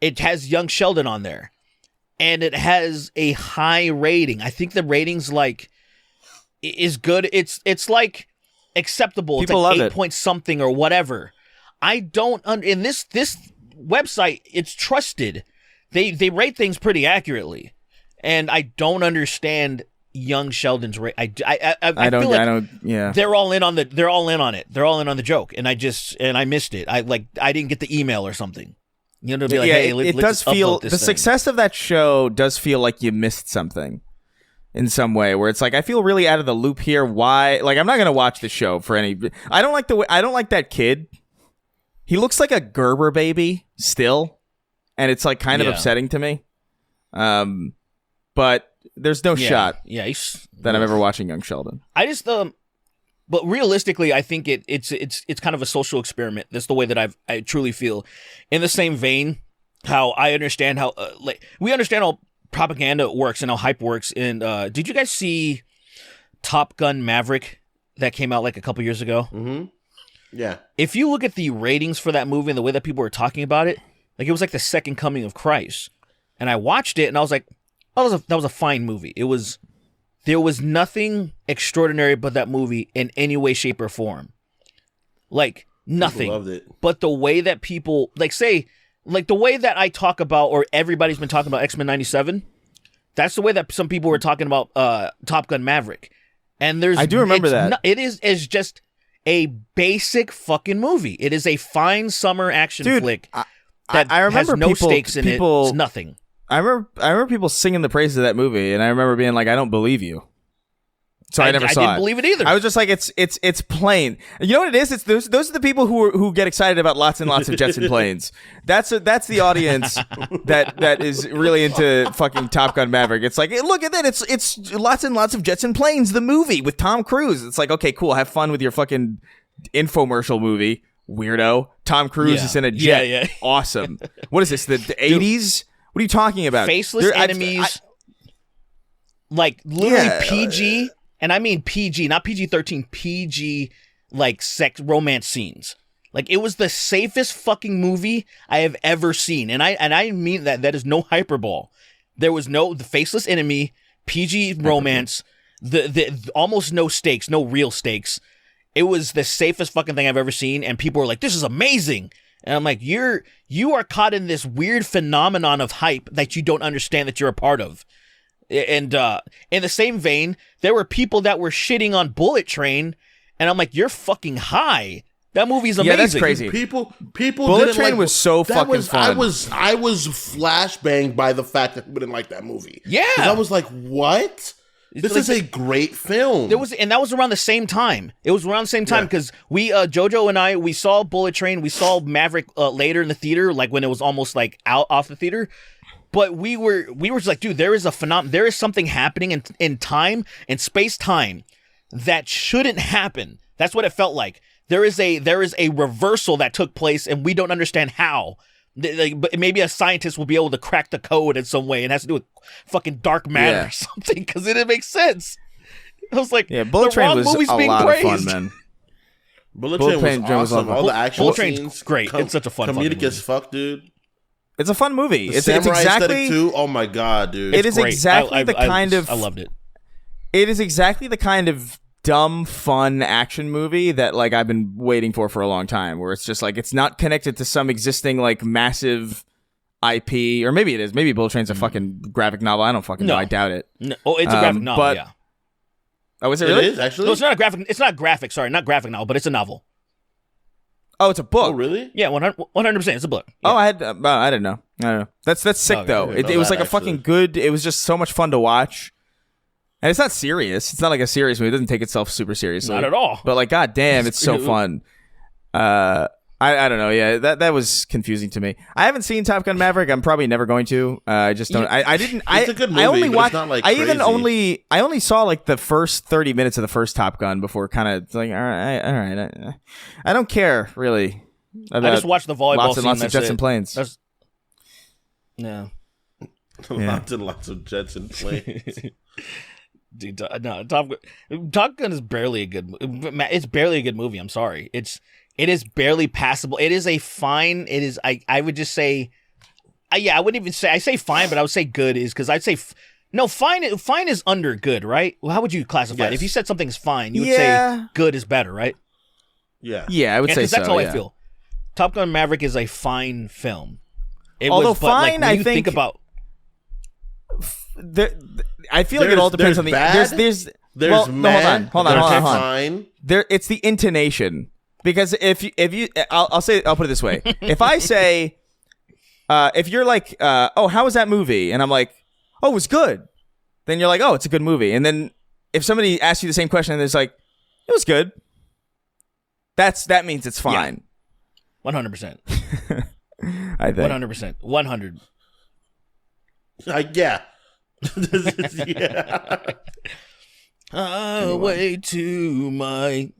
It has young Sheldon on there. and it has a high rating. I think the rating's like is good. It's like acceptable. People it's like love 8 it. point something or whatever. I don't in this website, it's trusted. They rate things pretty accurately, and I don't understand young Sheldon's rate. I feel like yeah. they're all in on it. They're all in on the joke, and I missed it. I didn't get the email or something. You know, to be like, hey, it let's does feel this the thing. success of that show does feel like you missed something in some way, where it's like I feel really out of the loop here. Why? Like, I'm not gonna watch the show for any. I don't like that kid. He looks like a Gerber baby still, and it's like kind of upsetting to me. But there's no shot that I'm ever watching Young Sheldon. I just but realistically, I think it's kind of a social experiment. That's the way that I truly feel. In the same vein, how I understand how we understand how propaganda works and how hype works. And did you guys see Top Gun Maverick that came out like a couple years ago? Mm-hmm. Yeah. If you look at the ratings for that movie and the way that people were talking about it, like it was like the second coming of Christ. And I watched it and I was like, oh, that was a fine movie. There was nothing extraordinary about that movie in any way, shape, or form. Like nothing. People loved it. But the way that people the way that I talk about, or everybody's been talking about X-Men 97, that's the way that some people were talking about Top Gun Maverick. And I do remember that. It is just a basic fucking movie. It is a fine summer action flick that I remember has no stakes in it. It's nothing. I remember people singing the praises of that movie, and I remember being like, I don't believe you. So I never saw it. I didn't believe it either. I was just like, it's plain. You know what it is? It's those are the people who get excited about lots and lots of jets and planes. That's the audience that is really into fucking Top Gun Maverick. It's like, hey, look at that. It's lots and lots of jets and planes. The movie with Tom Cruise. It's like, okay, cool. Have fun with your fucking infomercial movie, weirdo. Tom Cruise is in a jet. Yeah. Awesome. What is this? The 80s? What are you talking about? Faceless enemies. Like literally PG. And I mean PG, not PG-13, PG, like, sex romance scenes. Like, it was the safest fucking movie I have ever seen. And I mean that. That is no hyperbole. There was the faceless enemy, PG romance, the almost no stakes, no real stakes. It was the safest fucking thing I've ever seen. And people were like, this is amazing. And I'm like, you are caught in this weird phenomenon of hype that you don't understand that you're a part of. And in the same vein, there were people that were shitting on Bullet Train, and I'm like, you're fucking high. That movie's amazing. Yeah, that's crazy. People Bullet didn't Train was so fucking fun. I was flashbanged by the fact that people didn't like that movie. Yeah, I was like, what? This is a great film. And that was around the same time. It was around the same time because we, Jojo and we saw Bullet Train. We saw Maverick later in the theater, like when it was almost like out off the theater. But we were just like, dude, there is something happening in time and space time that shouldn't happen. That's what it felt like. There is a reversal that took place, and we don't understand how. But maybe a scientist will be able to crack the code in some way. It has to do with fucking dark matter or something, because it didn't make sense. I was like, Bullet Train was a lot of fun, man. Bullet Train was awesome. All the action scenes, great. It's such a fun comedic as fuck, dude. It's a fun movie. It's exactly too. Oh my god, dude! It is exactly the kind of. I loved it. It is exactly the kind of dumb, fun action movie that like I've been waiting for a long time. Where it's just like it's not connected to some existing like massive IP, or maybe it is. Maybe Bullet Train's a fucking graphic novel. I don't fucking know. I doubt it. No. Oh, it's a graphic novel. Yeah. Oh, is it really? It is actually. No, it's not a graphic. It's not graphic. Sorry, not graphic novel, but it's a novel. Oh, it's a book. Oh, really? Yeah, 100%. It's a book. Yeah. Oh, I didn't know. I don't know. That's sick though. It was like a fucking good. It was just so much fun to watch, and it's not serious. It's not like a serious movie. It doesn't take itself super seriously. Not at all. But like, god damn, it's so fun. I don't know. Yeah, that was confusing to me. I haven't seen Top Gun Maverick. I'm probably never going to. I just don't. I didn't. It's a good movie. I only but watched. It's not like I crazy. only saw like the first 30 minutes of the first Top Gun before kind of like, all right. I don't care really. I just watched the volleyball lots and scene. Lots of jets and planes. Yeah. Lots and lots of jets and planes. Dude, no, Top Gun is barely a good. It's barely a good movie. I'm sorry. It is barely passable. It is a fine. It is. I would just say, I wouldn't even say, I say fine, but I would say good is because I'd say, no, fine is under good, right? Well, how would you classify it? If you said something's fine, you would say good is better, right? Yeah. Yeah, I would say so. That's how I feel. Top Gun Maverick is a fine film. Although fine, I think about. I feel like it all depends on the. There's well, mad, no, hold on. Fine. It's the intonation, because if you, I'll put it this way: if I say, if you're like, oh, how was that movie? And I'm like, oh, it was good. Then you're like, oh, it's a good movie. And then if somebody asks you the same question and it's like, it was good, that means it's fine. 100%. I think 100%. 100. Yeah. Way to my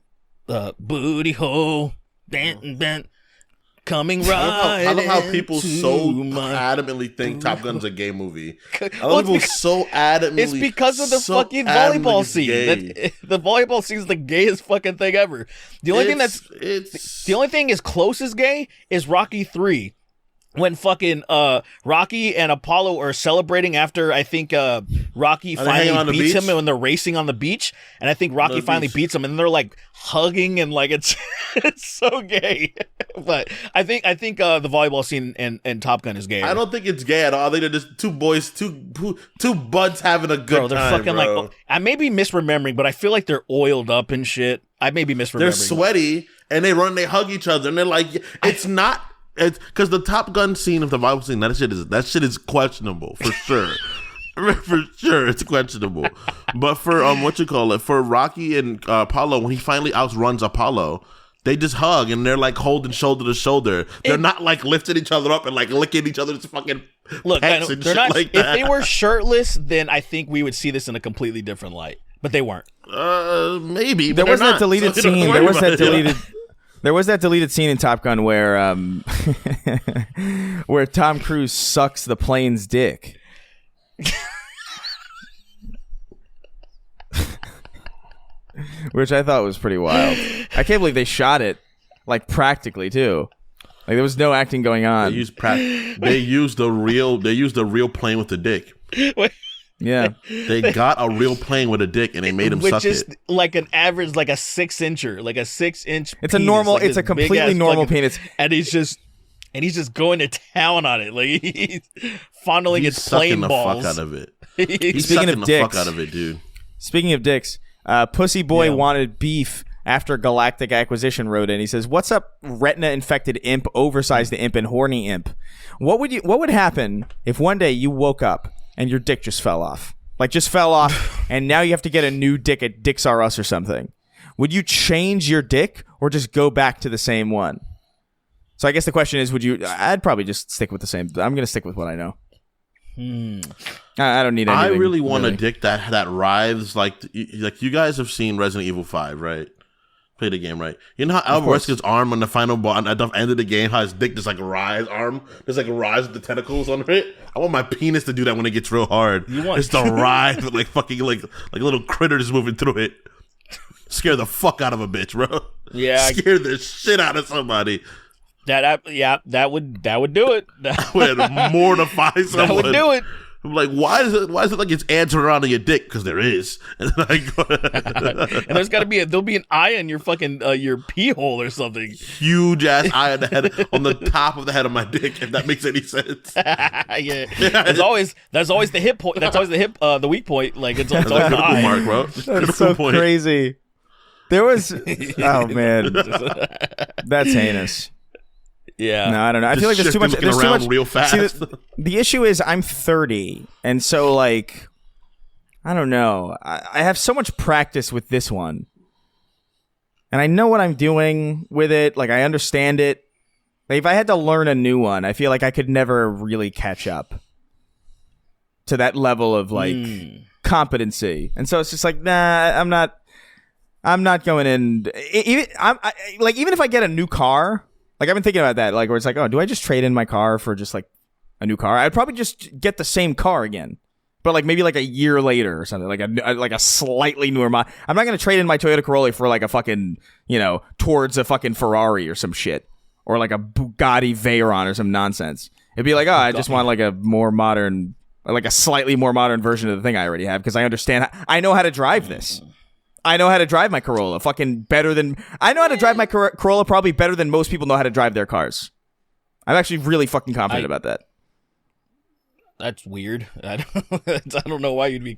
booty hole, bent, coming right. I love how people so adamantly think Top Gun's a gay movie. I love people so adamantly. It's because of the fucking volleyball scene. The volleyball scene is the gayest fucking thing ever. The only thing as close as gay is Rocky 3. When fucking Rocky and Apollo are celebrating after, I think Rocky finally beats him, and when they're racing on the beach, and I think Rocky finally beats him, and they're like hugging, and like it's so gay. But I think the volleyball scene in Top Gun is gay. I don't think it's gay at all. I think they're just two boys, two buds having a good they're time. Fucking like, I may be misremembering, but I feel like they're oiled up and shit. I may be misremembering. They're sweaty, and they hug each other, and they're like, it's not. It's because the Top Gun scene of the Bible scene, that shit is questionable for sure. For sure, it's questionable. But for for Rocky and Apollo, when he finally outruns Apollo, they just hug and they're like holding shoulder to shoulder. They're not like lifting each other up and like licking each other's fucking pecs and shit like that. If they were shirtless, then I think we would see this in a completely different light. But they weren't. Maybe. There was that deleted scene. There was that deleted scene in Top Gun where where Tom Cruise sucks the plane's dick. Which I thought was pretty wild. I can't believe they shot it like practically too. Like there was no acting going on. They used the real plane with the dick. Yeah, they got a real plane with a dick and they made him suck it. Like an average, like a 6-incher, like a 6-inch. It's a normal. It's a completely normal penis, and he's just going to town on it. Like he's fondling its plane balls. Fuck out of it. He's sucking the fuck out of it, dude. Speaking of dicks, Pussy Boy wanted beef after Galactic Acquisition wrote in. He says, "What's up, retina-infected imp, oversized imp, and horny imp? What would happen if one day you woke up and your dick just fell off? Like, just fell off, and now you have to get a new dick at Dicks R Us or something. Would you change your dick or just go back to the same one?" So I guess the question is, I'd probably just stick with the same. I'm going to stick with what I know. I don't need anything. I really want a dick that writhes like you guys have seen Resident Evil 5, right? Play the game, right? You know how Albert Wesker's arm on the final ball at the end of the game, how his dick just like writhes with the tentacles on it? I want my penis to do that when it gets real hard. It's to writhe with like fucking like little critters moving through it. Scare the fuck out of a bitch, bro. Yeah. Scare the shit out of somebody. That would do it. That would mortify someone. That would do it. I'm like, why is it like it's ants around your dick? Because there is. And there's got to be there'll be an eye in your fucking your pee hole or something. Huge ass eye on the head, on the top of the head of my dick, if that makes any sense. Yeah. There's always the hip point. That's always the hip the weak point. Like it's always the eye. Mark, bro. That's so crazy. There was oh man. That's heinous. Yeah. No, I don't know. I feel like there's too much. There's too much real fast. See, the issue is I'm 30, and so like, I don't know. I have so much practice with this one, and I know what I'm doing with it. Like I understand it. Like, if I had to learn a new one, I feel like I could never really catch up to that level of like competency. And so it's just like, nah, I'm not going in. Even if I get a new car. Like, I've been thinking about that, like, where it's like, oh, do I just trade in my car for just, like, a new car? I'd probably just get the same car again, but, like, maybe, like, a year later or something, like a slightly newer model. I'm not going to trade in my Toyota Corolla for, like, a fucking, towards a fucking Ferrari or some shit, or, like, a Bugatti Veyron or some nonsense. It'd be like, oh, I just want like a more modern, like a slightly more modern version of the thing I already have because I understand. I know how to drive this. I know how to drive my Corolla fucking better than I know how to drive my Corolla probably better than most people know how to drive their cars. I'm actually really fucking confident about that. That's weird. I don't know why you'd be.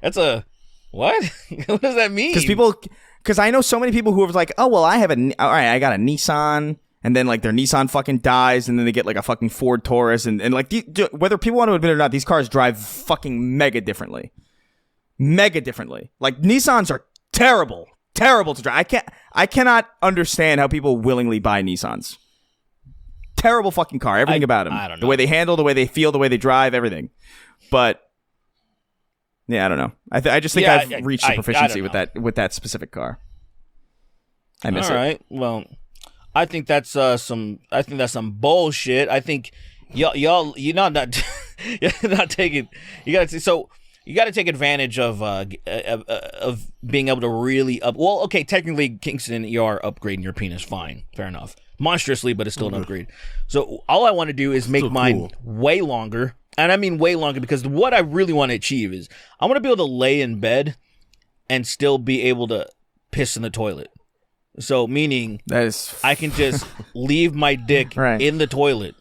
That's a what? What does that mean? Because I know so many people who are like, oh well, I got a Nissan, and then like their Nissan fucking dies, and then they get like a fucking Ford Taurus, and like whether people want to admit it or not, these cars drive fucking mega differently. Like Nissans are terrible to drive. I cannot understand how people willingly buy Nissans. Terrible fucking car. Everything about them. I don't know. The way they handle, the way they feel, the way they drive, everything. But yeah, I don't know. I just think I've reached a proficiency with that specific car. I miss it. All right. Well, I think that's some bullshit. I think y'all you're not taking. You got to take advantage of being able to really Well, okay, technically, Kingston, you are upgrading your penis. Fine, fair enough. Monstrously, but it's still an upgrade. So all I want to do is make mine way longer, and I mean way longer because what I really want to achieve is I want to be able to lay in bed and still be able to piss in the toilet. So meaning I can just leave my dick in the toilet.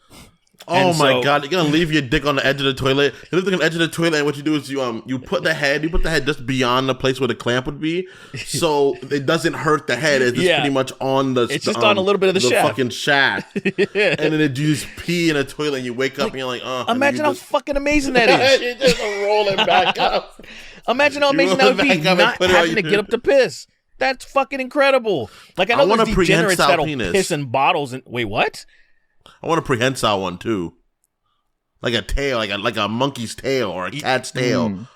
Oh my god! You're gonna leave your dick on the edge of the toilet. You leave it on the edge of the toilet, and what you do is you put the head just beyond the place where the clamp would be, so it doesn't hurt the head. It's just pretty much on the. It's just on a little bit of the shaft. Fucking shaft. And then you just pee in a toilet, and you wake up and you're like, imagine how fucking amazing that is. You're just rolling back up. Imagine how amazing that would be not having to get up to piss. That's fucking incredible. Like I know there's degenerates that'll piss in bottles and wait, what? I want a prehensile one too, like a tail, like a monkey's tail or a cat's tail.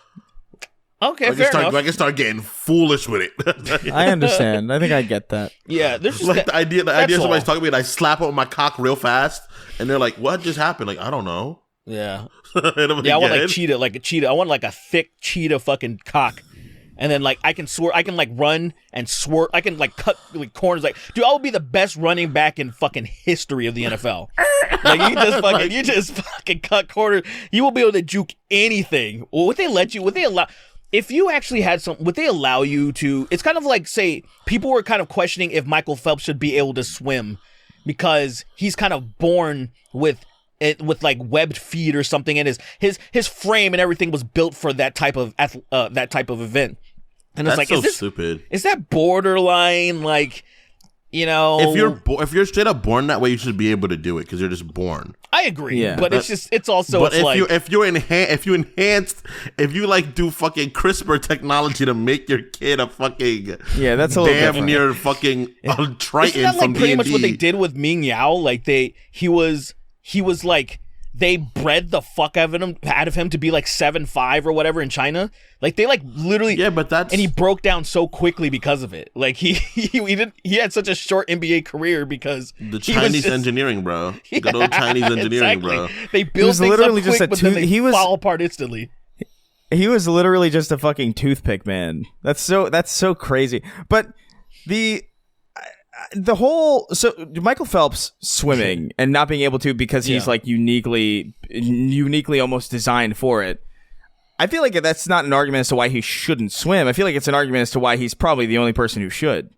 Okay, fair enough. I can start getting foolish with it. I understand. I think I get that. Yeah, there's just like the idea somebody's talking to me and I slap it with my cock real fast, and they're like, "What just happened?" Like, I don't know. Yeah, I want like a cheetah. I want like a thick cheetah fucking cock. And then, like, I can like, run and swerve. I can, like, cut like, corners. Like, dude, I would be the best running back in fucking history of the NFL. Like, you just fucking cut corners. You will be able to juke anything. Well, would they allow, if you actually had would they allow you to, it's kind of like, say, people were kind of questioning if Michael Phelps should be able to swim because he's kind of born with like webbed feet or something, and his frame and everything was built for that type of event. And it's that's like, so stupid. Is that borderline like, if you're straight up born that way, you should be able to do it because you're just born. I agree, but it's also. But if you like do fucking CRISPR technology to make your kid a fucking that's a little damn near fucking Triton. Isn't that like from pretty D&D? much what they did with Ming Yao? Like he was like. They bred the fuck out of him to be like 7'5" or whatever in China. Like they like literally but that's and he broke down so quickly because of it. Like he had such a short NBA career because the Chinese engineering, bro. Good old Chinese engineering, bro. They built things literally up quick, but then they fall apart instantly. He was literally just a fucking toothpick, man. That's so crazy. But the whole Michael Phelps swimming and not being able to because he's like uniquely almost designed for it. I feel like that's not an argument as to why he shouldn't swim. I feel like it's an argument as to why he's probably the only person who should.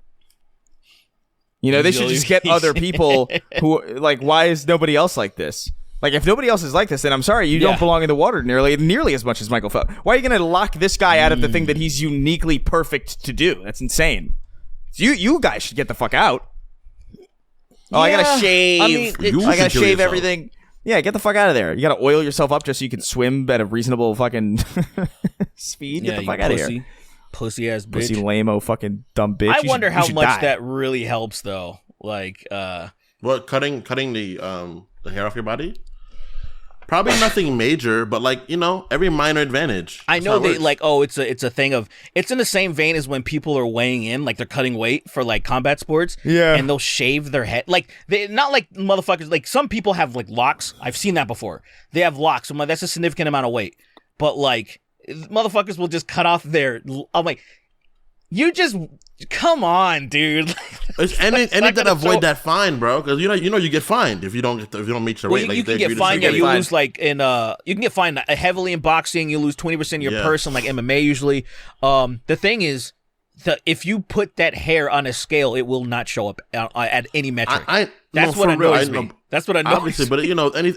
They should just get other people who like. Why is nobody else like this? Like if nobody else is like this, then I'm sorry, you don't belong in the water nearly as much as Michael Phelps. Why are you going to lock this guy out of the thing that he's uniquely perfect to do? That's insane. You guys should get the fuck out. Oh, I gotta shave. I gotta shave everything. Yeah, get the fuck out of there. You gotta oil yourself up just so you can swim at a reasonable fucking speed. Get the fuck out of here. Pussy ass bitch. Pussy lame-o fucking dumb bitch. I wonder how much that really helps though. Like what, cutting the hair off your body? Probably nothing major, but like, every minor advantage. I know they like, it's a thing of, it's in the same vein as when people are weighing in, like they're cutting weight for like combat sports. Yeah. And they'll shave their head. Like, they not like motherfuckers, like some people have like locks. I've seen that before. They have locks. I'm like, that's a significant amount of weight. But like, motherfuckers will just cut off I'm like, You just come on, dude. It's anything that avoid that fine, bro. Because you get fined if you don't meet your weight. You can get fined. Yeah, you lose like in you can get fined heavily in boxing. You lose 20% of your purse in like MMA usually. The thing is, if you put that hair on a scale, it will not show up at any metric. That's what annoys me. That's what annoys me. Obviously, but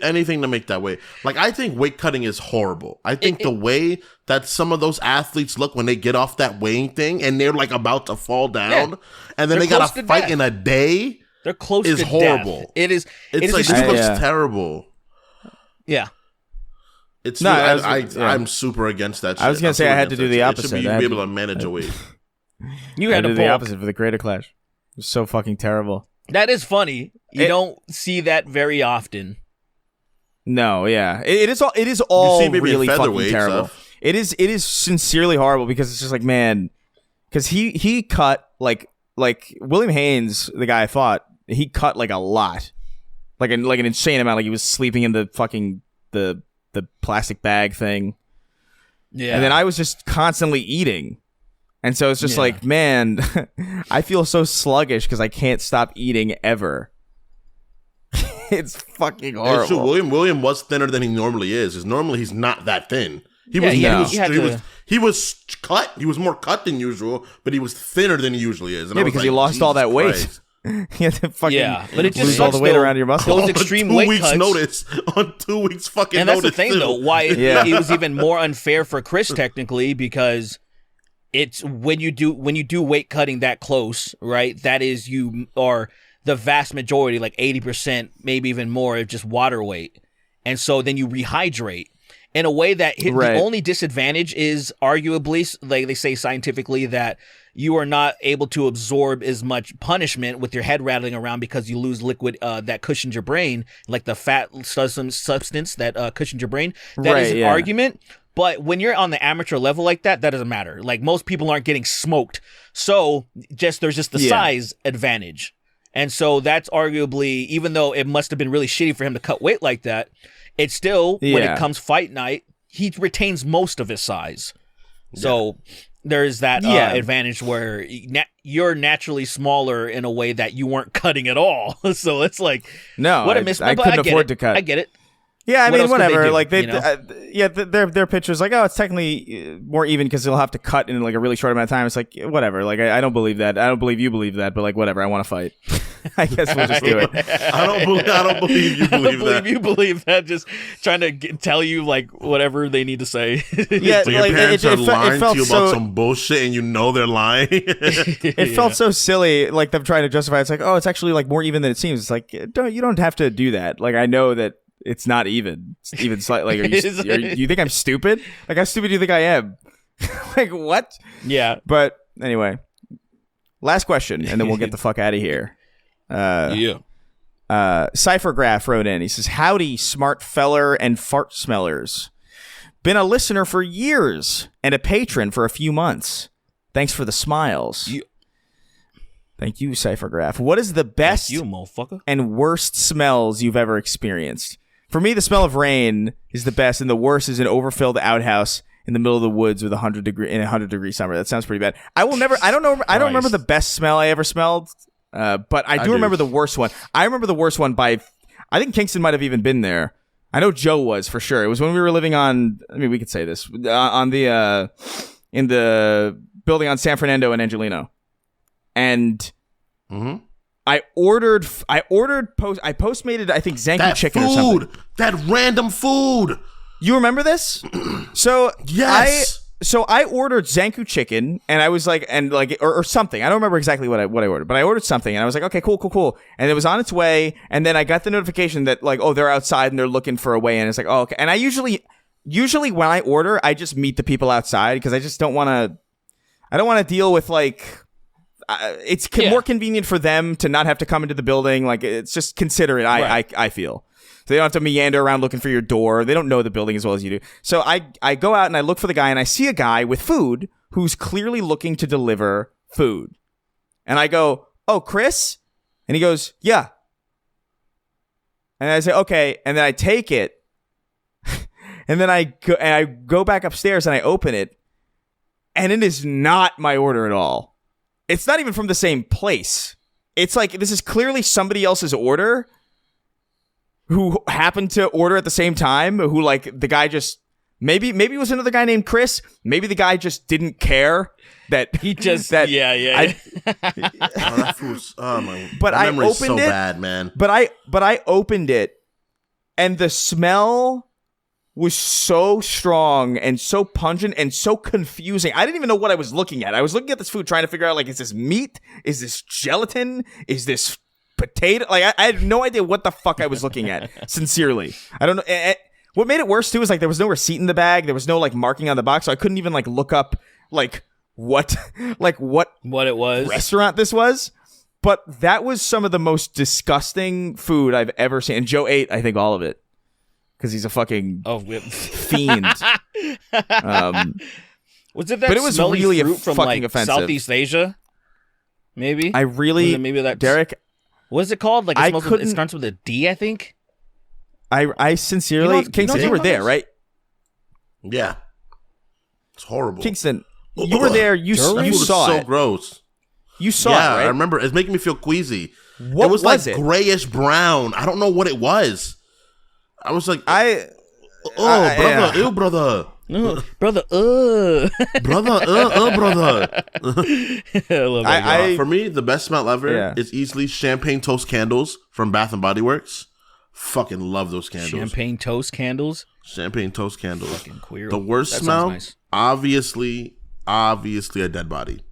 anything to make that way. Like, I think weight cutting is horrible. I think the way that some of those athletes look when they get off that weighing thing and they're like about to fall down, and then they gotta fight in a day. They're close to horrible. Death. It is. It's like it looks terrible. Yeah. It's I'm super against that shit. I was gonna say I had to do the opposite. You should be able to manage a weight. You had to do the opposite for the Creator Clash. It was so fucking terrible. That is funny. You don't see that very often. No, yeah, it is all really fucking terrible. Stuff. It is sincerely horrible because it's just like, man, because he cut like William Haynes, the guy I fought, he cut like a lot, like an insane amount. Like he was sleeping in the fucking the plastic bag thing. Yeah, and then I was just constantly eating. And so it's just like, man, I feel so sluggish because I can't stop eating ever. It's fucking horrible. It's true. William was thinner than he normally is. Because normally he's not that thin. He was cut. He was more cut than usual, but he was thinner than he usually is. And because he lost all that weight. He had to fucking but it just lose all the weight around your muscles. Those extreme weight cuts. On 2 weeks fucking and notice. And that's the thing, though, why it was even more unfair for Chris, technically, because it's when you do weight cutting that close, right? That is, you are the vast majority, like 80%, maybe even more, of just water weight. And so then you rehydrate in a way that the only disadvantage is arguably, like they say scientifically, that you are not able to absorb as much punishment with your head rattling around because you lose liquid that cushions your brain, like the fat substance that cushions your brain. That is an argument. But when you're on the amateur level like that, that doesn't matter. Like, most people aren't getting smoked. So there's just the size advantage. And so that's arguably, even though it must have been really shitty for him to cut weight like that, it's still, when it comes fight night, he retains most of his size. So there's that advantage where you're naturally smaller in a way that you weren't cutting at all. So it's like, what a mismatch. I couldn't afford to cut. I get it. Yeah, I mean, whatever. Like you know? Their pictures like, oh, it's technically more even because they'll have to cut in like a really short amount of time. It's like, whatever. Like, I don't believe that. I don't believe you believe that. But like, whatever. I want to fight. I guess we'll just do it. I don't believe you believe that. You believe that. Just trying to tell you like whatever they need to say. Yeah, so your parents are lying to you about some bullshit, and you know they're lying. It felt so silly, like them trying to justify. It's like, oh, it's actually like more even than it seems. It's like, you don't have to do that. Like, I know that. It's not even. It's even slightly. Like, you think I'm stupid? Like, how stupid do you think I am? Like, what? Yeah. But anyway, last question, and then we'll get the fuck out of here. Cyphergraph wrote in. He says, "Howdy, smart feller and fart smellers. Been a listener for years and a patron for a few months. Thanks for the smiles." Thank you, Cyphergraph. What is the best and worst smells you've ever experienced? For me, the smell of rain is the best, and the worst is an overfilled outhouse in the middle of the woods with 100-degree summer. That sounds pretty bad. I don't remember the best smell I ever smelled, but I do remember the worst one. I remember the worst one I think Kingston might have even been there. I know Joe was for sure. It was when we were living on. I mean, we could say this in the building on San Fernando and Angelino, and. Mm-hmm. I postmated, I think, Zanku chicken or something. That random food. You remember this? So yes. I ordered Zanku chicken, and I was like, or something. I don't remember exactly what I ordered, but I ordered something, and I was like, okay, cool. And it was on its way, and then I got the notification that like, oh, they're outside and they're looking for a way in. It's like, oh, okay. And I usually when I order, I just meet the people outside because I just don't want to. I don't want to deal with like. It's more convenient for them to not have to come into the building. Like, it's just considerate. I feel so they don't have to meander around looking for your door. They don't know the building as well as you do. So I go out and I look for the guy, and I see a guy with food who's clearly looking to deliver food, and I go, "Oh, Chris," and he goes, "Yeah," and I say, "Okay," and then I take it, and then I go back upstairs and I open it. and it is not my order at all. It's not even from the same place. It's like, this is clearly somebody else's order who happened to order at the same time, who, like, the guy just, maybe it was another guy named Chris. Maybe the guy just didn't care that he just, that food's, but I opened so it, bad, man. But I opened it, and the smell was so strong and so pungent and so confusing. I didn't even know what I was looking at. I was looking at this food trying to figure out, like, is this meat? Is this gelatin? Is this potato? Like, I had no idea what the fuck I was looking at. Sincerely, I don't know. What made it worse too is, like, there was no receipt in the bag. There was no, like, marking on the box, so I couldn't even, like, look up, like, what it was, restaurant this was. But that was some of the most disgusting food I've ever seen. And Joe ate, I think, all of it because he's a fucking fiend. Was it that? But it was really fruit from, fucking like, offensive. Southeast Asia? Maybe. Maybe that. Derek, what is it called? Like, it starts with a D, I think. I sincerely, Kingston, you were there, right? Yeah, it's horrible. Kingston, you were there. You saw it. So gross. You saw it, right? I remember. It's making me feel queasy. What it was was like it? grayish brown. I don't know what it was. I was like, brother, ew, brother. Brother, brother. brother. For me, the best smell ever is easily champagne toast candles from Bath and Body Works. Fucking love those candles. Champagne toast candles. Fucking queer. The worst smell, nice. Obviously a dead body.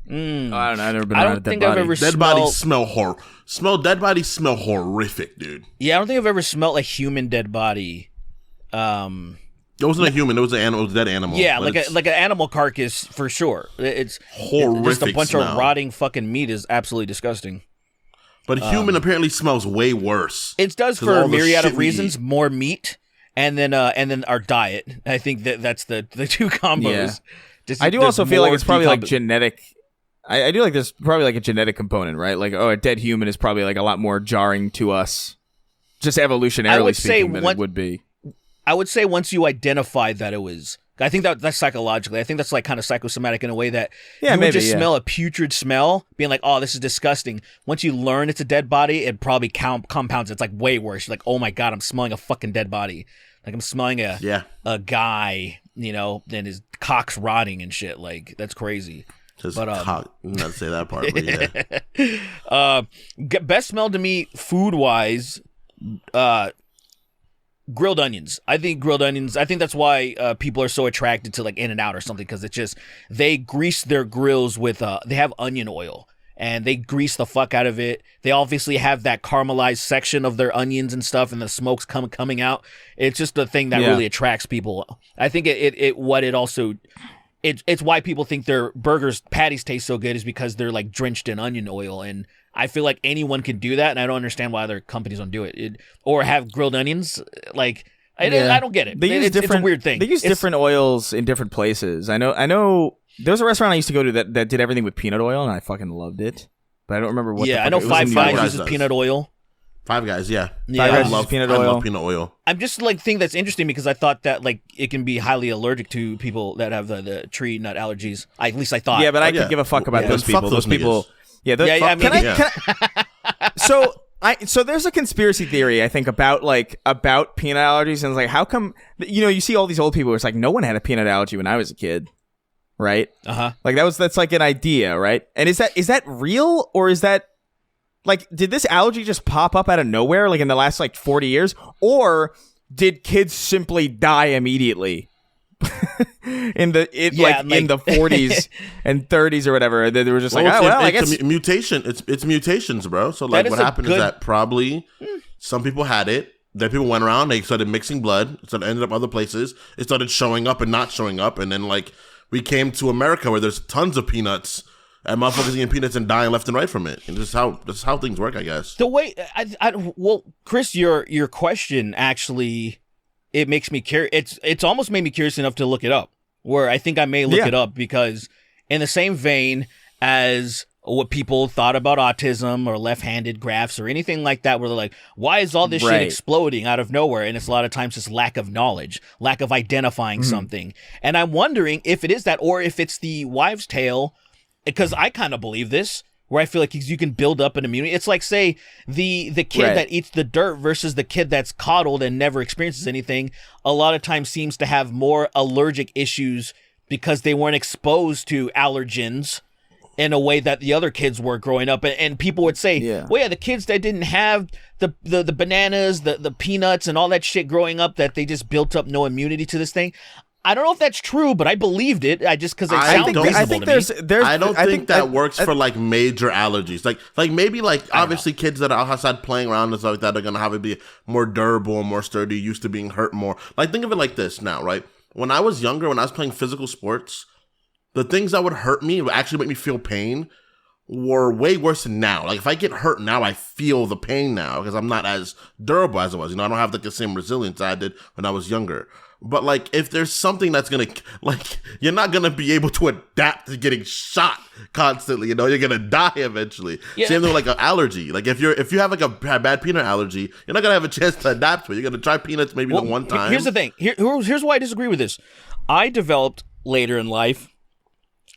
I don't know. I've never been I around don't a dead think body. I've ever Dead bodies smell dead bodies smell horrific, dude. Yeah, I don't think I've ever smelled a human dead body. It wasn't a human. It was an animal. It was a dead animal. Yeah, like an animal carcass for sure. It's horrific. Just a bunch smell. of rotting fucking meat is absolutely disgusting. But human apparently smells way worse. It does for a myriad of reasons. More meat, and then our diet. I think that's the two combos. Yeah. I do also feel like it's probably like genetic. I do like there's probably like a genetic component, right? Like, a dead human is probably like a lot more jarring to us, just evolutionarily speaking, than it would be. I would say once you identify that it was, I think that's psychologically. I think that's like kind of psychosomatic in a way that you would just smell a putrid smell, being like, oh, this is disgusting. Once you learn it's a dead body, it probably compounds. It's like way worse. You're like, oh my God, I'm smelling a fucking dead body. Like I'm smelling a guy, and his cock's rotting and shit. Like that's crazy. Not to say that part, but yeah. Best smell to me, food wise, grilled onions. I think grilled onions. I think that's why people are so attracted to like In-N-Out or something, because it's just they grease their grills with they have onion oil and they grease the fuck out of it. They obviously have that caramelized section of their onions and stuff, and the smoke's coming out. It's just a thing that really attracts people. I think it's why people think their patties taste so good is because they're like drenched in onion oil. And I feel like anyone can do that, and I don't understand why other companies don't do it. Or have grilled onions. Like I don't get it. It's a weird thing. They use different oils in different places. I know. There was a restaurant I used to go to that did everything with peanut oil, and I fucking loved it. But I don't remember what. Yeah, I know Five Guys uses peanut oil. Five Guys, yeah. I love peanut oil. I love peanut oil. I'm just like think that's interesting because I thought that like it can be highly allergic to people that have the tree nut allergies. At least I thought. Yeah, but I could give a fuck about those people. Those people. So there's a conspiracy theory I think about peanut allergies, and it's like, how come you see all these old people? It's like no one had a peanut allergy when I was a kid, right? Like that's like an idea, right? And is that real, or is that like, did this allergy just pop up out of nowhere like in the last like 40 years, or did kids simply die immediately? in the 40s and 30s or whatever, they were just I guess it's a mutation. It's mutations, bro. So like what happened is that probably some people had it, then people went around, they started mixing blood, it ended up other places, it started showing up and not showing up, and then like we came to America where there's tons of peanuts and motherfuckers eating peanuts and dying left and right from it. And this is how things work, I guess. The way well, Chris, your question actually, it makes me curious. It's almost made me curious enough to look it up. Where I think I may look it up, because in the same vein as what people thought about autism or left-handed graphs or anything like that, where they're like, why is all this shit exploding out of nowhere? And it's a lot of times just lack of knowledge, lack of identifying something. And I'm wondering if it is that, or if it's the wives' tale, because I kind of believe this, where I feel like you can build up an immunity. It's like, say, the kid that eats the dirt versus the kid that's coddled and never experiences anything, a lot of times seems to have more allergic issues because they weren't exposed to allergens in a way that the other kids were growing up. And people would say, well, yeah, the kids that didn't have the bananas, the peanuts and all that shit growing up, that they just built up no immunity to this thing. I don't know if that's true, but I believed it. Because it sounds reasonable to me. I don't think that works for like major allergies. Like maybe like obviously kids that are outside playing around and stuff like that are gonna have it be more durable, more sturdy, used to being hurt more. Like think of it like this now, right? When I was younger, when I was playing physical sports, the things that would hurt me, would actually make me feel pain, were way worse than now. Like if I get hurt now, I feel the pain now because I'm not as durable as I was. I don't have like the same resilience I did when I was younger. But like if there's something that's gonna, like, you're not gonna be able to adapt to getting shot constantly. You're gonna die eventually. Same thing with like an allergy. Like if you have like a bad peanut allergy, you're not gonna have a chance to adapt to it. You're gonna try peanuts maybe the one time. Here's the thing. Here's why I disagree with this. I developed later in life,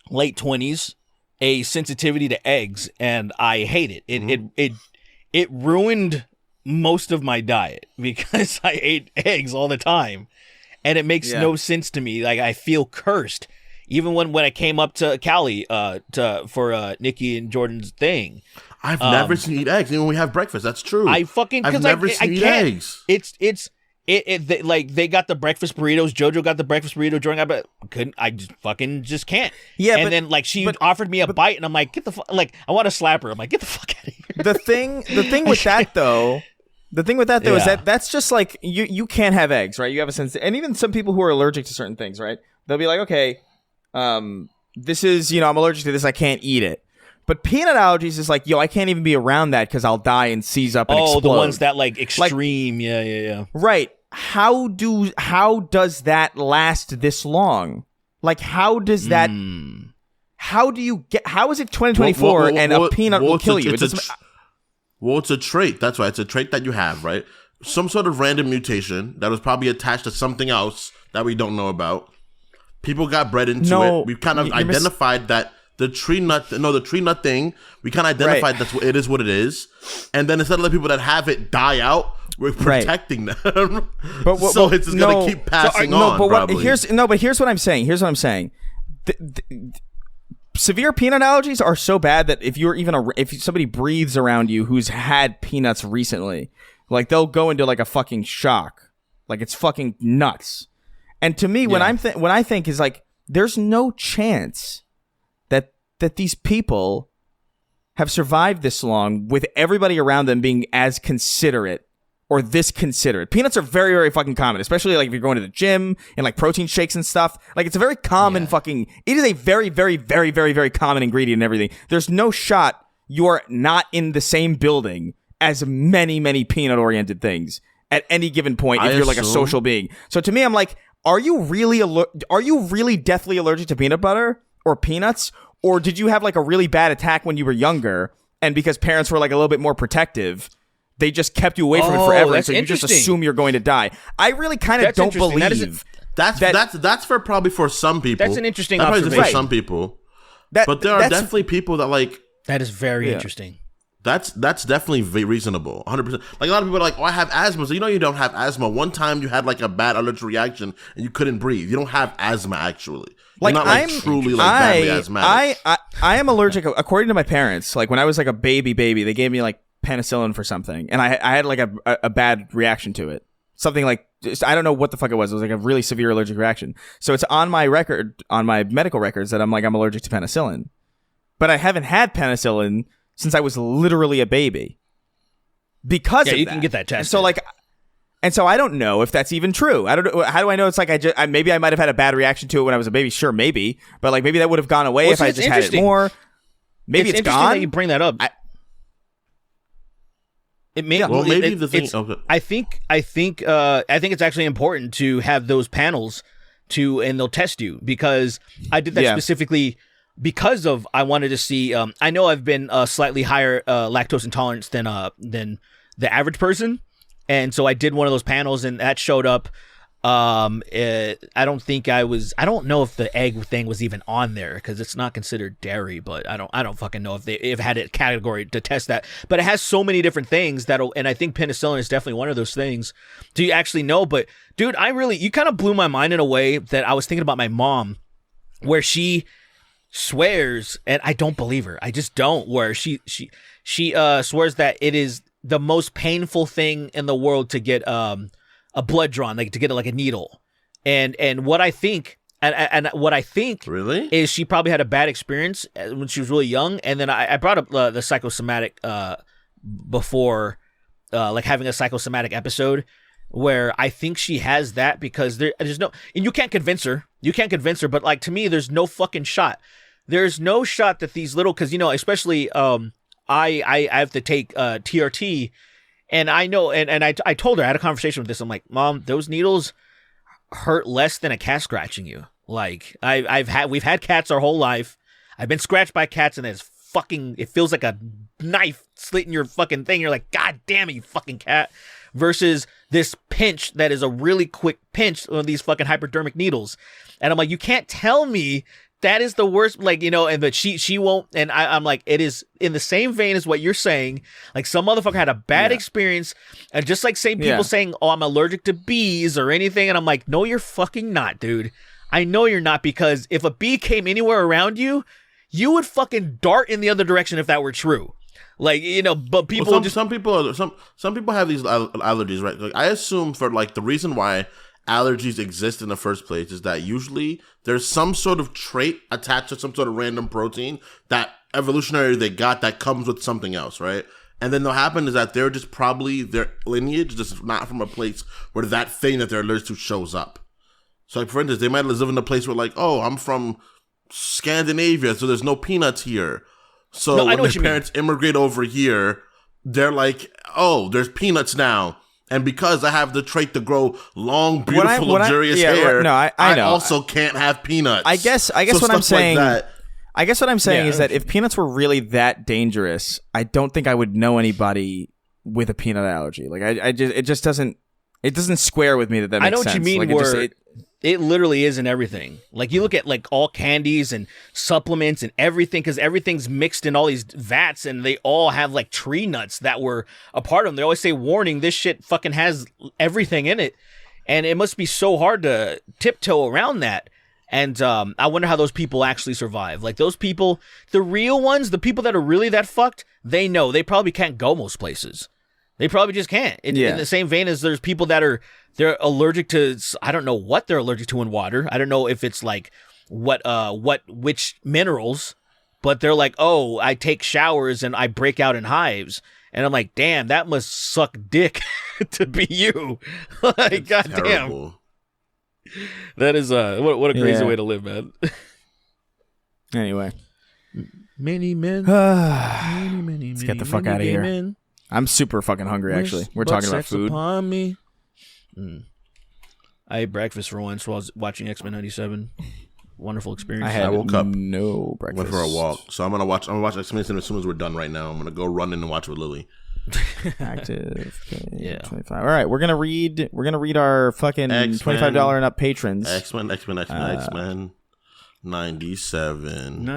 late 20s, a sensitivity to eggs, and I hate it. It ruined most of my diet because I ate eggs all the time, and it makes no sense to me. Like I feel cursed, even when I came up to Cali for Nikki and Jordan's thing. I've never seen you eat eggs, even when we have breakfast. That's true. I've never seen you eat eggs. Like they got the breakfast burritos. JoJo got the breakfast burrito. Jordan got, but I just can't. Yeah, and then like she offered me a bite, and I'm like, get the fuck. Like I want to slap her. I'm like, get the fuck out of here. The thing with that though. The thing with that though is that's just like you can't have eggs, right? You have a sense, and even some people who are allergic to certain things, right? They'll be like, okay, this is I'm allergic to this, I can't eat it. But peanut allergies is like, I can't even be around that because I'll die and seize up and explode. The ones that like extreme, yeah. Right. How does that last this long? Like, how does that? How do you get? How is it 2024 and a peanut will kill you? It's a trait. That's right. It's a trait that you have, right? Some sort of random mutation that was probably attached to something else that we don't know about. People got bred into it. We've kind of identified that the tree nut thing. We kind of identified that's what it is. What it is, and then instead of letting people that have it die out, we're protecting them. So it's just gonna keep passing on. Probably. But here's what I'm saying. Severe peanut allergies are so bad that if somebody breathes around you who's had peanuts recently, like they'll go into like a fucking shock, like it's fucking nuts. And to me, when I think is like, there's no chance that these people have survived this long with everybody around them being as considerate or this considerate. Peanuts are very, very fucking common, especially like if you're going to the gym and like protein shakes and stuff. Like it's a very common it is a very, very, very, very, very common ingredient in everything. There's no shot you're not in the same building as many, many peanut oriented things at any given point if you're like a social being. So to me, I'm like, are you really deathly allergic to peanut butter or peanuts? Or did you have like a really bad attack when you were younger, and because parents were like a little bit more protective, they just kept you away from it forever, and so you just assume you're going to die? I really kind of don't believe that's probably for some people. That's an interesting observation. For some people, but there are definitely people that like. That is very interesting. That's definitely reasonable, 100%. Like a lot of people are like, I have asthma. So you don't have asthma. One time you had like a bad allergic reaction and you couldn't breathe. You don't have asthma actually. You're not truly badly asthmatic. I am allergic, according to my parents. Like when I was like a baby, they gave me like penicillin for something, and I had like a bad reaction to it. Something like, I don't know what the fuck it was. It was like a really severe allergic reaction. So it's on my record, on my medical records, that I'm allergic to penicillin. But I haven't had penicillin since I was literally a baby. Because of that. You can get that tested. And so I don't know if that's even true. I don't know. How do I know? It's like maybe I might have had a bad reaction to it when I was a baby. Sure, maybe. But like maybe that would have gone away if I just had it more. Maybe it's gone. That you bring that up. I think it's actually important to have those panels and they'll test you, because I did that specifically because of I wanted to see. I know I've been slightly higher lactose intolerance than the average person, and so I did one of those panels, and that showed up. I don't know if the egg thing was even on there because it's not considered dairy, but I don't fucking know if it had a category to test that. But it has so many different things and I think penicillin is definitely one of those things. Do you actually know? But dude, you kind of blew my mind in a way that I was thinking about my mom, where she swears, and I don't believe her. I just don't. Where she swears that it is the most painful thing in the world to get a blood drawn, like to get like a needle, and what I think really is she probably had a bad experience when she was really young, and then I brought up the psychosomatic before, like having a psychosomatic episode where I think she has that because there's no, and you can't convince her, but like to me there's no fucking shot. There's no shot that these little, because especially I have to take TRT. And I know, and I told her, I had a conversation with this. I'm like, Mom, those needles hurt less than a cat scratching you. Like we've had cats our whole life. I've been scratched by cats, and it feels like a knife slitting your fucking thing. You're like, God damn it, you fucking cat. Versus this pinch that is a really quick pinch of these fucking hypodermic needles. And I'm like, you can't tell me that is the worst, like, and but she won't, and I'm like, it is in the same vein as what you're saying. Like, some motherfucker had a bad experience, and just like same people saying, oh, I'm allergic to bees or anything, and I'm like, no, you're fucking not, dude. I know you're not, because if a bee came anywhere around you, you would fucking dart in the other direction if that were true. Like, but people some people have these allergies, right? Like, I assume for like the reason why allergies exist in the first place is that usually there's some sort of trait attached to some sort of random protein that evolutionary they got that comes with something else, right? And then what happen is that they're just probably, their lineage just not from a place where that thing that they're allergic to shows up. So like, for instance, they might live in a place where like, oh, I'm from Scandinavia, so there's no peanuts here. So when their parents immigrate over here, they're like, oh, there's peanuts now. And because I have the trait to grow long, beautiful, luxurious hair, I know. Also can't have peanuts. I guess what I'm saying. I guess what I'm saying is that if peanuts were really that dangerous, I don't think I would know anybody with a peanut allergy. Like it just doesn't square with me that makes sense. I know what you mean. Like, it literally is in everything. Like, you look at like all candies and supplements and everything, because everything's mixed in all these vats, and they all have like tree nuts that were a part of them. They always say, warning, this shit fucking has everything in it. And it must be so hard to tiptoe around that. And I wonder how those people actually survive. Like, those people, the real ones, the people that are really that fucked, they know. They probably can't go most places. They probably just can't. In the same vein as there's people that they're allergic to, I don't know what they're allergic to in water. I don't know if it's like which minerals, but they're like, oh, I take showers and I break out in hives. And I'm like, damn, that must suck dick to be you. Like, goddamn. That is what a crazy way to live, man. Anyway. Many men. Let's get the fuck out of here. Men. I'm super fucking hungry, actually. We're talking about food. Upon me. I ate breakfast for once while I was watching X-Men 97. Wonderful experience. I woke up, no breakfast. Went for a walk. So I'm gonna watch X-Men as soon as we're done right now. I'm gonna go run in and watch with Lily. Active. Okay, 25. All right, we're gonna read our fucking $25 and up patrons. X-Men 97.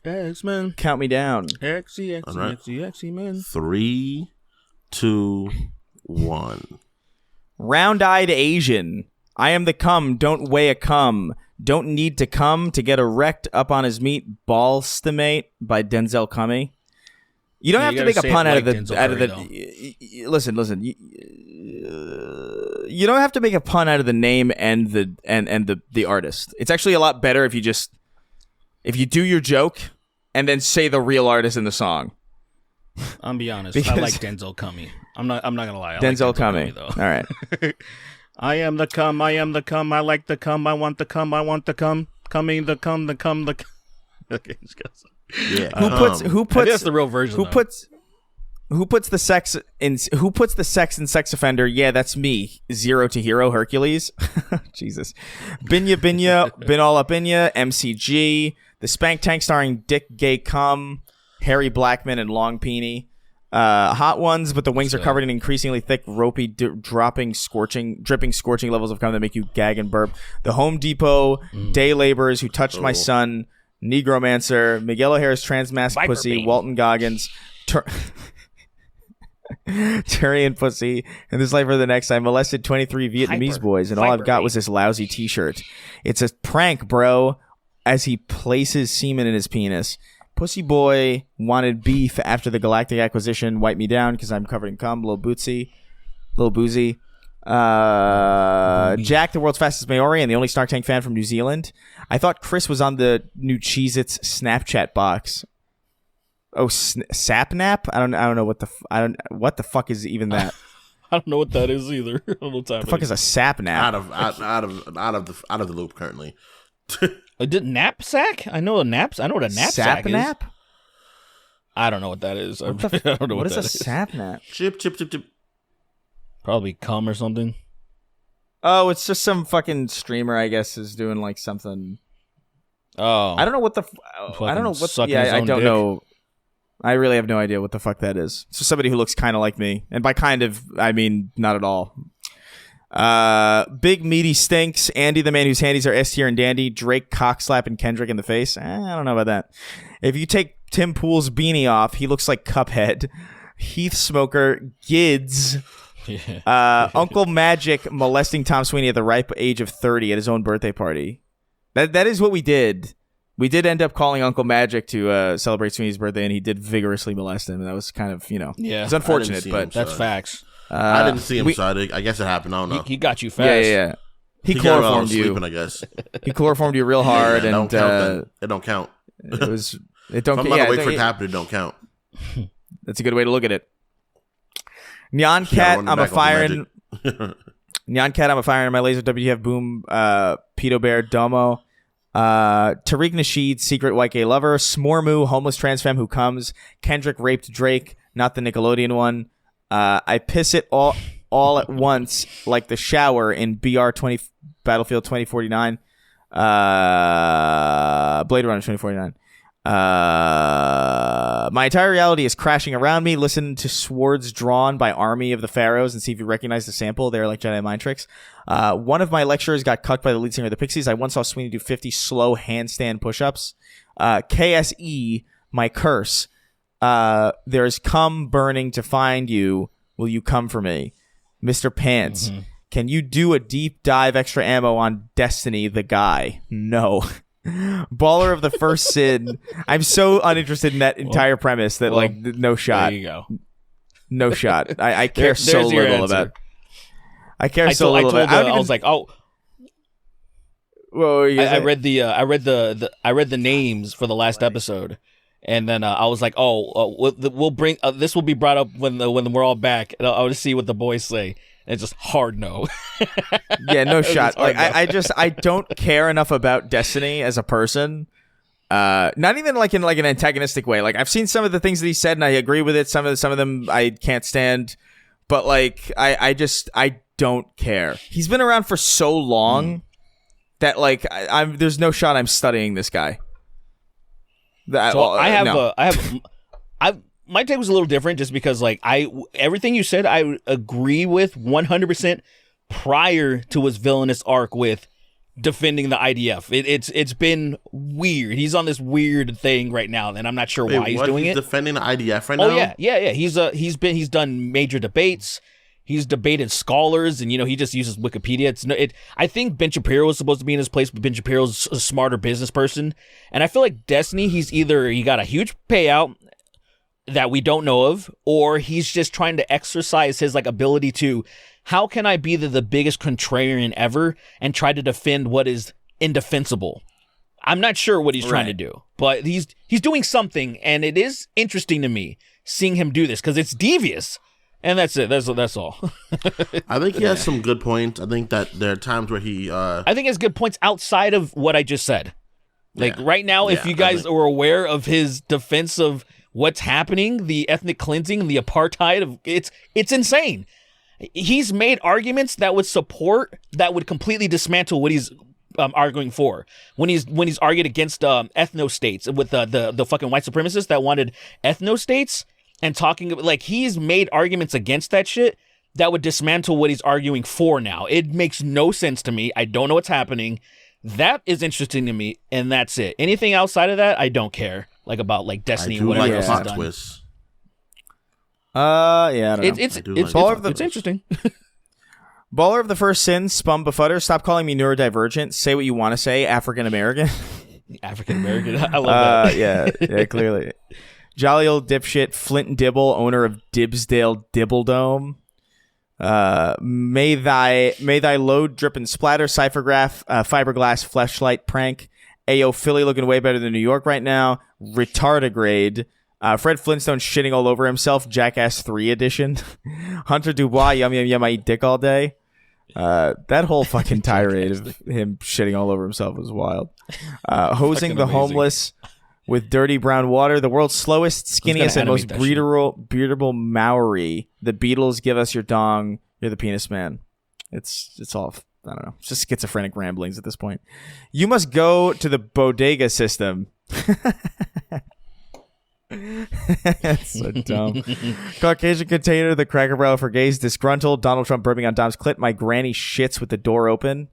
X-Men. Count me down. X-Men. 3, 2, 1. Round-eyed Asian. I am the cum, don't weigh a cum. Don't need to come to get erect up on his meat. Ballstimate by Denzel Cummy. You don't have to make a pun out of the listen. You don't have to make a pun out of the name and the artist. It's actually a lot better if you do your joke and then say the real artist in the song. I'll be honest. I like Denzel Cummy. I'm not gonna lie. Denzel Cummy. All right. I am the cum. I am the cum. I like the cum. I want the cum. I want the cum. Coming the cum. The cum. The. Okay. Yeah. Who puts? That's the real version. Who puts? Who puts the sex in sex offender? Yeah, that's me. 0 to hero Hercules. Jesus. Binya, been all up in ya. MCG. The Spank Tank starring Dick Gay Cum, Harry Blackman, and Long Peony. Hot ones, but the wings are covered in increasingly thick, ropey, dripping, scorching levels of cum that make you gag and burp. The Home Depot day laborers who touched my son, Negromancer, Miguel O'Hara's trans-mask pussy, bean. Walton Goggins, Turian pussy, and this life or the next. I molested 23 Vietnamese boys, and all I've got was this lousy t-shirt. It's a prank, bro, as he places semen in his penis. Pussy boy wanted beef after the Galactic acquisition. Wipe me down because I'm covered in cum. Little boozy. Jack, the world's fastest Maori and the only Snark Tank fan from New Zealand. I thought Chris was on the new Cheez-Its Snapchat box. Oh, Sapnap? I don't know what what the fuck is even that? I don't know what that is either. I don't know what the fuck is a Sapnap? Out of the loop currently. Did knapsack? I know what a knapsack is. Sapnap? I don't know what that is. I don't know what is that a sapnap? Chip. Probably cum or something. Oh, it's just some fucking streamer, I guess, is doing like something. Oh, I don't know what the. I don't know what. Yeah, I don't know. I really have no idea what the fuck that is. It's just somebody who looks kind of like me, and by kind of, I mean not at all. Big Meaty Stinks, Andy the man whose handies are S tier and dandy, Drake cockslapping Kendrick in the face. I don't know about that. If you take Tim Pool's beanie off, he looks like Cuphead. Heath Smoker, Gids, Uncle Magic molesting Tom Sweeney at the ripe age of 30 at his own birthday party. That is what we did. We did end up calling Uncle Magic to celebrate Sweeney's birthday, and he did vigorously molest him. And that was kind of, it's unfortunate, but that's facts. I didn't see him, so I guess it happened. I don't know. He got you fast. Yeah. He chloroformed you. Sleeping, I guess. He chloroformed you real hard, and it don't count. It don't. If I'm about to wait for it to happen, it don't count. That's a good way to look at it. Nyan Cat, I'm a firing. Nyan Cat, I'm a firing my laser. WTF boom. Pedo Bear Domo. Tariq Nasheed, secret white gay lover. Smormu, homeless trans femme who comes. Kendrick raped Drake, not the Nickelodeon one. I piss it all at once like the shower in Battlefield 2049. Blade Runner 2049. My entire reality is crashing around me. Listen to swords drawn by Army of the Pharaohs and see if you recognize the sample. They're like Jedi mind tricks. One of my lecturers got cucked by the lead singer of the Pixies. I once saw Sweeney do 50 slow handstand push-ups. KSE, my curse. There's cum burning to find you. Will you come for me? Mr. Pants. Mm-hmm. Can you do a deep dive extra ammo on Destiny the guy? No. Baller of the first sin. I'm so uninterested in that entire premise that no shot. There you go. No shot. I care so little about. I care so little about. I was like, oh. Well, I read the names for the last episode, and then I was like, we'll bring this will be brought up when we're all back, and I'll just see what the boys say. And it's just hard no. Yeah, no shot. Like I don't care enough about Destiny as a person. Not even like in like an antagonistic way. Like I've seen some of the things that he said and I agree with it. Some of them I can't stand. But like I don't care. He's been around for so long that like there's no shot I'm studying this guy. My take was a little different just because like everything you said I agree with 100% prior to his villainous arc with defending the IDF. It's been weird. He's on this weird thing right now, and I'm not sure why he's doing it. Defending the IDF right now? Oh yeah. He's done major debates. He's debated scholars, and he just uses Wikipedia. I think Ben Shapiro was supposed to be in his place, but Ben Shapiro's a smarter business person. And I feel like Destiny, he got a huge payout that we don't know of, or he's just trying to exercise his like ability to, how can I be the biggest contrarian ever and try to defend what is indefensible? I'm not sure what he's trying to do, but he's doing something, and it is interesting to me seeing him do this because it's devious. And that's it. That's all. I think he has some good points. I think that there are times where he... I think he has good points outside of what I just said. Like right now, if you guys are aware of his defense of what's happening, the ethnic cleansing, the apartheid, it's insane. He's made arguments that would completely dismantle what he's arguing for. When he's argued against ethno states with the fucking white supremacists that wanted ethno states, and talking like he's made arguments against that shit that would dismantle what he's arguing for now. It makes no sense to me. I don't know what's happening. That is interesting to me, and that's it. Anything outside of that, I don't care. Like about like Destiny and whatever else is done. Twist. I don't know. It's interesting. Baller of the First Sin, Spum Befutter. Stop calling me neurodivergent. Say what you want to say. African American. African American. I love that. Yeah, clearly. Jolly old dipshit, Flint and Dibble, owner of Dibsdale Dibbledome. May thy load drip and splatter. Cyphergraph, fiberglass fleshlight prank. Ayo, Philly looking way better than New York right now. Retardigrade. Fred Flintstone shitting all over himself. Jackass 3 edition. Hunter Dubois, yum yum yum, I eat dick all day. That whole fucking tirade of him shitting all over himself was wild. Hosing the homeless with dirty brown water. The world's slowest, skinniest, and most breedable Maori. The Beatles, give us your dong. You're the penis man. It's all, I don't know. It's just schizophrenic ramblings at this point. You must go to the bodega system. That's so dumb. Caucasian container, the Cracker Barrel for gays, disgruntled. Donald Trump burping on Dom's clit. My granny shits with the door open.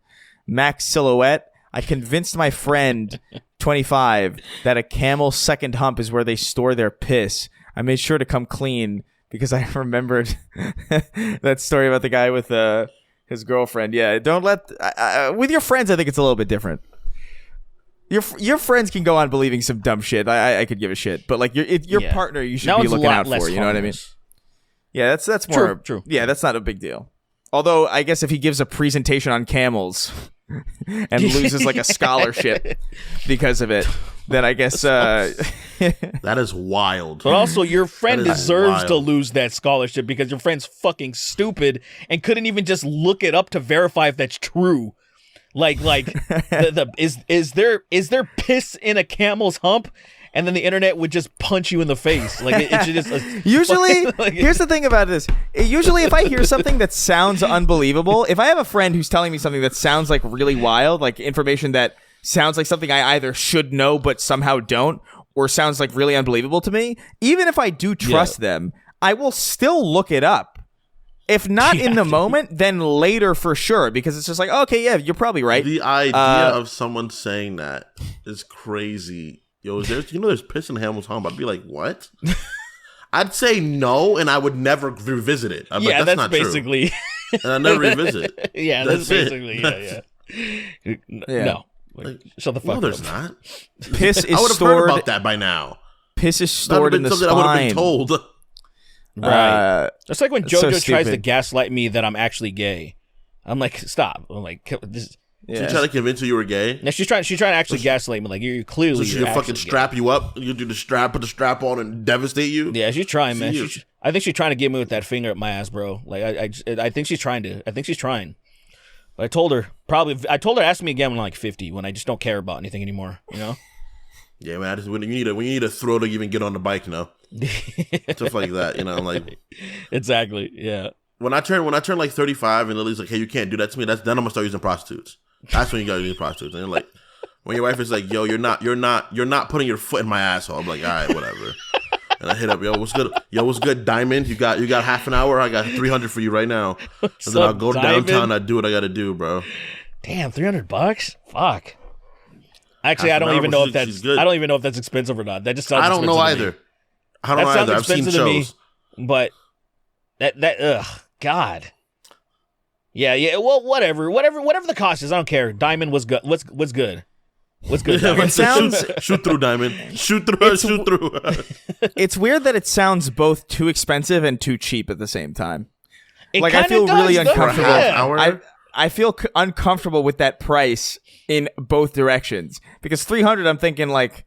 Max Silhouette. I convinced my friend, 25, that a camel's second hump is where they store their piss. I made sure to come clean because I remembered that story about the guy with his girlfriend. Yeah, don't let with your friends. I think it's a little bit different. Your friends can go on believing some dumb shit. I could give a shit, but like your partner, you should be looking out for. You know what I mean? Yeah, that's more true. Yeah, that's not a big deal. Although I guess if he gives a presentation on camels and loses like a scholarship because of it, then I guess that is wild. But also, your friend deserves to lose that scholarship because your friend's fucking stupid and couldn't even just look it up to verify if that's true. Like is there piss in a camel's hump? And then the internet would just punch you in the face. Like it should just. Usually, here's the thing about this. Usually, if I hear something that sounds unbelievable, if I have a friend who's telling me something that sounds like really wild, like information that sounds like something I either should know but somehow don't, or sounds like really unbelievable to me, even if I do trust them, I will still look it up. If not in the moment, then later for sure, because it's just like, okay, yeah, you're probably right. The idea of someone saying that is crazy. Yo, there's piss in Hamil's home. I'd be like, what? I'd say no, and I would never revisit it. I'm like, that's not basically true. And I never revisit it. Yeah, that's basically yeah. No, shut the fuck up. No, there's not. Piss is I would have heard about that by now. Piss is stored in the spine. I would have been told. Right. It's like when JoJo tries to gaslight me that I'm actually gay. I'm like, stop. I'm like, this. Yeah. She tried to convince you were gay. No, she's trying to actually gaslight me. Like you're clearly. So she'll fucking strap you up. You do the strap, put the strap on, and devastate you. Yeah, she's trying, man. I think she's trying to get me with that finger up my ass, bro. Like I think she's trying to. I think she's trying. But I told her ask me again when I'm like 50, when I just don't care about anything anymore. You know. Yeah, man. When you need a throw to even get on the bike, you know. Stuff like that, you know. I'm like, exactly. Yeah. When I turn like 35, and Lily's like, "Hey, you can't do that to me." Then I'm gonna start using prostitutes. That's when you gotta use prostitutes. And like, when your wife is like, "Yo, you're not putting your foot in my asshole," I'm like, "All right, whatever." And I hit up, "Yo, what's good? Yo, what's good, Diamond? You got half an hour? I got 300 for you right now." And then I'll go downtown. I do what I gotta do, bro. Damn, $300? Fuck. Actually, I don't even know if that's expensive or not. That just sounds. I don't know either. I don't know either. I've seen shows, but that God. Yeah. Well, whatever the cost is, I don't care. Diamond was good. What's good? What's good? It sounds shoot through, Diamond. Shoot through. It's weird that it sounds both too expensive and too cheap at the same time. I feel really uncomfortable. Yeah. I feel uncomfortable with that price in both directions, because 300, I'm thinking like,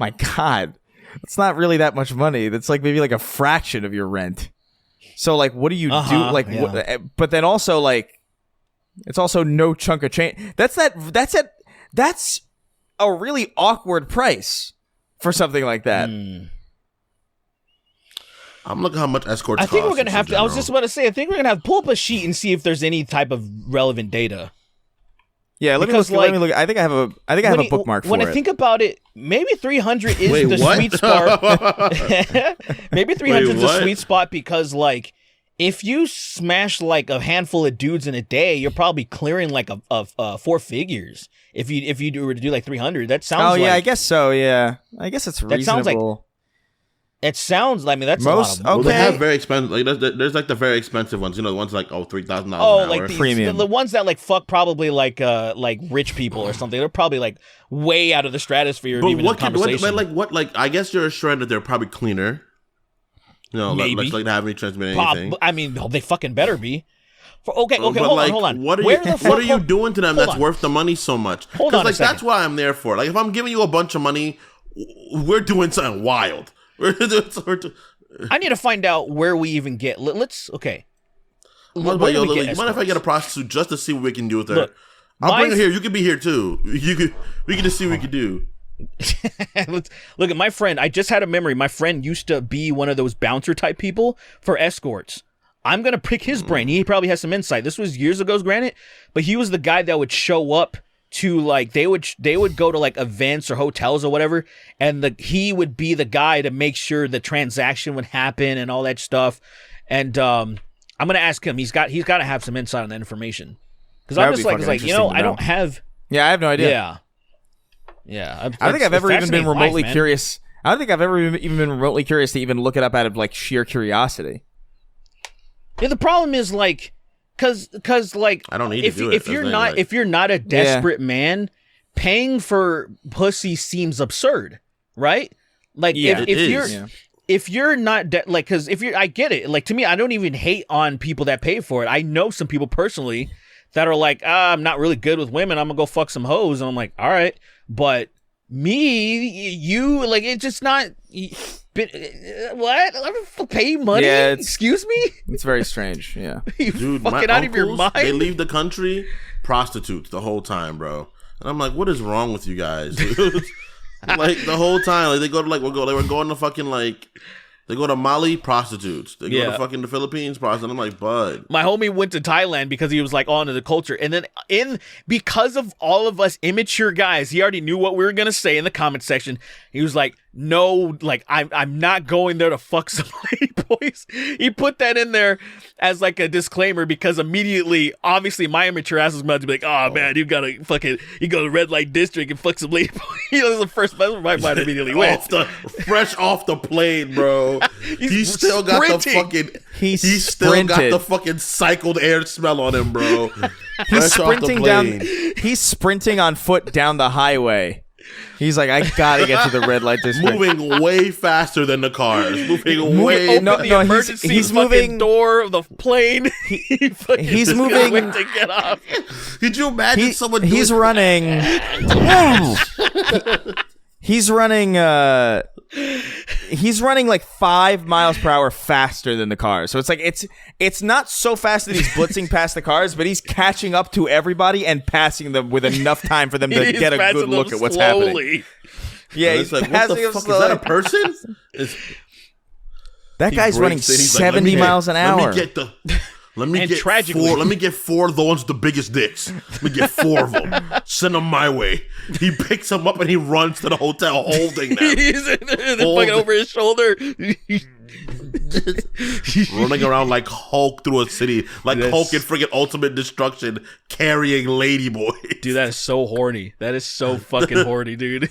my God, it's not really that much money. That's like maybe like a fraction of your rent. So like, what do you do? Like, but then also like, it's also no chunk of change. That's a really awkward price for something like that. I'm looking how much escorts. I think we're gonna cost have in to. I was general. just about to say. I think we're gonna have to pull up a sheet and see if there's any type of relevant data. Yeah, let me look. I think I have a bookmark for it. When I think about it, maybe 300 is the what? sweet spot. Maybe 300 is the sweet spot because, like, if you smash like a handful of dudes in a day, you're probably clearing like a 4 figures. If you were to do like 300, that sounds. Oh yeah, I guess so. Yeah, I guess it's reasonable. That sounds like. It sounds. I mean, that's most. A lot of Well, they have very expensive. Like there's like the very expensive ones. You know, the ones like $3,000 an hour. like premium. The ones that like fuck probably like rich people or something. They're probably like way out of the stratosphere. But even what in conversation. like I guess you're assured that they're probably cleaner. You know, maybe like have any transmit anything. I mean, they fucking better be. Okay, but hold on. What are you doing to them that's worth the money so much? Hold on, like that's what I'm there for. Like if I'm giving you a bunch of money, we're doing something wild. I need to find out where we even get. Let's okay. What about you mind if I get a prostitute just to see what we can do with her? Look, I'll bring her here. You can be here too. We can just see what we can do. Look at my friend. I just had a memory. My friend used to be one of those bouncer type people for escorts. I'm gonna pick his brain. He probably has some insight. This was years ago, granted, but he was the guy that would show up to like they would go to like events or hotels or whatever, and he would be the guy to make sure the transaction would happen and all that stuff. And I'm gonna ask him. He's got to have some insight on that information because I'm just like I don't have. Yeah, I have no idea. Yeah. I don't think I've ever even been remotely curious. I don't think I've ever even been remotely curious to even look it up out of like sheer curiosity. Yeah, the problem is like, cause like I don't need to do it. If you're not a desperate man, paying for pussy seems absurd, right? Like if you're not because I get it. Like to me, I don't even hate on people that pay for it. I know some people personally that are like, I'm not really good with women. I'm gonna go fuck some hoes, and I'm like, all right, but you like it's just not. What? I'm pay money? Yeah, excuse me? It's very strange. Yeah, dude, fucking out of your mind. They leave the country prostitutes the whole time, bro. And I'm like, what is wrong with you guys? Like the whole time, like they go to like they were going to fucking like. They go to Mali, prostitutes. They go to fucking the Philippines, prostitutes. I'm like, bud. My homie went to Thailand because he was like on to the culture. And then because of all of us immature guys, he already knew what we were going to say in the comment section. He was like, no, like I'm not going there to fuck some lady boys. He put that in there as like a disclaimer because immediately, obviously my immature ass was about to be like, oh man, you go to red light district and fuck some lady boys. That was the first my mind immediately went. Fresh off the plane, bro. He's still got the fucking he's still got the fucking cycled air smell on him, bro. He's sprinting down. He's sprinting on foot down the highway. He's like, I gotta get to the red light district. Moving way faster than the cars. He's moving door of the plane. He's moving to get off. Could you imagine someone? He's running. He's running. He's running like 5 miles per hour faster than the cars. So it's like it's not so fast that he's blitzing past the cars, but he's catching up to everybody and passing them with enough time for them to get a good look at what's happening. Yeah, he's like, what the fuck? Is that a person? That guy's running 70 miles an hour. Let me get 4 of the ones with the biggest dicks. Let me get 4 of them. Send them my way. He picks them up and he runs to the hotel holding them. He's fucking over his shoulder. Running around like Hulk through a city. Like Hulk in friggin' Ultimate Destruction carrying ladyboys. Dude, that is so horny. That is so fucking horny, dude.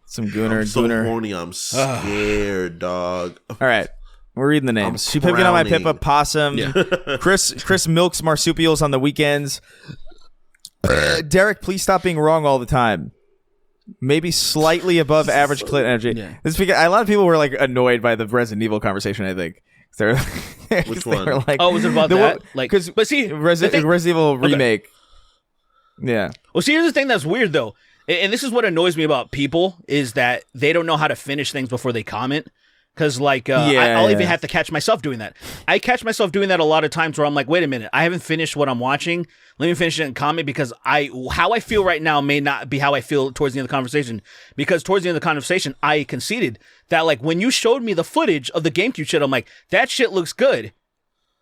Some gooner. I'm so horny. I'm scared, dog. All right. We're reading the names. She picking on my Pippa Possum. Yeah. Chris milks marsupials on the weekends. Derek, please stop being wrong all the time. Maybe slightly above average clit energy. Yeah. This because a lot of people were like annoyed by the Resident Evil conversation. I think which one? Like, oh, was it about that? Like, but see, Resident Evil remake. Yeah. Well, see, here's the thing that's weird though, and this is what annoys me about people is that they don't know how to finish things before they comment. Because, like, I'll even have to catch myself doing that. I catch myself doing that a lot of times where I'm like, wait a minute, I haven't finished what I'm watching. let me finish it and comment, because how I feel right now may not be how I feel towards the end of the conversation. Because towards the end of the conversation, I conceded that, like, when you showed me the footage of the GameCube shit, I'm like, that shit looks good.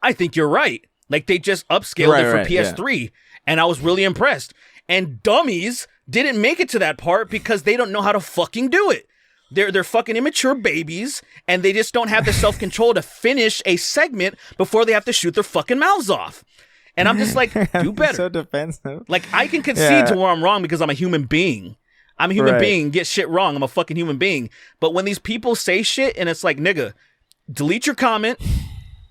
I think you're right. Like, they just upscaled it for PS3, and I was really impressed. And dummies didn't make it to that part because they don't know how to fucking do it. They're fucking immature babies, and they just don't have the self-control to finish a segment before they have to shoot their fucking mouths off. And I'm just like, do better. So defensive. Like, I can concede to where I'm wrong because I'm a human being. I'm a human being, get shit wrong. I'm a fucking human being. But when these people say shit, and it's like, nigga, delete your comment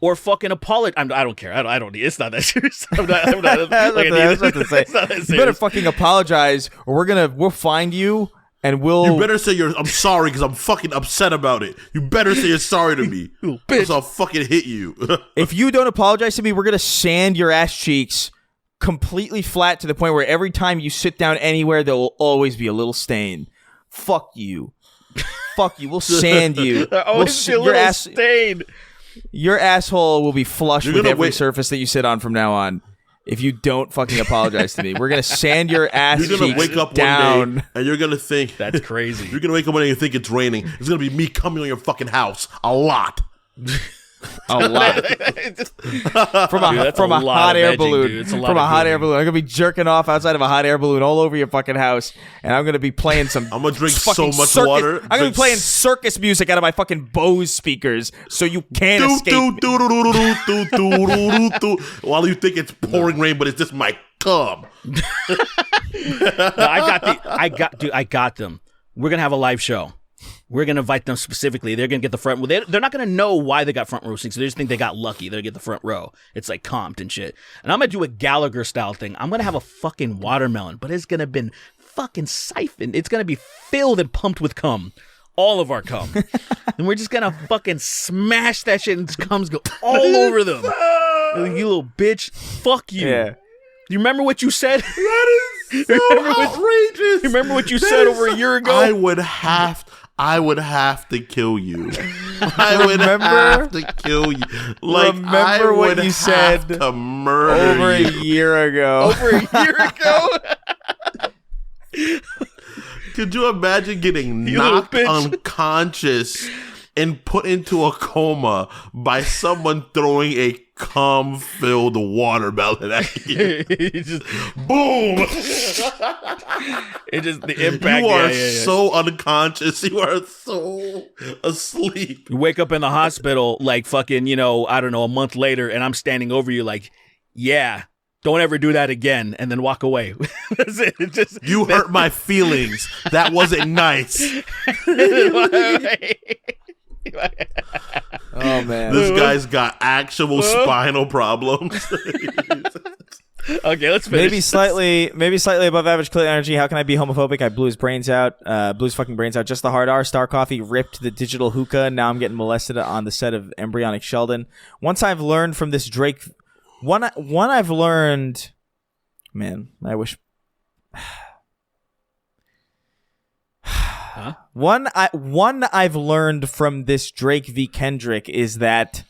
or fucking apologize. I don't care. I don't need. It's not that serious. I'm not I was about to say, you better fucking apologize, or we'll find you. And you better say I'm sorry because I'm fucking upset about it. You better say you're sorry to me, because I'll fucking hit you. If you don't apologize to me, we're gonna sand your ass cheeks completely flat to the point where every time you sit down anywhere, there will always be a little stain. Fuck you. Fuck you. We'll sand you. There'll always be a little stain. Your asshole will be flush with every surface that you sit on from now on. If you don't fucking apologize to me, we're gonna sand your ass cheeks down. You're gonna wake up one day and you're gonna think that's crazy. You're gonna wake up one day and think it's raining. It's gonna be me coming on your fucking house a lot. A lot. from a hot air balloon. From a hot air balloon. I'm gonna be jerking off outside of a hot air balloon all over your fucking house, and I'm gonna be playing some. I'm gonna drink so much water. I'm gonna be playing circus music out of my fucking Bose speakers, so you can't escape. While you think it's pouring rain, but it's just my cum. I got them. We're gonna have a live show. We're going to invite them specifically. They're going to get the front row. They're not going to know why they got front row seats. They just think they got lucky. They'll get the front row. It's like comped and shit. And I'm going to do a Gallagher style thing. I'm going to have a fucking watermelon, but it's going to have been fucking siphoned. It's going to be filled and pumped with cum. All of our cum. And we're just going to fucking smash that shit and cums go all over them. You little bitch. Fuck you. Yeah. You remember what you said? That is so outrageous. You remember what you said over a year ago? I would have to kill you. I would have to kill you. Like, remember what you said to murder over a year ago. Over a year ago? Could you imagine getting knocked unconscious and put into a coma by someone throwing a cum-filled watermelon at you? Just boom! It just the impact. You are so unconscious. You are so asleep. You wake up in the hospital like fucking, I don't know, a month later, and I'm standing over you like, yeah, don't ever do that again, and then walk away. That's it. You hurt my feelings. That wasn't nice. Oh man, this guy's got actual spinal problems. Okay, let's finish. Maybe slightly above average clear energy. How can I be homophobic? I blew his brains out. Blew his fucking brains out. Just the hard R. Star Coffee ripped the digital hookah. Now I'm getting molested on the set of Embryonic Sheldon. Once I've learned from this Drake, one I've learned. Man, I wish. Huh? One I've learned from this Drake v. Kendrick is that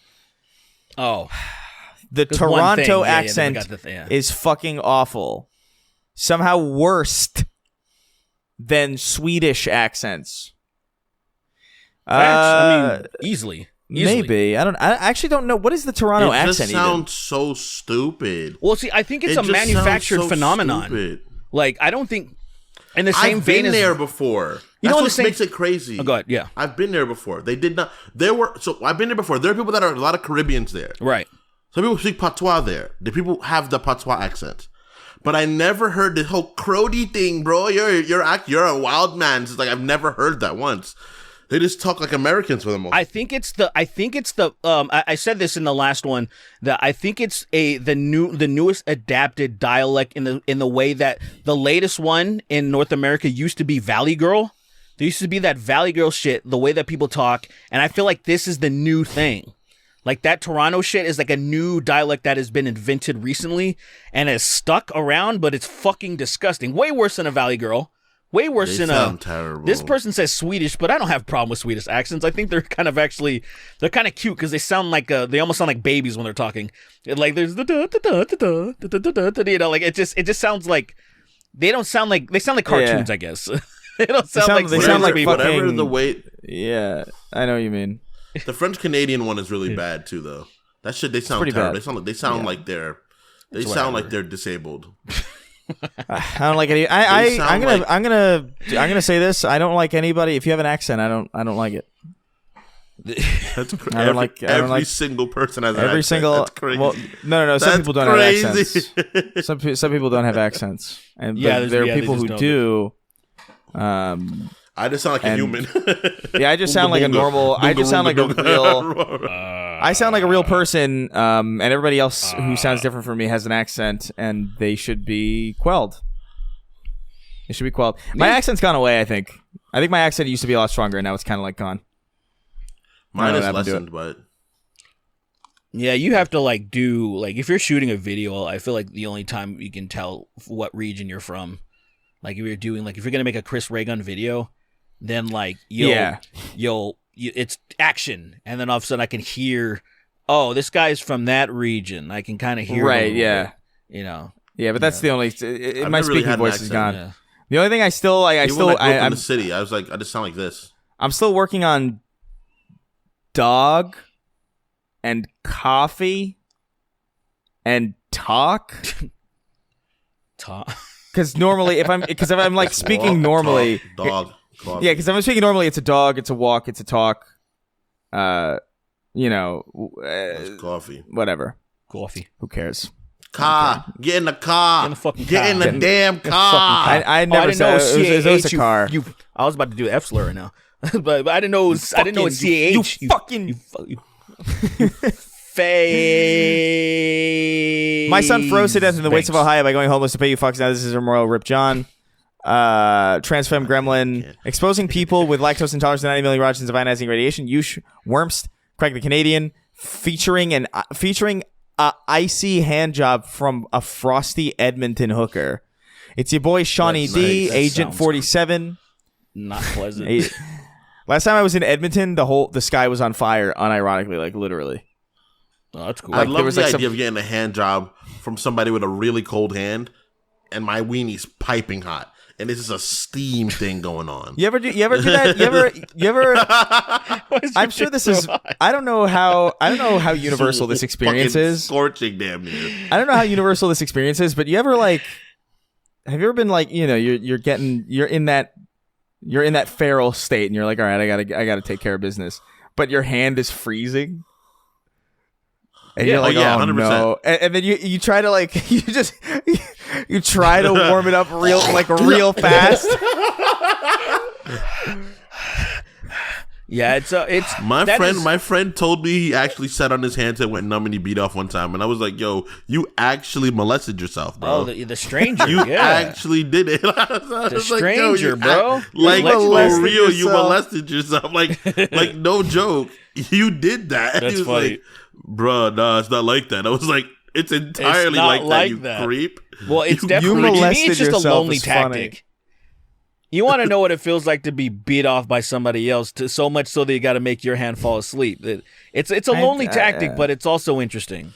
the Toronto accent is fucking awful. Somehow worse than Swedish accents. I mean, easily. Maybe. I actually don't know. What is the Toronto accent? It just sounds so stupid. Well, see, I think it's a manufactured phenomenon. Stupid. Like, I don't think in the same vein as... I've been there before. You That's know what makes it crazy. Oh, go ahead, yeah. I've been there before. They did not... I've been there before. There are people that are a lot of Caribbeans there. Right. Some people speak patois there. The people have the patois accent. But I never heard this whole Crody thing, bro. You're a wild man. It's like I've never heard that once. They just talk like Americans for the most. I think it's the. I said this in the last one. That I think it's the newest adapted dialect in the way that the latest one in North America used to be Valley Girl. There used to be that Valley Girl shit. The way that people talk, and I feel like this is the new thing. Like that Toronto shit is like a new dialect that has been invented recently and has stuck around, but it's fucking disgusting. Way worse than a Valley Girl. Way worse They than sound terrible. This person says Swedish, but I don't have a problem with Swedish accents. I think they're kind of cute because they sound like they almost sound like babies when they're talking. Like there's the like it just sounds like they sound like cartoons, I guess. They don't sound like whatever the way. Yeah, I know what you mean. The French Canadian one is really bad too, though. That shit, they sound terrible. Bad. They sound like they're disabled. I don't like any. I'm gonna say this. I don't like anybody. If you have an accent, I don't like it. That's I don't like every single person has an accent. That's crazy. Well, no. Some people don't have accents. Some people don't have accents, and there are people who do. I just sound like a human. Yeah, I just sound like a normal. I just sound like a real. I sound like a real person, and everybody else who sounds different from me has an accent, and they should be quelled. They should be quelled. My accent's gone away, I think. I think my accent used to be a lot stronger, and now it's kind of like gone. Mine is lessened, but... Yeah, you have to if you're shooting a video, I feel like the only time you can tell what region you're from. Like if you're going to make a Chris Ray Gun video, then it's action, and then all of a sudden I can hear, oh, this guy's from that region. I can kind of hear, right? Yeah, bit, yeah, but that's the only. My speaking voice is gone. Yeah. The only thing I'm in the city. I just sound like this. I'm still working on dog and coffee and talk. Because normally, if I'm like speaking normally, dog. Coffee. Yeah, because if I'm speaking normally, it's a dog, it's a walk, it's a talk. Coffee. Whatever. Coffee. Who cares? Get in the car. Get in the fucking car. Get in the damn car. I never said it was a car. I was about to do the F slur right now, but I didn't know. It's CAH. You fucking. My son froze to death in the wastes of Ohio by going homeless to pay you fucks. Now this is immoral. Rip John. Transfem Gremlin. Exposing people with lactose intolerance to 90 million rods of ionizing radiation. Yush Wormst. Craig the Canadian. Featuring a icy hand job from a frosty Edmonton hooker. It's your boy Shawnee D, Agent 47. Not pleasant. Last time I was in Edmonton, the sky was on fire, unironically, like literally. Oh, that's cool. I love the idea of getting a hand job from somebody with a really cold hand, and my weenie's piping hot, and this is a steam thing going on. You ever do that? You ever? I'm sure this is. I don't know how universal this experience is. Scorching, damn near. I don't know how universal this experience is, but you ever have you ever been you're in that feral state, and you're like, all right, I gotta take care of business, but your hand is freezing. And you're like, oh 100%. No. And then you try to you try to warm it up real fast. Yeah, it's my friend told me he actually sat on his hands and went numb and he beat off one time, and I was like, yo, you actually molested yourself, bro. Oh, the stranger. You actually did it. The stranger, bro. For real, you molested yourself. Like no joke. You did that. That's funny. Like, bruh, nah, it's not like that. I was like, it's entirely like that, you creep. Well, it's definitely, to me, it's just a lonely tactic. Funny. You want to know what it feels like to be beat off by somebody else, so much so that you got to make your hand fall asleep. It's a lonely tactic, but it's also interesting.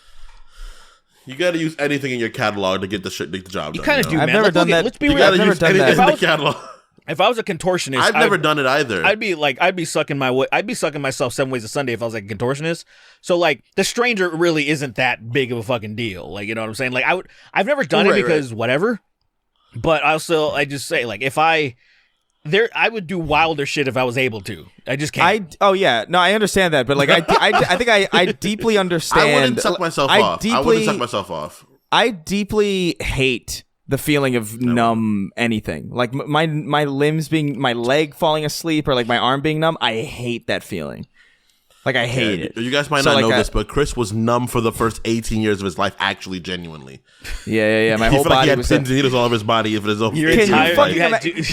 You got to use anything in your catalog to get the job done. You kind of do, man. I've never done that. Let's be real. You got to use anything in the catalog. If I was a contortionist, I've never done it either. I'd be sucking myself 7 ways a Sunday if I was like a contortionist. So the stranger really isn't that big of a fucking deal. Like, you know what I'm saying? Like I've never done it because whatever. But also I just say if I would do wilder shit if I was able to. I just can't. I understand that, but I think I deeply understand. I wouldn't suck myself off. I deeply hate the feeling of numb anything. Like my limbs being, my leg falling asleep or my arm being numb. I hate that feeling. I hate it. You guys might not know this, but Chris was numb for the first 18 years of his life, actually, genuinely. Yeah. My whole body he had pins and needles all over his body if it is over. Can you imagine?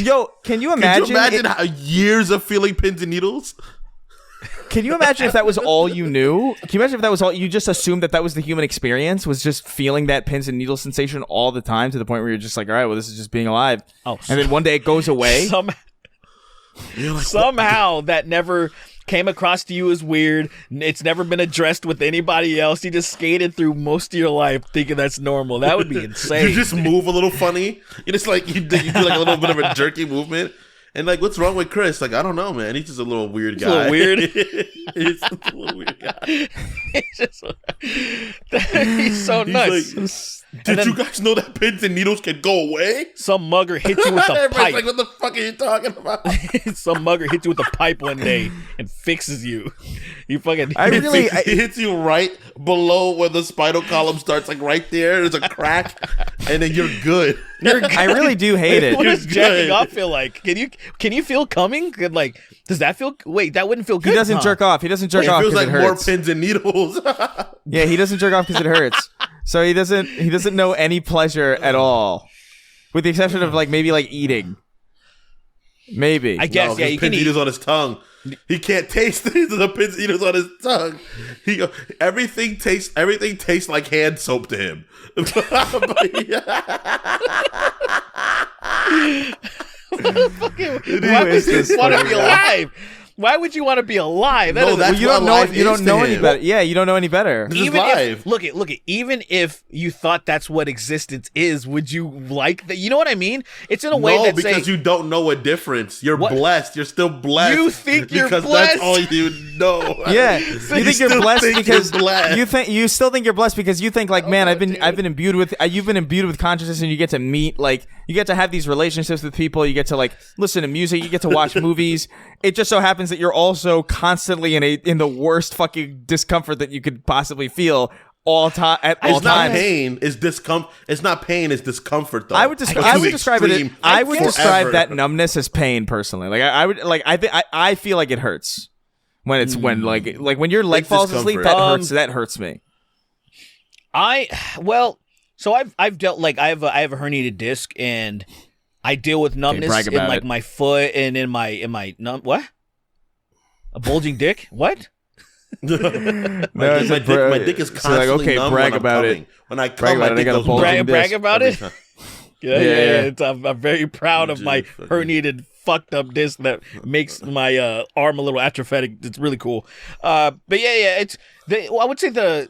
Can you imagine how years of feeling pins and needles? Can you imagine if that was all you knew? Can you imagine if that was all you just assumed that was the human experience, was just feeling that pins and needles sensation all the time to the point where you're just like, all right, well, this is just being alive. And then one day it goes away. Somehow that never came across to you as weird. It's never been addressed with anybody else. You just skated through most of your life thinking that's normal. That would be insane. You just move a little funny. You just like you do like a little bit of a jerky movement. And like, what's wrong with Chris? Like, I don't know, man. He's just a little weird guy. He's a little weird. He's a little weird guy. He's so nuts. Like, did you guys know that pins and needles can go away? Some mugger hit you with a Everybody's pipe. like, what the fuck are you talking about? Some mugger hits you with a pipe one day and fixes you. You fucking. He hits you right below where the spinal column starts, like right there. There's a crack, and then you're good. I really do hate it. What does jacking off feel like? Can you feel coming? Like, does that feel? Wait, that wouldn't feel good. He doesn't jerk off. He doesn't jerk off. It feels like it more hurts. pins and needles. Yeah, he doesn't jerk off because it hurts. So he doesn't know any pleasure at all, with the exception of like maybe like eating. Maybe I guess no, yeah. You pins can and eat. needles on his tongue. He can't taste the pins and needles on his tongue. Everything tastes like hand soap to him. Why would you want to be alive? Why would you want to be alive? No, that's you don't know. You don't know any better. Yeah, you don't know any better. This is live. Look it. Even if you thought that's what existence is, would you like that? You know what I mean? It's in a way that because you don't know a difference. You're blessed. You're still blessed. You think you're because blessed? That's all you know. Yeah, you think you're blessed because blessed. you still think you're blessed because you think like, man, I've been imbued with you've been imbued with consciousness, and you get to meet you get to have these relationships with people. You get to like listen to music. You get to watch movies. It just so happens that you're also constantly in the worst fucking discomfort that you could possibly feel at all times. It's not pain. It's discomfort. It's not pain. It's discomfort. Though. I would describe that numbness as pain personally. Like I feel like it hurts when it's when when your leg falls asleep. That hurts me. So I've dealt I have a herniated disc, and I deal with numbness in like my foot and in my what? A bulging dick? What? my dick is constantly numb brag when I'm about coming. it. When I come, my dick goes brag about it. Yeah. I'm very proud of my fucking herniated, fucked up disc that makes my arm a little atrophic. It's really cool. But yeah. I would say the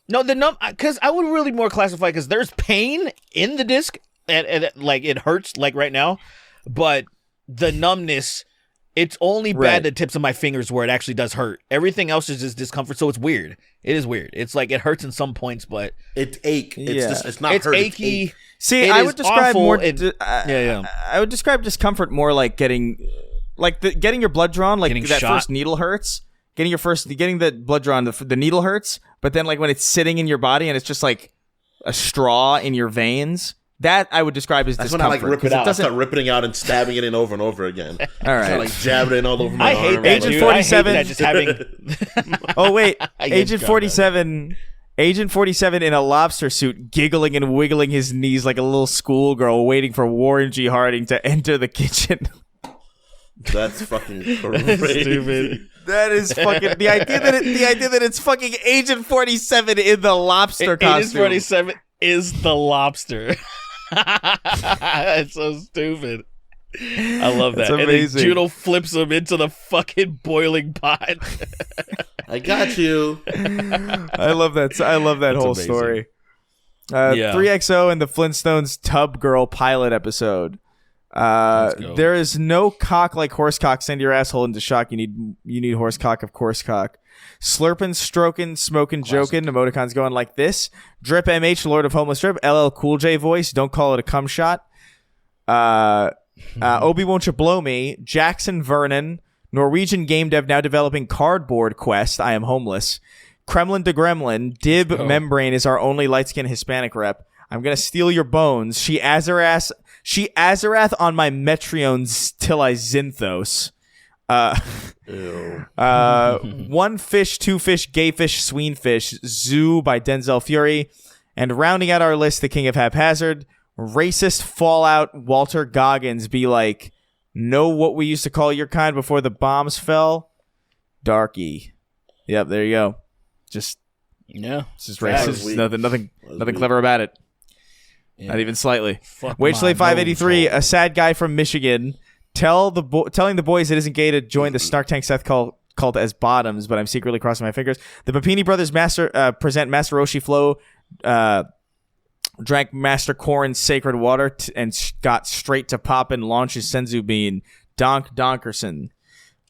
numb because I would really more classify because there's pain in the disc and like it hurts like right now, but the numbness. It's only bad the tips of my fingers where it actually does hurt. Everything else is just discomfort, so it's weird. It is weird. It's like it hurts in some points, but it's ache. It's not it's hurt. achy. It's ache. See, I would describe I would describe discomfort more like getting your blood drawn, like getting that shot. first needle hurts. Getting the blood drawn, the needle hurts, but then like when it's sitting in your body and it's just like a straw in your veins. That I would describe as That's discomfort. when I rip it out. I start ripping it out and stabbing it in over and over again. All right. Like jabbing it all over my arm. I hate that, Agent dude. 47. I hate that just having. Oh wait, Agent 47. Agent 47 in a lobster suit, giggling and wiggling his knees like a little schoolgirl, waiting for Warren G. Harding to enter the kitchen. That's fucking crazy. Stupid. That is fucking the idea that it's fucking Agent 47 in the lobster costume. Agent 47 is the lobster. It's so stupid. I love that. That's amazing. And then Juno flips him into the fucking boiling pot. I got you. I love that. I love that whole amazing. story. Yeah. 3XO and the Flintstones Tub Girl pilot episode. There is no cock like horse cock. Send your asshole into shock. You need horse cock of course cock. Slurping, stroking, smoking, joking. Emoticons going like this. Drip MH, Lord of Homeless Drip. LL Cool J voice. Don't call it a cum shot. Obi Won't You Blow Me. Jackson Vernon. Norwegian game dev now developing Cardboard Quest. I am homeless. Kremlin to Gremlin. Dib Membrane is our only light-skinned Hispanic rep. I'm gonna steal your bones. She Azarath on my Metriones till I Zinthos. One fish, two fish, gay fish, sween fish. Zoo by Denzel Fury. And rounding out our list, the king of haphazard. Racist Fallout Walter Goggins be like, know what we used to call your kind before the bombs fell? Darky. Yep, there you go. Just racist. Nothing clever about it. Yeah. Not even slightly. Wage Slave 583, a sad guy from Michigan, telling the boys it isn't gay to join the Snark Tank Seth cult as bottoms, but I'm secretly crossing my fingers. The Papini brothers present Master Roshi Flow, drank Master Korin's sacred water and got straight to pop and launch his Senzu Bean. Donkerson.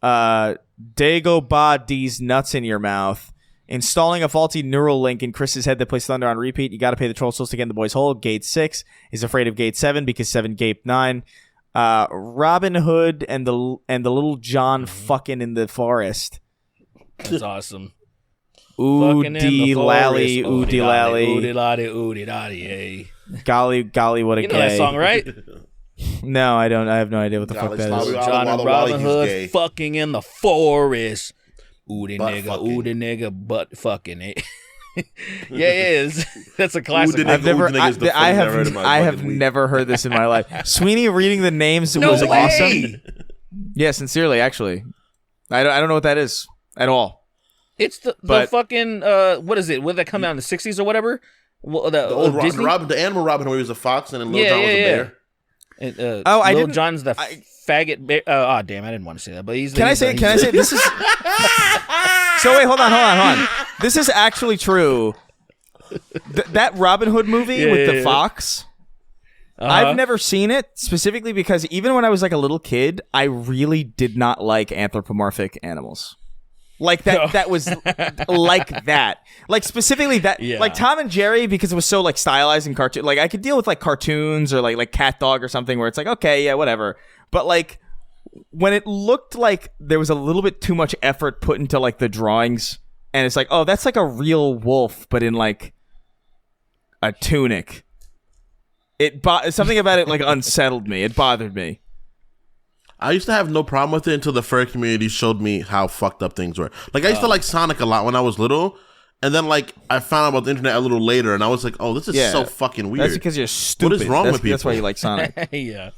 Dago Ba D's nuts in your mouth. Installing a faulty neural link in Chris's head that plays Thunder on repeat. You got to pay the troll souls to get in the boys' hole. Gate 6 is afraid of Gate 7 because 7 gaped 9. Robin Hood and the little John fucking in the forest. That's awesome. Oodie lally, oodie lally. Oodie lally, oodie lally, hey. Golly, what a gay. You know that song, right? No, I don't. I have no idea what the fuck that is. John and Robin Hood fucking in the forest. Oodie nigga, butt fucking it. Yeah, it is. That's a classic. I have never heard this in my life. Sweeney reading the names was awesome. Yeah, sincerely, actually. I don't know what that is at all. It's the fucking what is it? Would that come out in the 60s or whatever? The old Robin, the animal Robin, where he was a fox and then Little John was a bear. Little John's the faggot bear. Oh damn, I didn't want to say that, but he's. Can I say this is? So wait, hold on. This is actually true. That Robin Hood movie with the fox. I've never seen it specifically because even when I was like a little kid, I really did not like anthropomorphic animals. Like that. That was like that. Like specifically that. Yeah. Like Tom and Jerry because it was so like stylized and cartoon. Like I could deal with like cartoons or like Cat Dog or something where it's like okay, yeah, whatever. But like when it looked like there was a little bit too much effort put into like the drawings, and it's like oh, that's like a real wolf, but in like a tunic. Something about it like unsettled me. It bothered me. I used to have no problem with it until the furry community showed me how fucked up things were. Like I used to like Sonic a lot when I was little, and then like I found out about the internet a little later, and I was like, "Oh, this is so fucking weird." That's because you're stupid. What is wrong with people? That's why you like Sonic. Yeah,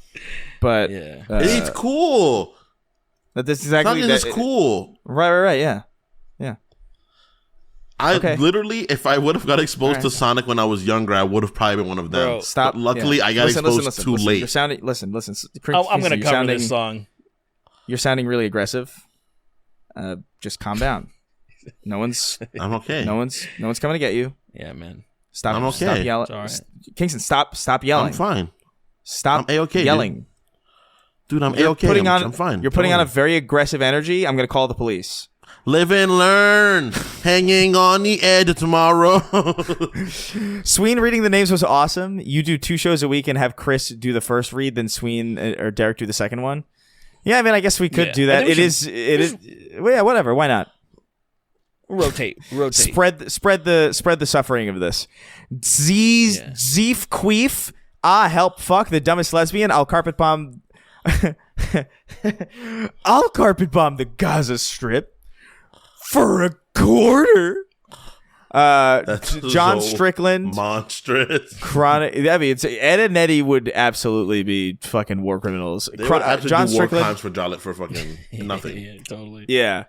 but it's cool. That's exactly Sonic is cool. Right. Yeah. I literally, if I would have got exposed to Sonic when I was younger, I would have probably been one of them. Bro, stop. But luckily, I got exposed too late. You're sounding. Listen. I'm gonna cover this song. You're sounding really aggressive. Just calm down. No one's. I'm okay. No one's coming to get you. Yeah, man. Stop. I'm okay. Stop yelling. All right. Kingston, stop yelling. I'm fine. Stop I'm A-okay, yelling. Dude, I'm A-okay. I'm fine. You're putting on a very aggressive energy. I'm gonna call the police. Live and learn. Hanging on the edge of tomorrow. Sween reading the names was awesome. You do 2 shows a week and have Chris do the first read, then Sween or Derek do the second one. Yeah, I mean, I guess we could do that. It is. Well, yeah, whatever. Why not? Rotate. Spread the suffering of this. Zeef Queef. Help fuck the dumbest lesbian. I'll carpet bomb. I'll carpet bomb the Gaza Strip. For a quarter. That's John Strickland. Monstrous. Chronic. I mean, Ed and Eddie would absolutely be fucking war criminals. They would actually John do war crimes for fucking nothing. Yeah, totally. Yeah.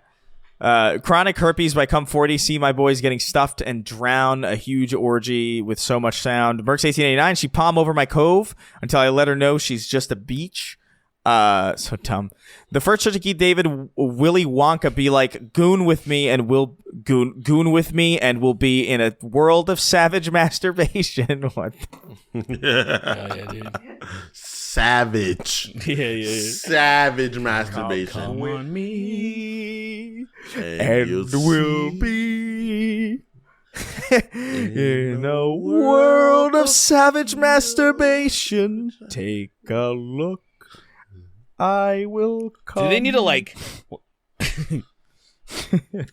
Chronic herpes by Cum 40. See my boys getting stuffed and drown. A huge orgy with so much sound. Mercs 1889. She palm over my cove until I let her know she's just a beach. So dumb. The first show to keep David Willy Wonka be like goon with me and will goon with me and will be in a world of savage masturbation. What? Yeah, dude. Savage. Yeah. Savage masturbation. Come on me. And we'll be in a world of savage masturbation. Take a look. I will come. Do they need to like?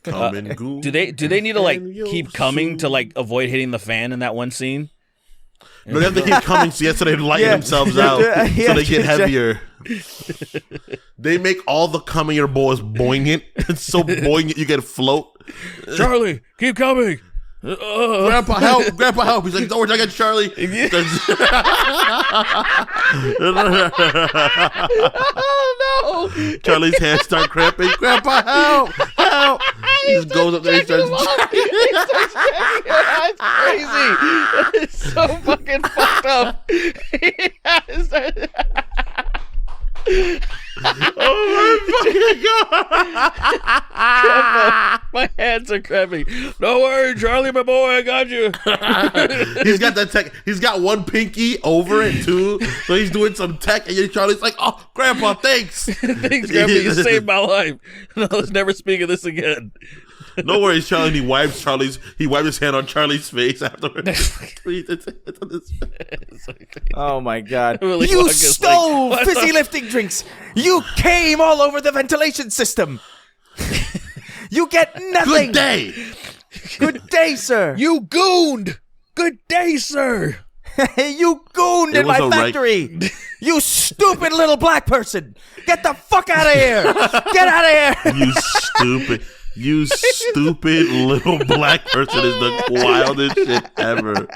Come and go. Do they need to like keep coming to like avoid hitting the fan in that one scene? No, they have to keep coming so they lighten themselves out so they get heavier. They make all the cum in your balls buoyant. It's so buoyant you can float. Charlie, keep coming. Grandpa, help. He's like, don't worry, I got Charlie. Oh, no. Charlie's hands start cramping. Grandpa, help. out. He just goes up there and starts. That's crazy. It's so fucking fucked up. Oh my fucking god! My hands are cramping. Don't worry, Charlie, my boy, I got you. He's got that tech. He's got one pinky over it too, so he's doing some tech, and Charlie's like, "Oh, Grandpa, thanks, Thanks, Grandpa, you saved my life. Let's never speak of this again." No worries, Charlie. And he wipes his hand on Charlie's face afterwards. Oh my god! Willy You Wonka's stole like, fizzy lifting drinks. You came all over the ventilation system. You get nothing. Good day. Good day, sir. You gooned. Good day, sir. You gooned in my factory. You stupid little black person. Get the fuck out of here. Get out of here. You stupid little black person is the wildest shit ever.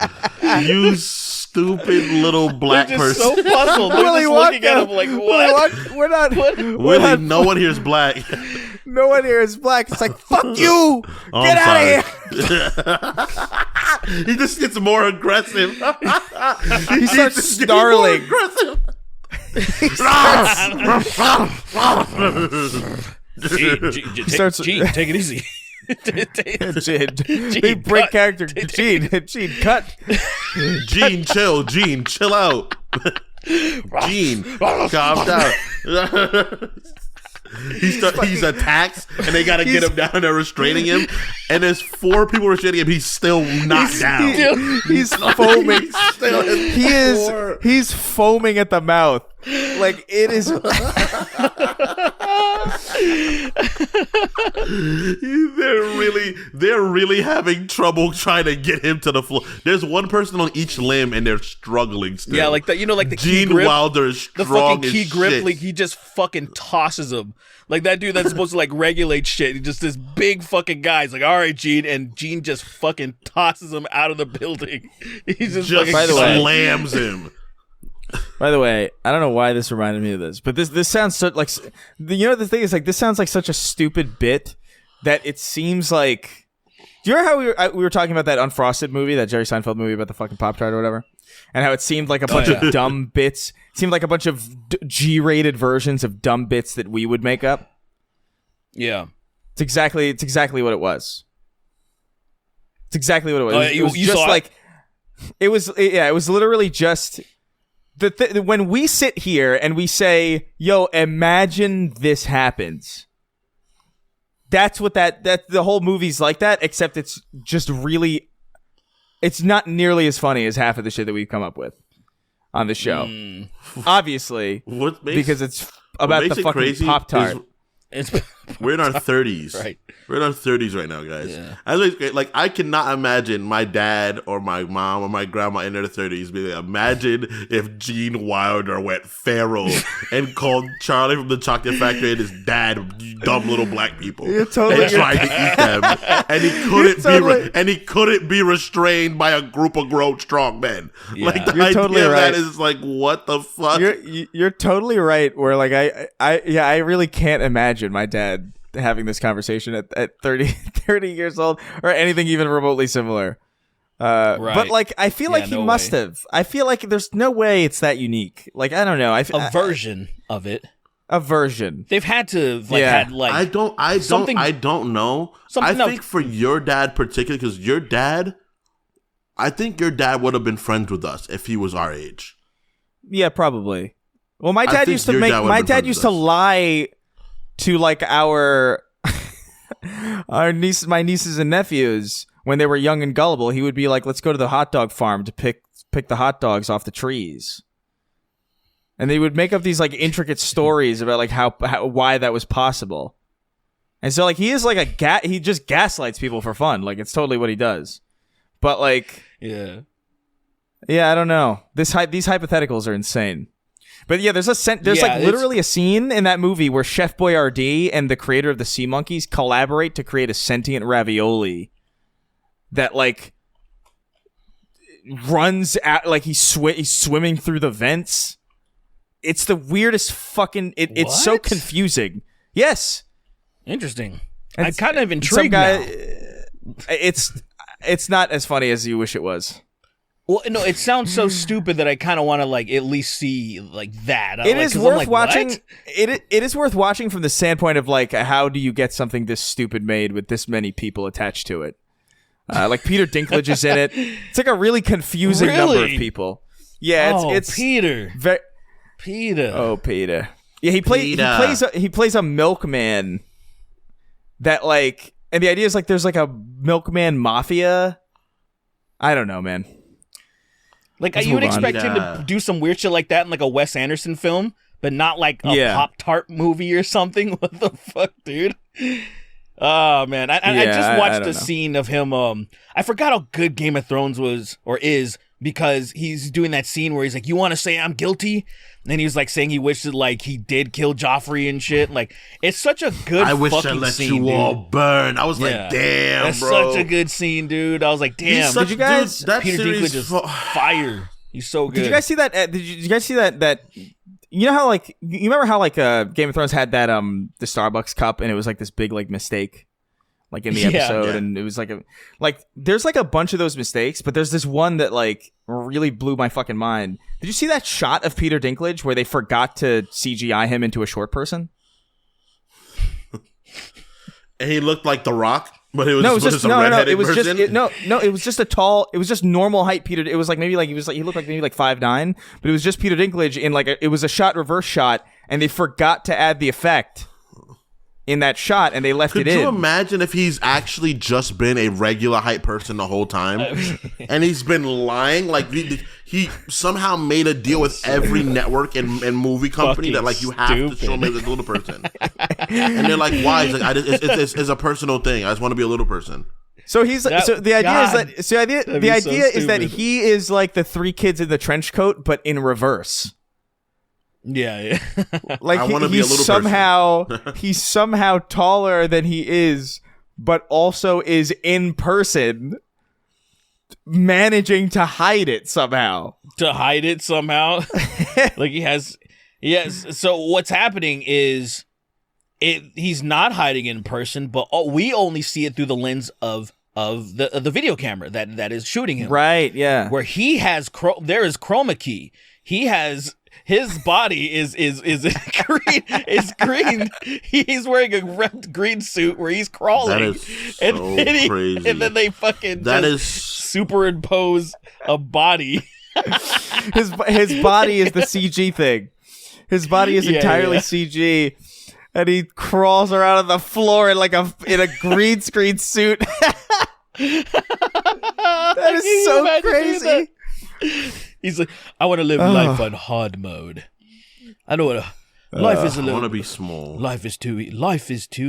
You stupid little black They're just person. so puzzled. They're Willy just looking Wonka. at him like, what? We're not. Willie, no one here is black. No one here is black. It's like, fuck you. Oh, Get out of here. He just gets more aggressive. He starts snarling. Gene, take it easy. Big break character. Gene, cut. Gene, chill out. Gene, calm down. He's attacked, and they gotta get him down. And they're restraining him, and there's 4 people restraining him. He's still knocked down. He's foaming. He's He's foaming at the mouth. Like it is. They're really having trouble trying to get him to the floor. There's one person on each limb, and they're struggling still. Yeah, like that. You know, like the Gene key grip. Wilder is strong The fucking as key grip, shit. like he just fucking tosses him. Like that dude that's supposed to like regulate shit. He just this big fucking guy. He's like, all right, Gene, and Gene just fucking tosses him out of the building. He's just fucking By the way- slams him. By the way, I don't know why this reminded me of this, but this sounds so like, you know, the thing is like this sounds like such a stupid bit that it seems like. Do you remember how we were talking about that Unfrosted movie, that Jerry Seinfeld movie about the fucking Pop-Tart or whatever, and how it seemed like a bunch of dumb bits. It seemed like a bunch of G-rated versions of dumb bits that we would make up. Yeah, it's exactly what it was. It's exactly what it was. It was you just saw like it was. Yeah, it was literally just. When we sit here and we say, "Yo, imagine this happens," that's what that the whole movie's like that. Except it's just really, it's not nearly as funny as half of the shit that we've come up with on the show. Obviously, because it's about the fucking Pop-Tart. We're in our 30s. Right. We're in our 30s right now, guys. Yeah. I think it's great. Like, I cannot imagine my dad or my mom or my grandma in their 30s being like, imagine if Gene Wilder went feral and called Charlie from the Chocolate Factory and his dad dumb little black people and tried to eat them. And he couldn't be restrained by a group of grown strong men. Yeah. Like, the You're idea totally of right. that is like, what the fuck? You're totally right. Where like I really can't imagine my dad having this conversation at 30 years old or anything even remotely similar. Right. But like I feel like he must have. I feel like there's no way it's that unique. Like I don't know. A version of it. A version. They've had to have had like I don't know. I think for your dad particularly, because your dad, I think your dad would have been friends with us if he was our age. Yeah, probably. Well, my dad used to lie to like our my nieces and nephews when they were young and gullible. He would be like, "Let's go to the hot dog farm to pick the hot dogs off the trees." And they would make up these like intricate stories about like how why that was possible. And so like he is like he just gaslights people for fun. Like it's totally what he does. But like yeah, I don't know. These hypotheticals are insane. But yeah, there's literally a scene in that movie where Chef Boyardee and the creator of the Sea Monkeys collaborate to create a sentient ravioli that like runs out like he's swimming through the vents. It's the weirdest fucking. It's so confusing. Yes, interesting. I'm kind of intrigued now. It's not as funny as you wish it was. Well, no, it sounds so stupid that I kind of want to like at least see like that. It is worth watching. It is worth watching from the standpoint of like, how do you get something this stupid made with this many people attached to it? Like Peter Dinklage is in it. It's like a really confusing number of people. Yeah, it's Peter. Peter. Oh, Peter. Yeah, he plays a milkman. That like, and the idea is like there's like a milkman mafia. I don't know, man. Like you would expect him to do some weird shit like that in like a Wes Anderson film, but not like a Pop-Tart movie or something. What the fuck, dude? Oh man, I just watched a scene of him. I forgot how good Game of Thrones was or is because he's doing that scene where he's like, "You want to say I'm guilty?" And he was like saying he wishes like he did kill Joffrey and shit. Like it's such a good. I wish I fucking let scene, you dude. all burn. I was like, damn, that's bro. such a good scene, dude. I was like, damn. Did you guys? Dude, that Peter series Dinklage is fire. He's so good. Did you guys see that? Did you guys see that? You know how like you remember how like Game of Thrones had that the Starbucks cup and it was like this big like mistake. Like in the episode, and it was like there's like a bunch of those mistakes, but there's this one that like really blew my fucking mind. Did you see that shot of Peter Dinklage where they forgot to CGI him into a short person? And he looked like The Rock, but it was just a redheaded version. It was just a tall. It was just normal height Peter. It was like maybe like he looked like maybe like 5'9", but it was just Peter Dinklage in like it was a reverse shot, and they forgot to add the effect in that shot, and they left it in. Could you imagine if he's actually just been a regular height person the whole time, and he's been lying? Like he somehow made a deal with every network and movie company that like you have to show me as a little person, and they're like, "Why?" He's like, "It's a personal thing. I just want to be a little person." So he's the idea is that he is like the three kids in the trench coat, but in reverse. Yeah. Like he's somehow taller than he is, but also is in person, managing to hide it somehow. Like he has. Yes. So what's happening is, he's not hiding in person, but we only see it through the lens of the video camera that is shooting him. Right. Yeah. Where he has there is chroma key. He has. His body is green. Is green. He's wearing a red green suit where he's crawling. That is so crazy. And then they fucking superimpose a body. His body is the CG thing. His body is entirely CG, and he crawls around on the floor in a green screen suit. That is so crazy. He's like, I want to live life on hard mode. I don't want to. Life is a little. I want to be small. Life is too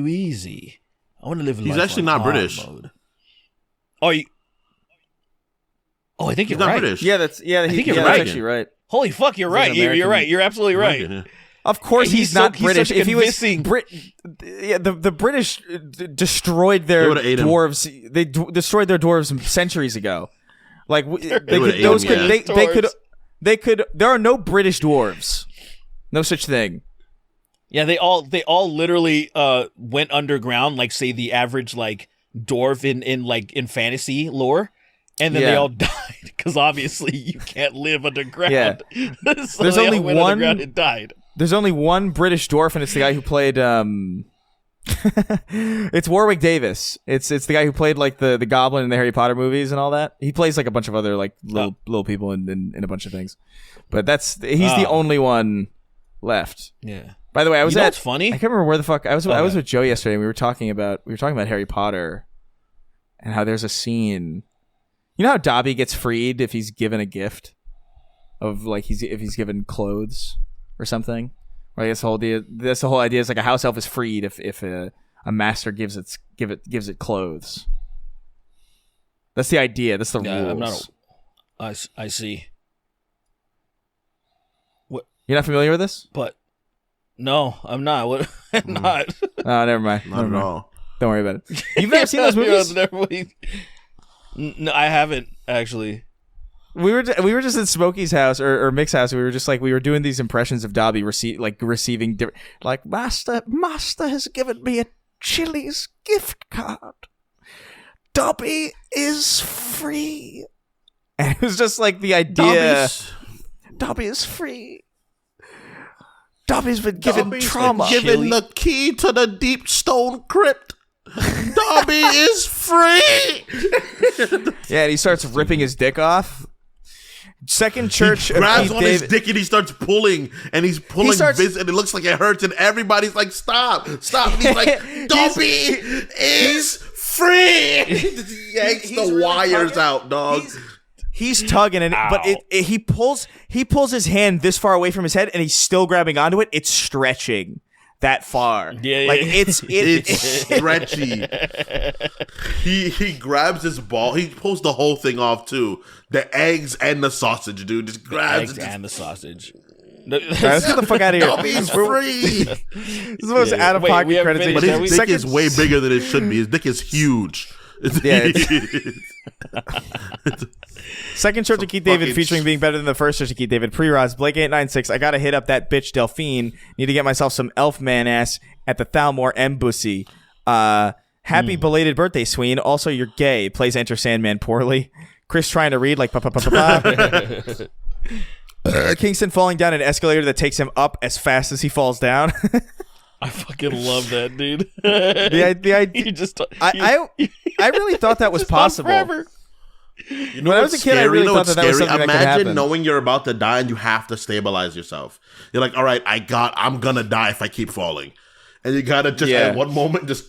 easy. I want to live. He's life actually on not hard British. Mode. Oh, I think he's you're not right. British. I think you're right. That's actually right. Holy fuck, you're right. You're right. You're absolutely right. American, yeah. Of course, he's not British. If he was yeah, the British destroyed their dwarves. They destroyed their dwarves centuries ago. Like they could. There are no British dwarves. No such thing. Yeah, they all literally went underground, like say the average like dwarf in fantasy lore, and then they all died because obviously you can't live underground. Yeah. So there's only one underground and died. There's only one British dwarf, and it's the guy who played. It's Warwick Davis. It's the guy who played like the Goblin in the Harry Potter movies and all that. He plays like a bunch of other like little people in a bunch of things, but he's the only one left. Yeah. By the way, what's funny? I can't remember where the fuck I was. I was with Joe yesterday. And we were talking about Harry Potter, and how there's a scene. You know how Dobby gets freed if he's given a gift, of like if he's given clothes or something. Right, that's the whole idea. Is like a house elf is freed if a master gives it clothes. That's the idea. That's the rules. I see. What? You're not familiar with this? But no, I'm not. What? I'm not. Oh, never mind. Not at all. Don't worry about it. You've never seen those movies? No, I haven't actually. We were just at Smokey's house or Mick's house. We were doing these impressions of Dobby receiving like master has given me Chili's gift card. Dobby is free. And it was just like the idea. Dobby is free. Dobby's been given trauma. Given the key to the deep stone crypt. Dobby is free. Yeah, and he starts ripping his dick off. Second church. He grabs on his dick and he starts pulling, and he's pulling and it looks like it hurts, and everybody's like, "Stop, stop!" And he's like, "Dobby is free." He yanks the wires out, dog. He's tugging, and but he pulls his hand this far away from his head, and he's still grabbing onto it. It's stretching that far. It's stretchy. He grabs his ball. He pulls the whole thing off too. The eggs and the sausage, dude. Just grabs eggs and the sausage. Let's get the fuck out of here. Dobby's free. This is the most out of pocket credits. But his dick is way bigger than it should be. His dick is huge. Second Church of Keith David featuring being better than the first Church of Keith David. Pre-Roz, Blake896. I gotta hit up that bitch Delphine. Need to get myself some elf man ass at the Thalmor Embassy. Happy belated birthday, Sween. Also, you're gay. Plays Enter Sandman poorly. Chris trying to read like pa pa pa pa pa. Kingston falling down an escalator that takes him up as fast as he falls down. I fucking love that, dude. I really thought that was possible. You know, when I was a kid, I really thought that was something that could happen. Imagine knowing you're about to die and you have to stabilize yourself. You're like, all right, I'm gonna die if I keep falling, and you gotta just at one moment just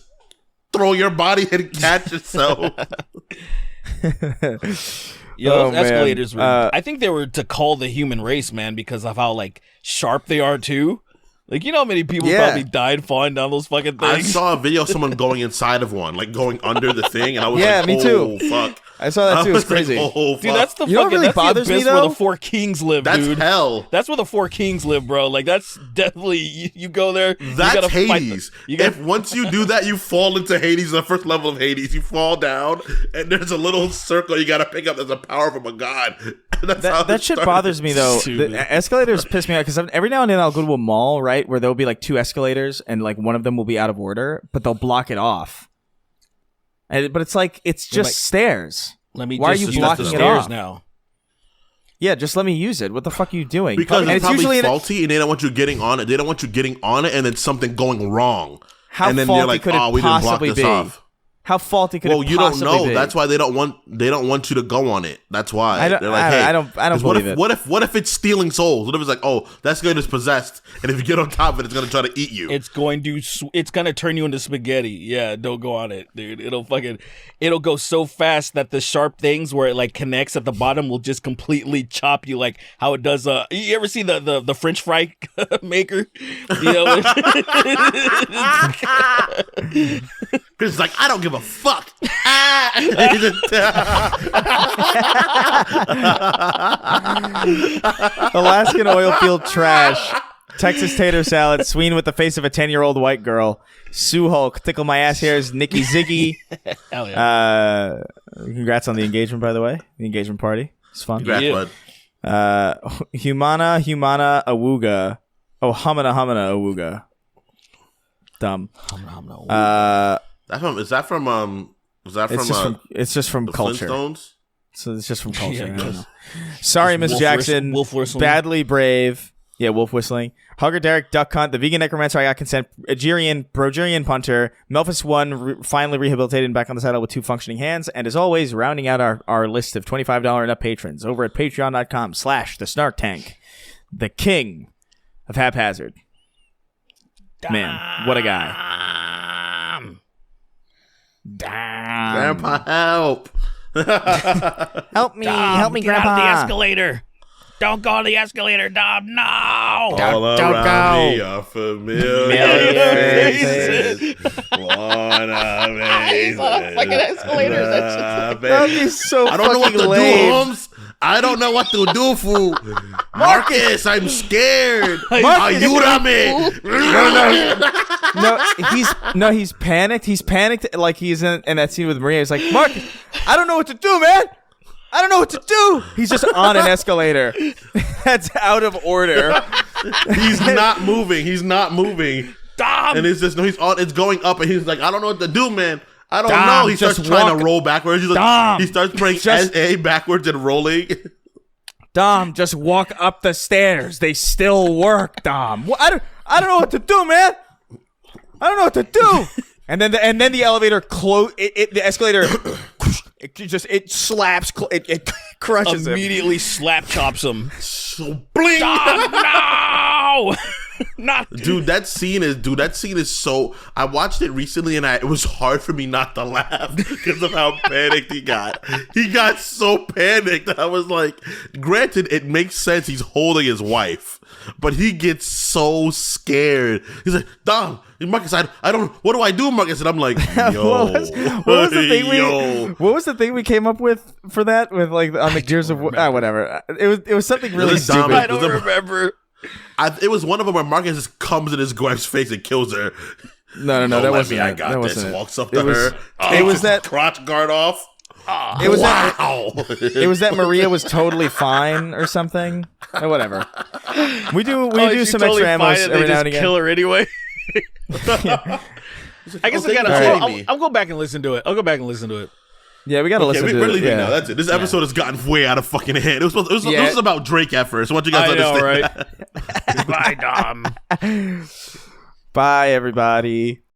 throw your body and catch yourself. Those escalators were. I think they were to call the human race, man, because of how like sharp they are too. Like, you know how many people probably died falling down those fucking things? I saw a video of someone going inside of one, like going under the thing, and I was like, me too. Fuck. I saw that too. It's crazy. Like, dude, that's the you know what really bothers me, though? Where the Four Kings live, that's dude. That's hell. That's where the Four Kings live, bro. Like, that's definitely, you go there. That's Hades. If once you do that, you fall into Hades, the first level of Hades. You fall down, and there's a little circle you gotta pick up. There's a power from a god. That shit bothers me, though. The escalators piss me off, because every now and then I'll go to a mall, right, where there'll be like two escalators, and like one of them will be out of order, but they'll block it off. But it's like, it's just stairs. Why are you blocking it off now? Yeah, just let me use it. What the fuck are you doing? Because it's probably faulty, and they don't want you getting on it. They don't want you getting on it, and then something going wrong. How faulty could it possibly be? How faulty could it possibly be? Well, you don't know. That's why they don't want you to go on it. That's why. They're like, hey, I don't believe it. What if it's stealing souls? What if it's like, oh, that's good, it's possessed, and if you get on top of it, it's gonna try to eat you. It's gonna turn you into spaghetti. Yeah, don't go on it, dude. It'll go so fast that the sharp things where it like connects at the bottom will just completely chop you, like how it does. You ever see the French fry maker? You know, Chris is like, I don't give a fuck. Alaskan oil field trash. Texas tater salad. Sween with the face of a 10-year-old white girl. Sue Hulk. Tickle my ass hairs. Nikki Ziggy. Hell yeah. Congrats on the engagement, by the way. The engagement party. It's fun. Congrats, bud. Humana Awuga. Oh, Hamana Awuga. Dumb. It's just from culture. Flintstones? So it's just from culture. Sorry, Miss Jackson. Wolf whistling. Badly brave. Yeah, wolf whistling. Hugger Derek, Duck Hunt, the vegan necromancer, I got consent. Brogerian punter. Melphus 1 finally rehabilitated and back on the saddle with 2 functioning hands. And as always, rounding out our list of $25 and up patrons over at patreon.com/the Snark Tank. The king of haphazard. Man, what a guy. Damn. Grandpa, help. Help me, get Grandpa. Out of the escalator. Don't go on the escalator, Dom. No. All around me are familiar faces. One amazing. Fucking escalators. That would be so I don't know what to lame. do, Holmes. I don't know what to do, fool. Marcus, I'm scared. Marcus. Ayúdame. No, he's panicked. He's panicked like he's in that scene with Maria. He's like, Marcus, I don't know what to do, man. I don't know what to do. He's just on an escalator. That's out of order. He's not moving. Dom! And it's just it's going up, and he's like, I don't know what to do, man. I don't Dom, know. He starts trying to roll backwards. He's like, Dom, he starts playing SA backwards and rolling. Dom, just walk up the stairs. They still work, Dom. I don't know what to do, man. I don't know what to do. And then the elevator the escalator it slaps it crushes immediately slap chops him. So bling. Dom, no. Not dude. That scene is so. I watched it recently, and it was hard for me not to laugh because of how panicked he got. He got so panicked that I was like, granted, it makes sense. He's holding his wife, but he gets so scared. He's like, Dom, Marcus, I don't. What do I do, Marcus? And I'm like, yo, what was the thing we came up with for that? With like on the Gears of whatever. It was something really stupid. I don't remember. It was one of them where Marcus just comes in his wife's face and kills her. No, that wasn't it. I got that this. Wasn't Walks it. up to her. It was that crotch guard off. It was it was that Maria was totally fine or something. Whatever. We do some totally extra ammo every now and again. Kill her anyway. I guess I'll go back and listen to it. Yeah, we gotta listen to it. We're leaving now. That's it. This episode has gotten way out of fucking hand. This was about Drake at first. I want you guys to understand. Right? Bye, Dom. Bye, everybody.